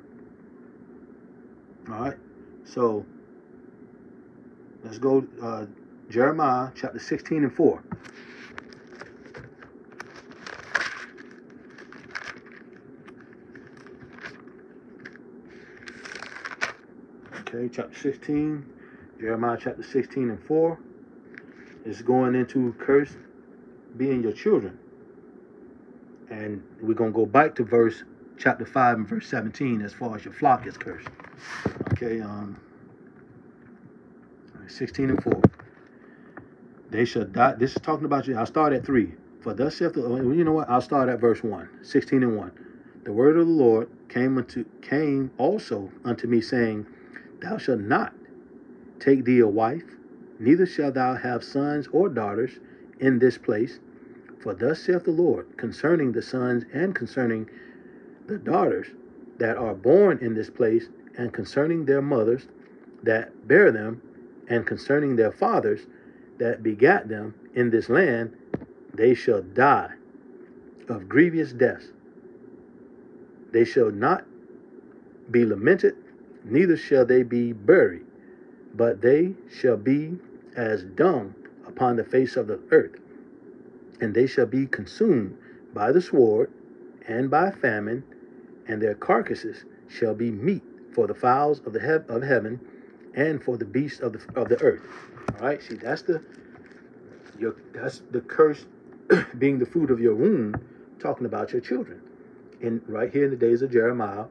All right. So let's go Jeremiah chapter 16 and 4. Okay, chapter 16, Jeremiah chapter 16 and 4 is going into curse being your children. And we're going to go back to chapter 5 and verse 17 as far as your flock is cursed. Okay, 16 and 4. They shall die. This is talking about you. I'll start at 3. For thus saith the Lord, you know what? I'll start at verse 1, 16 and 1. The word of the Lord came also unto me, saying, Thou shalt not take thee a wife, neither shalt thou have sons or daughters in this place. For thus saith the Lord, concerning the sons and concerning the daughters that are born in this place, and concerning their mothers that bear them, and concerning their fathers that begat them in this land, they shall die of grievous deaths. They shall not be lamented, neither shall they be buried, but they shall be as dung upon the face of the earth, and they shall be consumed by the sword and by famine, and their carcasses shall be meat for the fowls of of heaven, and for the beasts of the earth. All right, see, that's the curse being the fruit of your womb, talking about your children. In right here in the days of Jeremiah,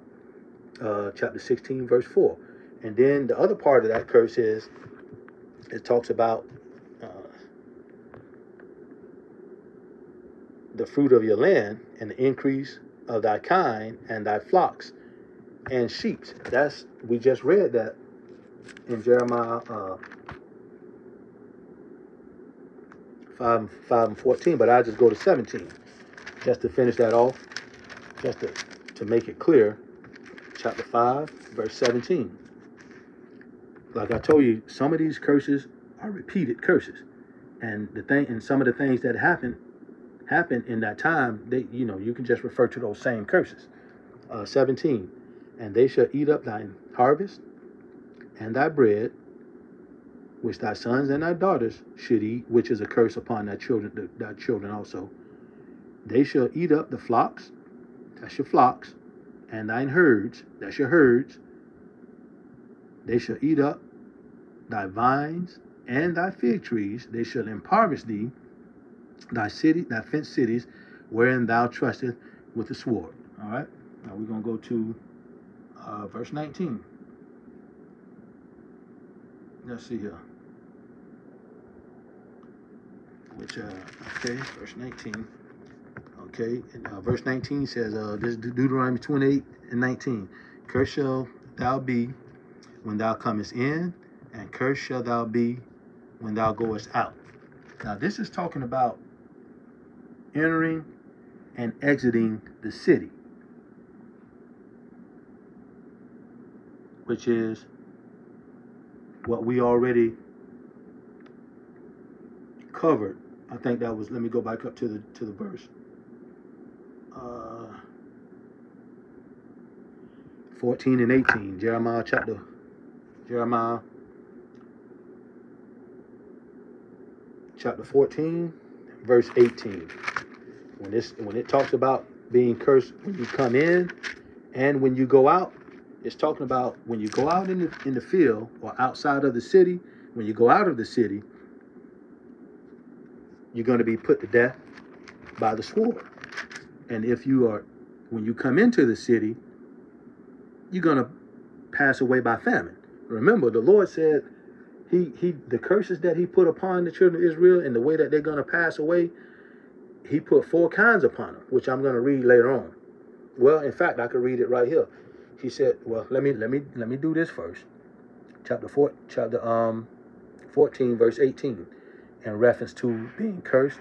chapter 16, verse 4. And then the other part of that curse is, it talks about the fruit of your land and the increase of thy kind and thy flocks and sheep. We just read that in Jeremiah 5 and 14, but I'll just go to 17 just to finish that off, just to make it clear. Chapter 5, verse 17. Like I told you, some of these curses are repeated curses, and some of the things that happen in that time, you can just refer to those same curses. 17. And they shall eat up thine harvest and thy bread, which thy sons and thy daughters should eat, which is a curse upon thy children also. They shall eat up the flocks, that's your flocks, and thine herds, that's your herds. They shall eat up thy vines and thy fig trees. They shall impoverish thee, thy fenced cities, wherein thou trustest with the sword. All right. Now we're going to go to verse 19. Let's see here. Verse 19. Okay, and, verse 19 says, this is Deuteronomy 28 and 19. Cursed shall thou be when thou comest in, and cursed shall thou be when thou goest out. Now, this is talking about entering and exiting the city, which is what we already covered. I think that was, let me go back up to the verse. 14 and 18, Jeremiah chapter 14, verse 18. When it talks about being cursed when you come in and when you go out, it's talking about when you go out in the field or outside of the city. When you go out of the city, you're going to be put to death by the sword. And when you come into the city, you're going to pass away by famine. Remember, the Lord said the curses that he put upon the children of Israel and the way that they're going to pass away, he put 4 kinds upon them, which I'm going to read later on. Well, in fact, I could read it right here. He said, well, let me do this first. Chapter 14, verse 18, in reference to being cursed,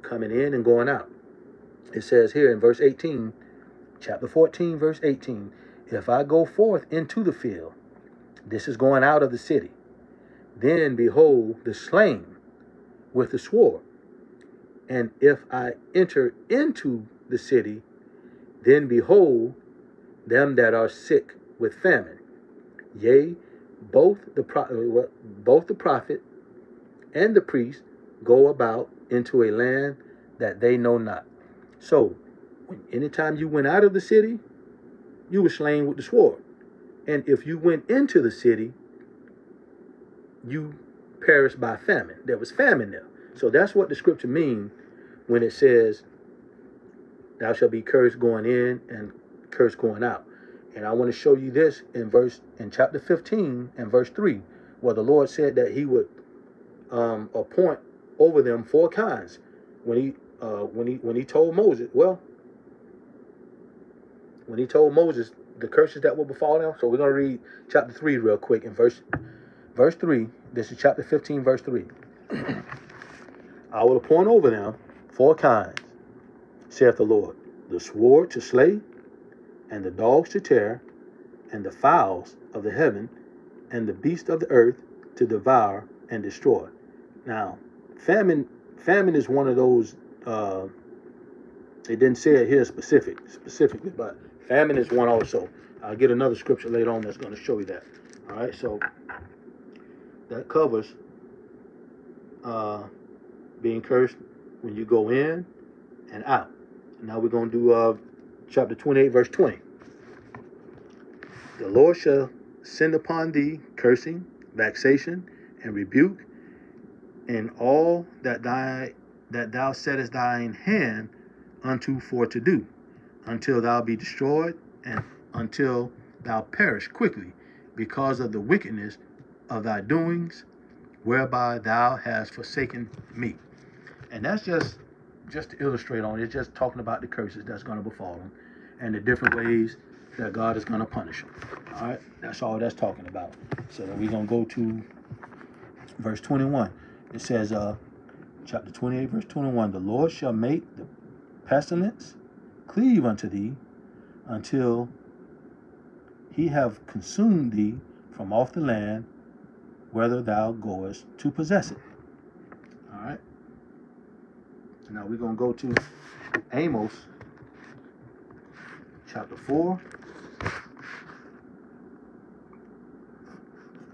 coming in and going out. It says here in verse 18, chapter 14, verse 18, if I go forth into the field, this is going out of the city, then behold the slain with the sword. And if I enter into the city, then behold them that are sick with famine. Yea, both the prophet and the priest go about into a land that they know not. So, anytime you went out of the city, you were slain with the sword. And if you went into the city, you perished by famine. There was famine there. So that's what the scripture means when it says, thou shalt be cursed going in and cursed going out. And I want to show you this in chapter 15 and verse 3, where the Lord said that he would appoint over them 4 kinds. When he told Moses, the curses that will befall them. So we're going to read chapter 3 real quick in verse 3. This is chapter 15, verse 3. I will appoint over them 4 kinds, saith the Lord, the sword to slay, and the dogs to tear, and the fowls of the heaven, and the beasts of the earth to devour and destroy. Now, famine is one of those, it didn't say it here specifically, but famine is one also. I'll get another scripture later on that's going to show you that. All right, so that covers being cursed when you go in and out. Now we're going to do chapter 28, verse 20. The Lord shall send upon thee cursing, vexation, and rebuke, in all that thou settest thine hand unto for to do, until thou be destroyed, and until thou perish quickly, because of the wickedness of thy doings, whereby thou hast forsaken me. And that's just to illustrate on it. It's just talking about the curses that's going to befall them and the different ways that God is going to punish them. All right, that's all that's talking about. So then we're going to go to verse 21. It says, chapter 28, verse 21, the Lord shall make the pestilence cleave unto thee until he have consumed thee from off the land, whether thou goest to possess it. All right. Now we're going to go to Amos, chapter 4,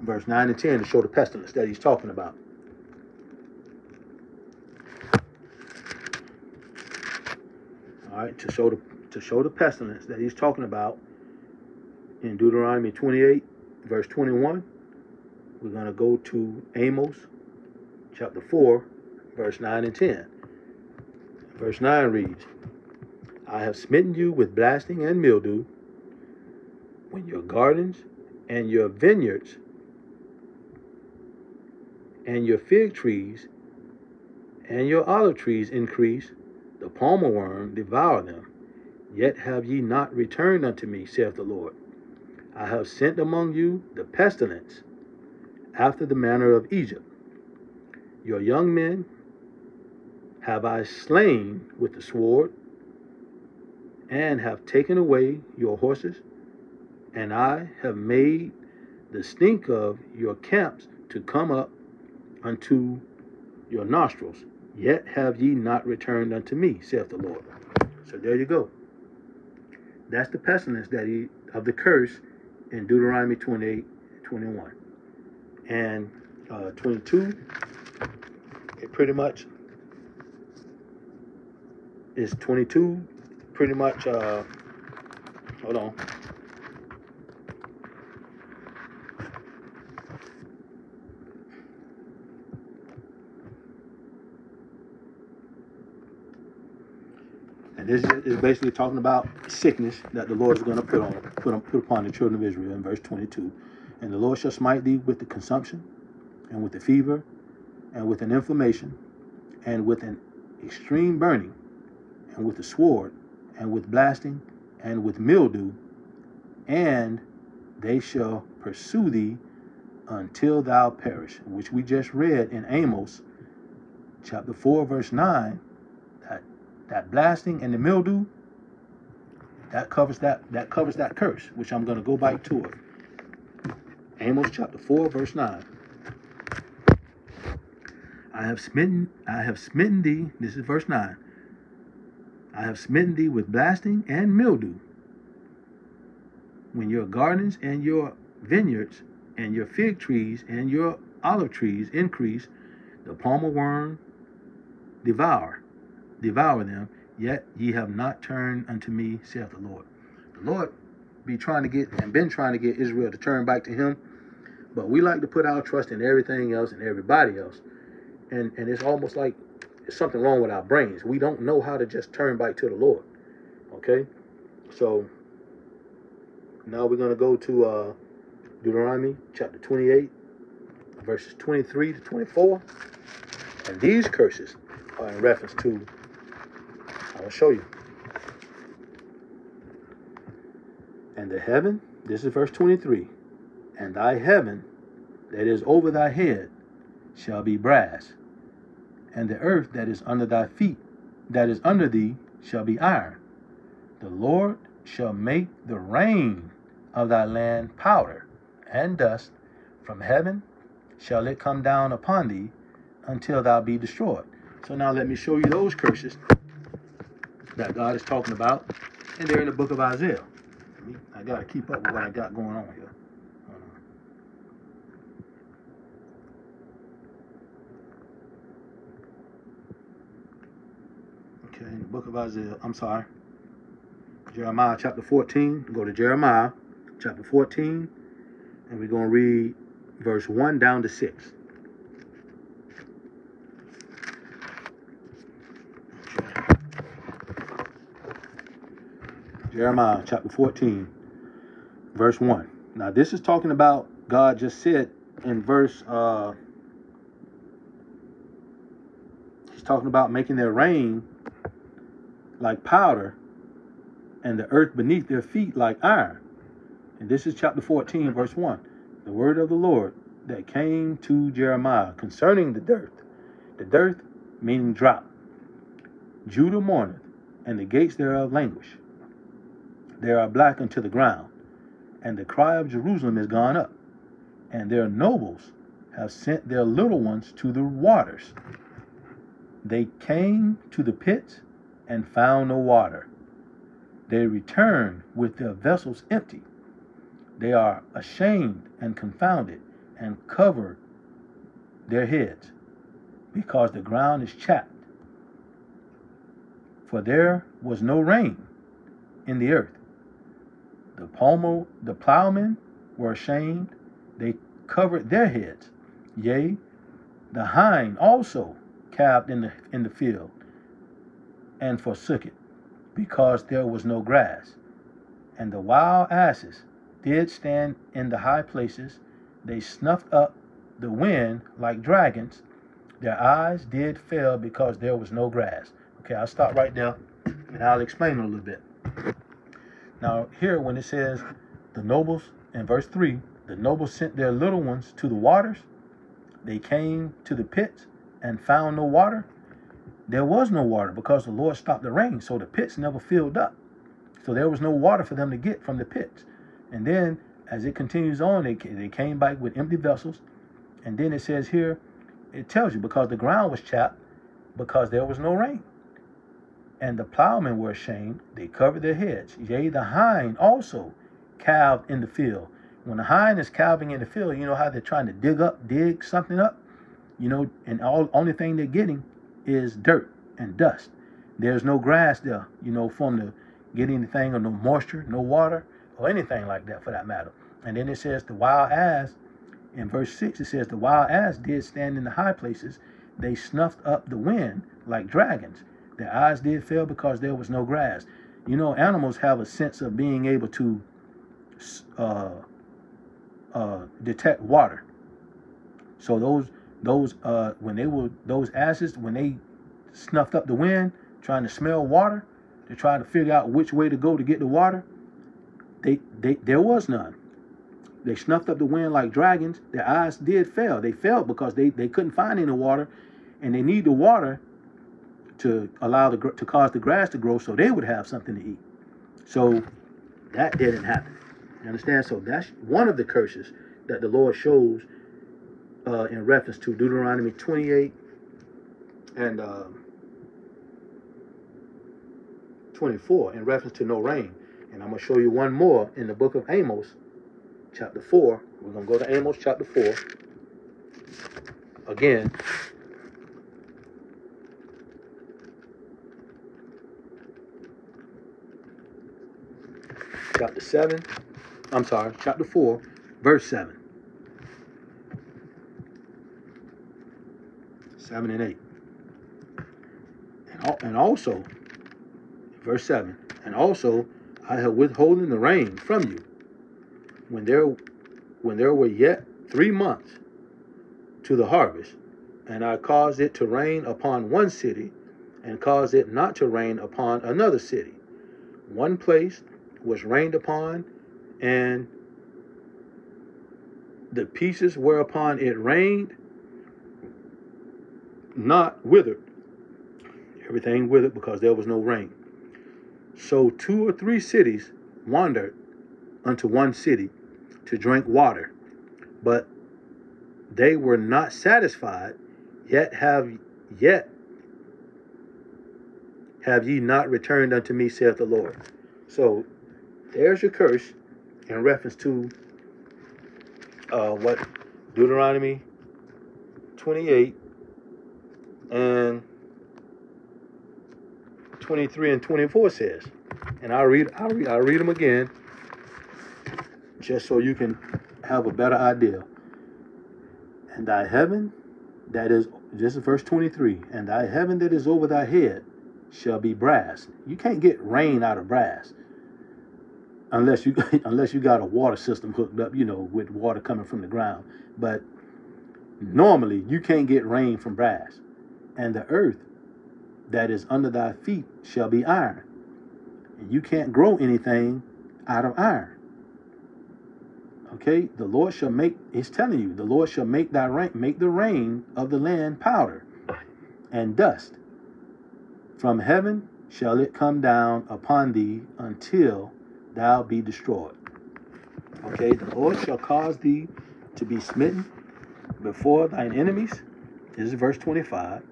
verse 9 and 10 to show the pestilence that he's talking about. All right, to show the pestilence that he's talking about in Deuteronomy 28, verse 21, we're going to go to Amos, chapter 4, verse 9 and 10. Verse 9 reads, I have smitten you with blasting and mildew, when your gardens and your vineyards and your fig trees and your olive trees increase, the palmer worm devour them. Yet have ye not returned unto me, saith the Lord. I have sent among you the pestilence, after the manner of Egypt. Your young men have I slain with the sword, and have taken away your horses, and I have made the stink of your camps to come up unto your nostrils. Yet have ye not returned unto me, saith the Lord. So there you go. That's the pestilence of the curse in Deuteronomy 28, 21. And 22, it pretty much is 22, pretty much, hold on. And this is basically talking about sickness that the Lord is going to put upon the children of Israel in verse 22. And the Lord shall smite thee with the consumption, and with the fever, and with an inflammation, and with an extreme burning, and with the sword, and with blasting, and with mildew, and they shall pursue thee until thou perish, which we just read in Amos chapter 4, verse 9. That blasting and the mildew, that covers that curse, which I'm going to go back to it. Amos chapter 4, verse 9. I have smitten thee, this is verse 9. I have smitten thee with blasting and mildew, when your gardens and your vineyards and your fig trees and your olive trees increase, the palmer worm devour them, yet ye have not turned unto me, saith the Lord. The Lord been trying to get Israel to turn back to him, but we like to put our trust in everything else and everybody else, and it's almost like there's something wrong with our brains. We don't know how to just turn back to the Lord. Okay, so now we're going to go to Deuteronomy chapter 28, verses 23 to 24, and these curses are in reference to, I will show you. And the heaven, this is verse 23, and thy heaven that is over thy head shall be brass, and the earth that is under thy feet, that is under thee, shall be iron. The Lord shall make the rain of thy land powder and dust. From heaven shall it come down upon thee until thou be destroyed. So now let me show you those curses that God is talking about, and they're in the book of Isaiah. I got to keep up with what I got going on here. Okay, in the book of Isaiah, Jeremiah chapter 14, go to Jeremiah chapter 14, and we're going to read verse 1 down to 6. Jeremiah chapter 14, verse 1. Now, this is talking about, God just said in verse, he's talking about making their rain like powder and the earth beneath their feet like iron. And this is chapter 14, verse 1. The word of the Lord that came to Jeremiah concerning the dearth meaning drought. Judah mourneth, and the gates thereof languish. They are black unto the ground, and the cry of Jerusalem is gone up, and their nobles have sent their little ones to the waters. They came to the pits and found no water. They return with their vessels empty. They are ashamed and confounded, and covered their heads, because the ground is chapped. For there was no rain in the earth. The plowmen were ashamed, they covered their heads. Yea, the hind also calved in the field, and forsook it, because there was no grass. And the wild asses did stand in the high places, they snuffed up the wind like dragons. Their eyes did fail, because there was no grass. Okay, I'll stop right there, and I'll explain a little bit. Now, here when it says the nobles, in verse 3, the nobles sent their little ones to the waters. They came to the pits and found no water. There was no water, because the Lord stopped the rain, so the pits never filled up. So there was no water for them to get from the pits. And then, as it continues on, they came back with empty vessels. And then it says here, it tells you, because the ground was chapped, because there was no rain. And the plowmen were ashamed, they covered their heads. Yea, the hind also calved in the field. When the hind is calving in the field, you know how they're trying to dig something up? You know, and only thing they're getting is dirt and dust. There's no grass there, you know, from the get anything, or no moisture, no water, or anything like that for that matter. And then it says the wild ass, in verse 6, it says the wild ass did stand in the high places. They snuffed up the wind like dragons. Their eyes did fail, because there was no grass. You know, animals have a sense of being able to detect water. So those asses, when they snuffed up the wind, trying to smell water, to try to figure out which way to go to get the water, there was none. They snuffed up the wind like dragons. Their eyes did fail. They failed because they couldn't find any water, and they need the water to cause the grass to grow, so they would have something to eat. So that didn't happen. You understand? So that's one of the curses that the Lord shows in reference to Deuteronomy 28 and 24, in reference to no rain. And I'm going to show you one more in the book of Amos, chapter 4. We're going to go to Amos chapter 4 again. Chapter 4, verse 7. 7 and 8. And also, verse 7, and also I have withholden the rain from you when there were yet 3 months to the harvest, and I caused it to rain upon one city, and caused it not to rain upon another city. One place was rained upon, and the pieces whereupon it rained not withered. Everything withered, because there was no rain. So 2 or 3 cities wandered unto one city to drink water, but they were not satisfied, yet have ye not returned unto me, saith the Lord. So there's your curse in reference to what Deuteronomy 28 and 23 and 24 says. And I'll read them again. just so you can have a better idea. And thy heaven that is, this is verse 23, and thy heaven that is over thy head shall be brass. You can't get rain out of brass unless you got a water system hooked up, with water coming from the ground. But normally you can't get rain from brass. And the earth that is under thy feet shall be iron. And you can't grow anything out of iron. Okay, the Lord shall make, he's telling you, the Lord shall make the rain of the land powder and dust. From heaven shall it come down upon thee until thou be destroyed. Okay, the Lord shall cause thee to be smitten before thine enemies. This is verse 25.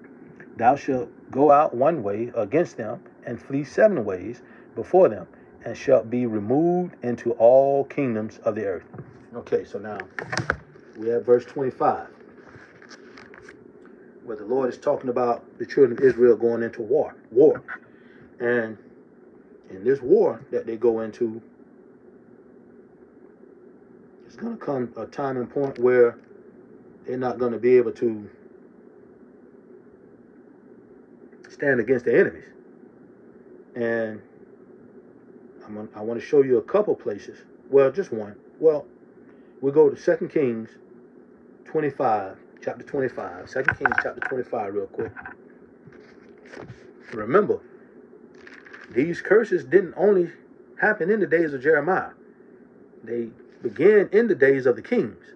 Thou shalt go out one way against them and flee 7 ways before them, and shalt be removed into all kingdoms of the earth. Okay, so now we have verse 25, where the Lord is talking about the children of Israel going into war. And in this war that they go into, it's going to come a time and point where they're not going to be able to stand against their enemies. And I want to show you a couple places. Well, just one. Well, we'll go to 2 Kings 25, chapter 25. 2 Kings chapter 25 real quick. Remember, these curses didn't only happen in the days of Jeremiah. They began in the days of the kings.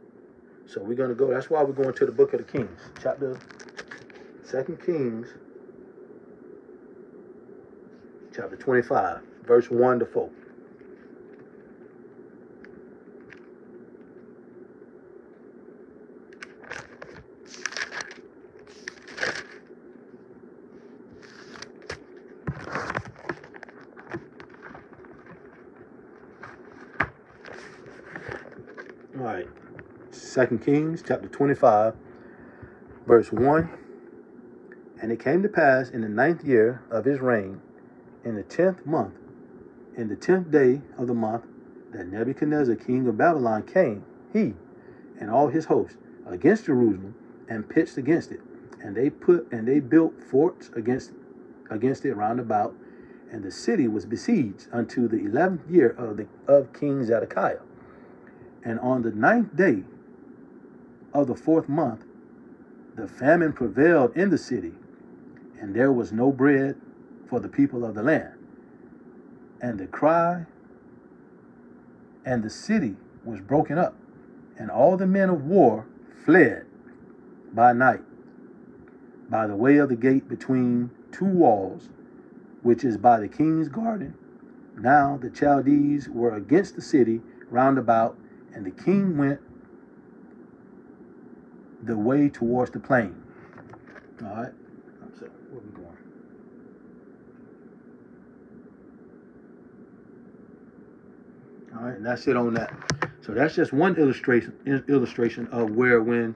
So we're going to go, that's why we're going to the book of the Kings. 2 Kings chapter 25, verse 1 to 4. All right, 2 Kings chapter 25, verse 1. And it came to pass in the 9th year of his reign, in the 10th month, in the 10th day of the month, that Nebuchadnezzar king of Babylon came, he and all his host, against Jerusalem, and pitched against it. And they built forts against it round about, and the city was besieged unto the 11th year of King Zedekiah. And on the 9th day of the 4th month, the famine prevailed in the city, and there was no bread for the people of the land. And the cry, and the city was broken up, and all the men of war fled by night by the way of the gate between 2 walls, which is by the king's garden. Now the Chaldees were against the city round about, and the king went the way towards the plain. All right. So where we going? All right, and that's it on that. So that's just one illustration of where when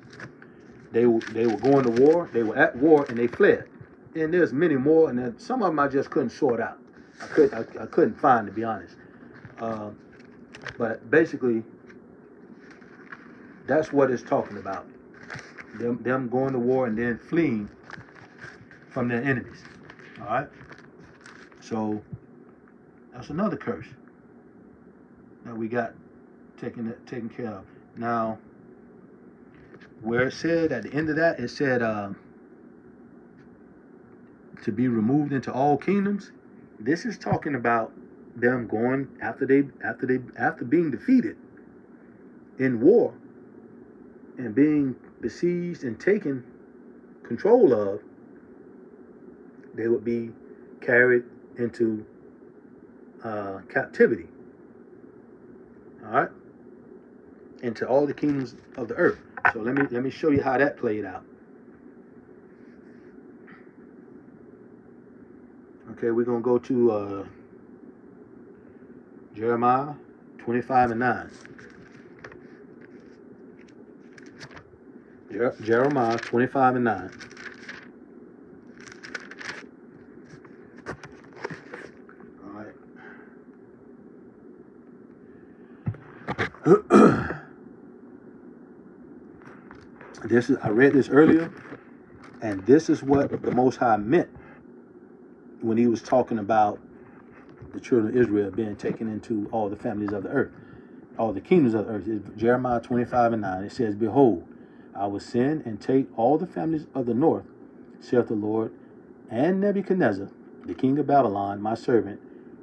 they were going to war, they were at war and they fled. And there's many more, and then some of them I just couldn't sort out. I couldn't find, to be honest. But basically, that's what it's talking about. Them going to war and then fleeing from their enemies. All right. So that's another curse that we got taken care of. Now, where it said at the end of that, it said to be removed into all kingdoms. This is talking about them going after being defeated in war and being besieged and taken control of. They would be carried into captivity. All right, into all the kingdoms of the earth. So let me show you how that played out. Okay, we're gonna go to Jeremiah 25 and 9. Jeremiah 25 and 9. All right. I read this earlier, and this is what the Most High meant when he was talking about the children of Israel being taken into all the families of the earth, all the kingdoms of the earth. It's Jeremiah 25:9. It says, "Behold, I will send and take all the families of the north, saith the Lord, and Nebuchadnezzar, the king of Babylon, my servant,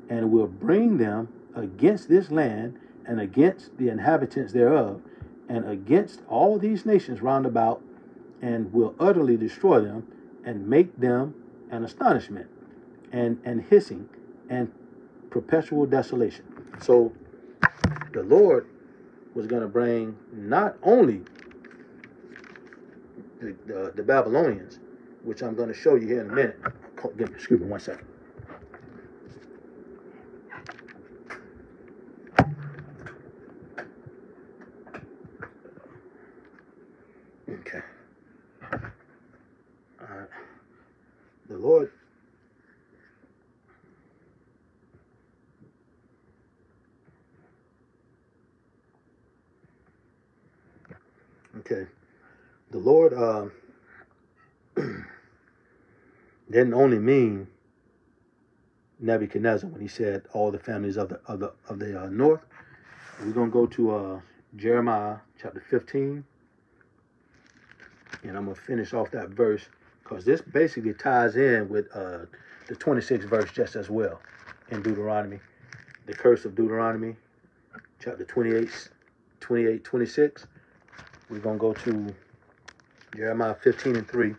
and will bring them against this land and against the inhabitants thereof, and against all these nations round about, and will utterly destroy them, and make them an astonishment, and hissing, and perpetual desolation." So the Lord was going to bring not only the Babylonians, which I'm going to show you here in a minute. Excuse me 1 second. Okay. All right. The Lord. Okay. The Lord didn't only mean Nebuchadnezzar when he said all the families of the north. We're gonna go to Jeremiah chapter 15, and I'm gonna finish off that verse because this basically ties in with the 26th verse just as well in Deuteronomy, the curse of Deuteronomy, chapter 28, 26. We're gonna go to Jeremiah 15:3.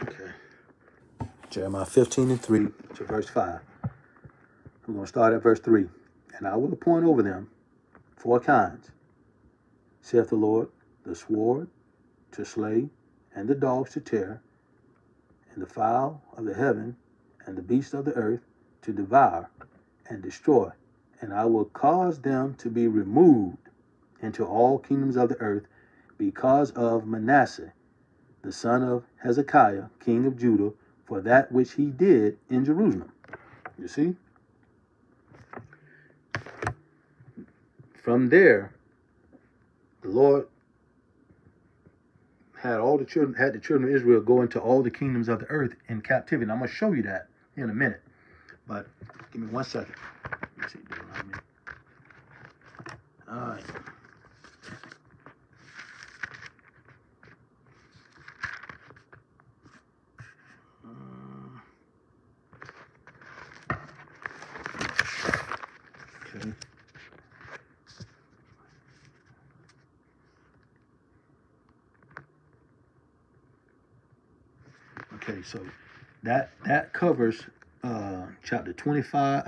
Okay. Jeremiah 15:3 to verse 5. We're going to start at verse 3. "And I will appoint over them 4 kinds, saith the Lord, the sword to slay, and the dogs to tear, and the fowl of the heaven, and the beasts of the earth to devour and destroy. And I will cause them to be removed into all kingdoms of the earth because of Manasseh, the son of Hezekiah, king of Judah, for that which he did in Jerusalem." You see? From there, the Lord had the children of Israel go into all the kingdoms of the earth in captivity. And I'm going to show you that in a minute. But give me 1 second. Let's see, Deuteronomy. All right. Okay. Okay, so that covers chapter 25.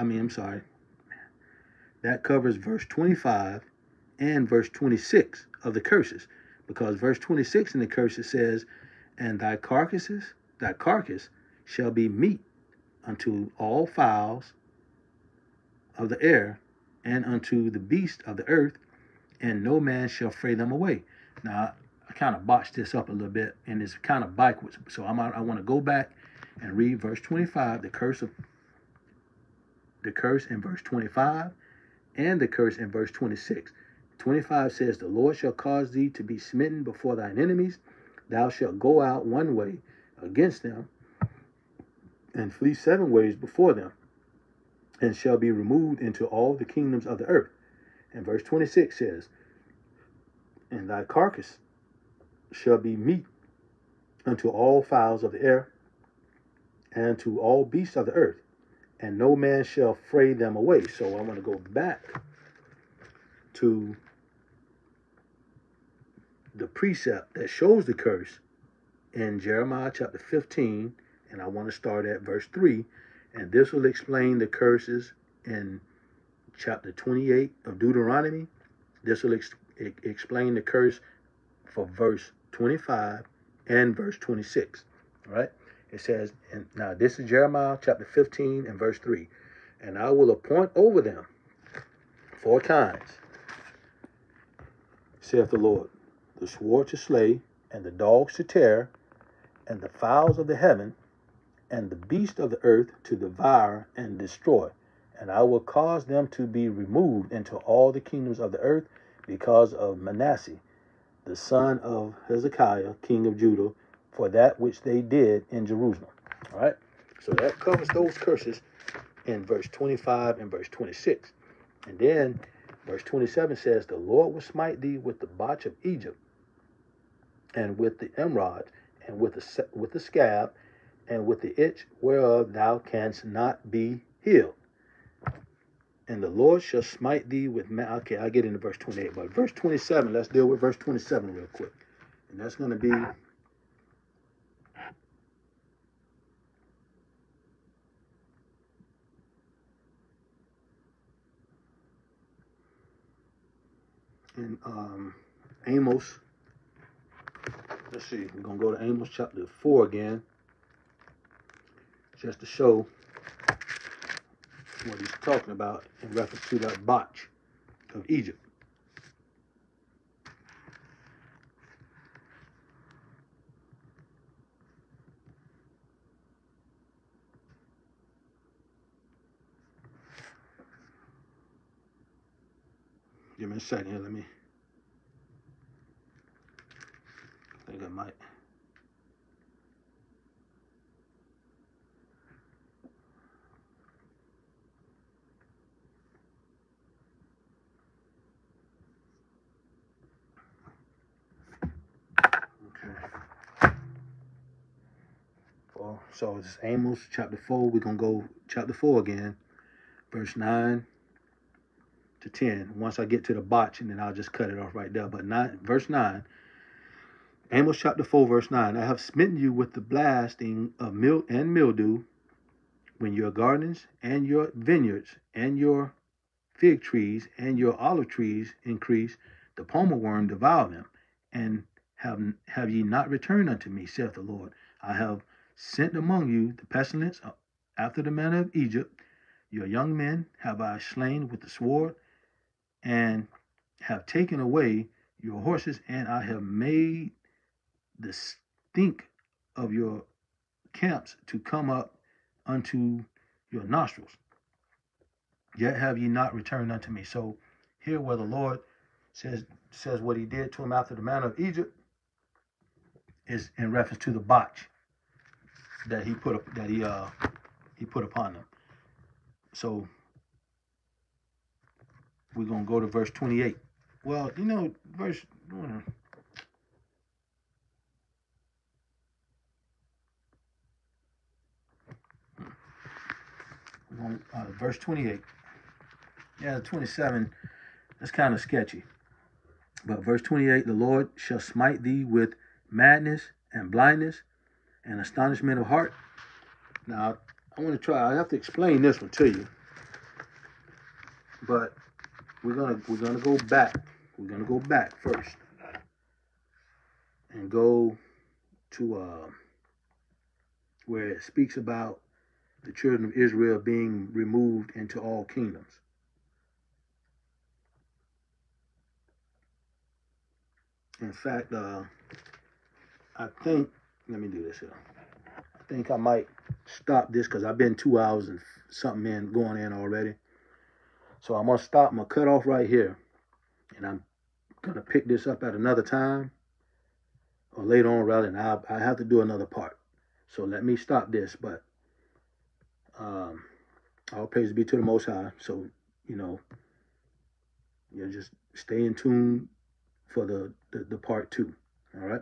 That covers verse 25 and verse 26 of the curses, because verse 26 in the curses says, "And thy carcass shall be meat unto all fowls of the air, and unto the beasts of the earth, and no man shall fray them away." Now, I kind of botched this up a little bit, and it's kind of backwards. So I want to go back and read verse 25, the curse in verse 25, and the curse in verse 26. 25 says, "The Lord shall cause thee to be smitten before thine enemies. Thou shalt go out one way against them, and flee 7 ways before them, and shall be removed into all the kingdoms of the earth." And verse 26 says, "And thy carcass shall be meat unto all fowls of the air, and to all beasts of the earth, and no man shall fray them away." So I want to go back to the precept that shows the curse in Jeremiah chapter 15, and I want to start at verse 3, and this will explain the curses in chapter 28 of Deuteronomy. This will explain the curse for verse 25 and verse 26. All right? It says, and now this is Jeremiah chapter 15 and verse 3. "And I will appoint over them 4 kinds, saith the Lord, the sword to slay, and the dogs to tear, and the fowls of the heaven, and the beast of the earth to devour and destroy. And I will cause them to be removed into all the kingdoms of the earth because of Manasseh, the son of Hezekiah, king of Judah, for that which they did in Jerusalem. All right? So that covers those curses in verse 25 and verse 26. And then verse 27 says, the Lord will smite thee with the botch of Egypt, and with the emerald, and with the scab, and with the itch whereof thou canst not be healed. And the Lord shall smite thee with... Okay, I'll get into verse 28. But verse 27, let's deal with verse 27 real quick. And that's going to be... in Amos. Let's see. We're going to go to Amos chapter 4 again. Just to show what he's talking about in reference to that botch of Egypt. Give me a second here. Let me... I think I might... So it's Amos chapter 4. We're going to go chapter 4 again, verse 9 to 10. Once I get to the botch, and then I'll just cut it off right there. But verse 9, Amos chapter 4, verse 9. I have smitten you with the blasting of milk and mildew when your gardens and your vineyards and your fig trees and your olive trees increase, the palmer worm devour them. And have ye not returned unto me, saith the Lord? I have sent among you the pestilence after the manner of Egypt. Your young men have I slain with the sword, and have taken away your horses, and I have made the stink of your camps to come up unto your nostrils. Yet have ye not returned unto me. So here where the Lord says what he did to him after the manner of Egypt is in reference to the botch that he put upon them. So we're gonna go to verse 28. Well, verse verse 28. Yeah, 27. That's kind of sketchy. But verse 28, the Lord shall smite thee with madness and blindness and astonishment of heart. Now, I have to explain this one to you. But we're gonna go back. We're gonna go back first. And go to where it speaks about the children of Israel being removed into all kingdoms. In fact, I think, let me do this here. I think I might stop this because I've been 2 hours and something going in already. So I'm going to stop. I'm going to cut off right here. And I'm going to pick this up at another time. Or later on, rather, and I have to do another part. So let me stop this. But all praise be to the Most High. So, just stay in tune for the part 2. All right.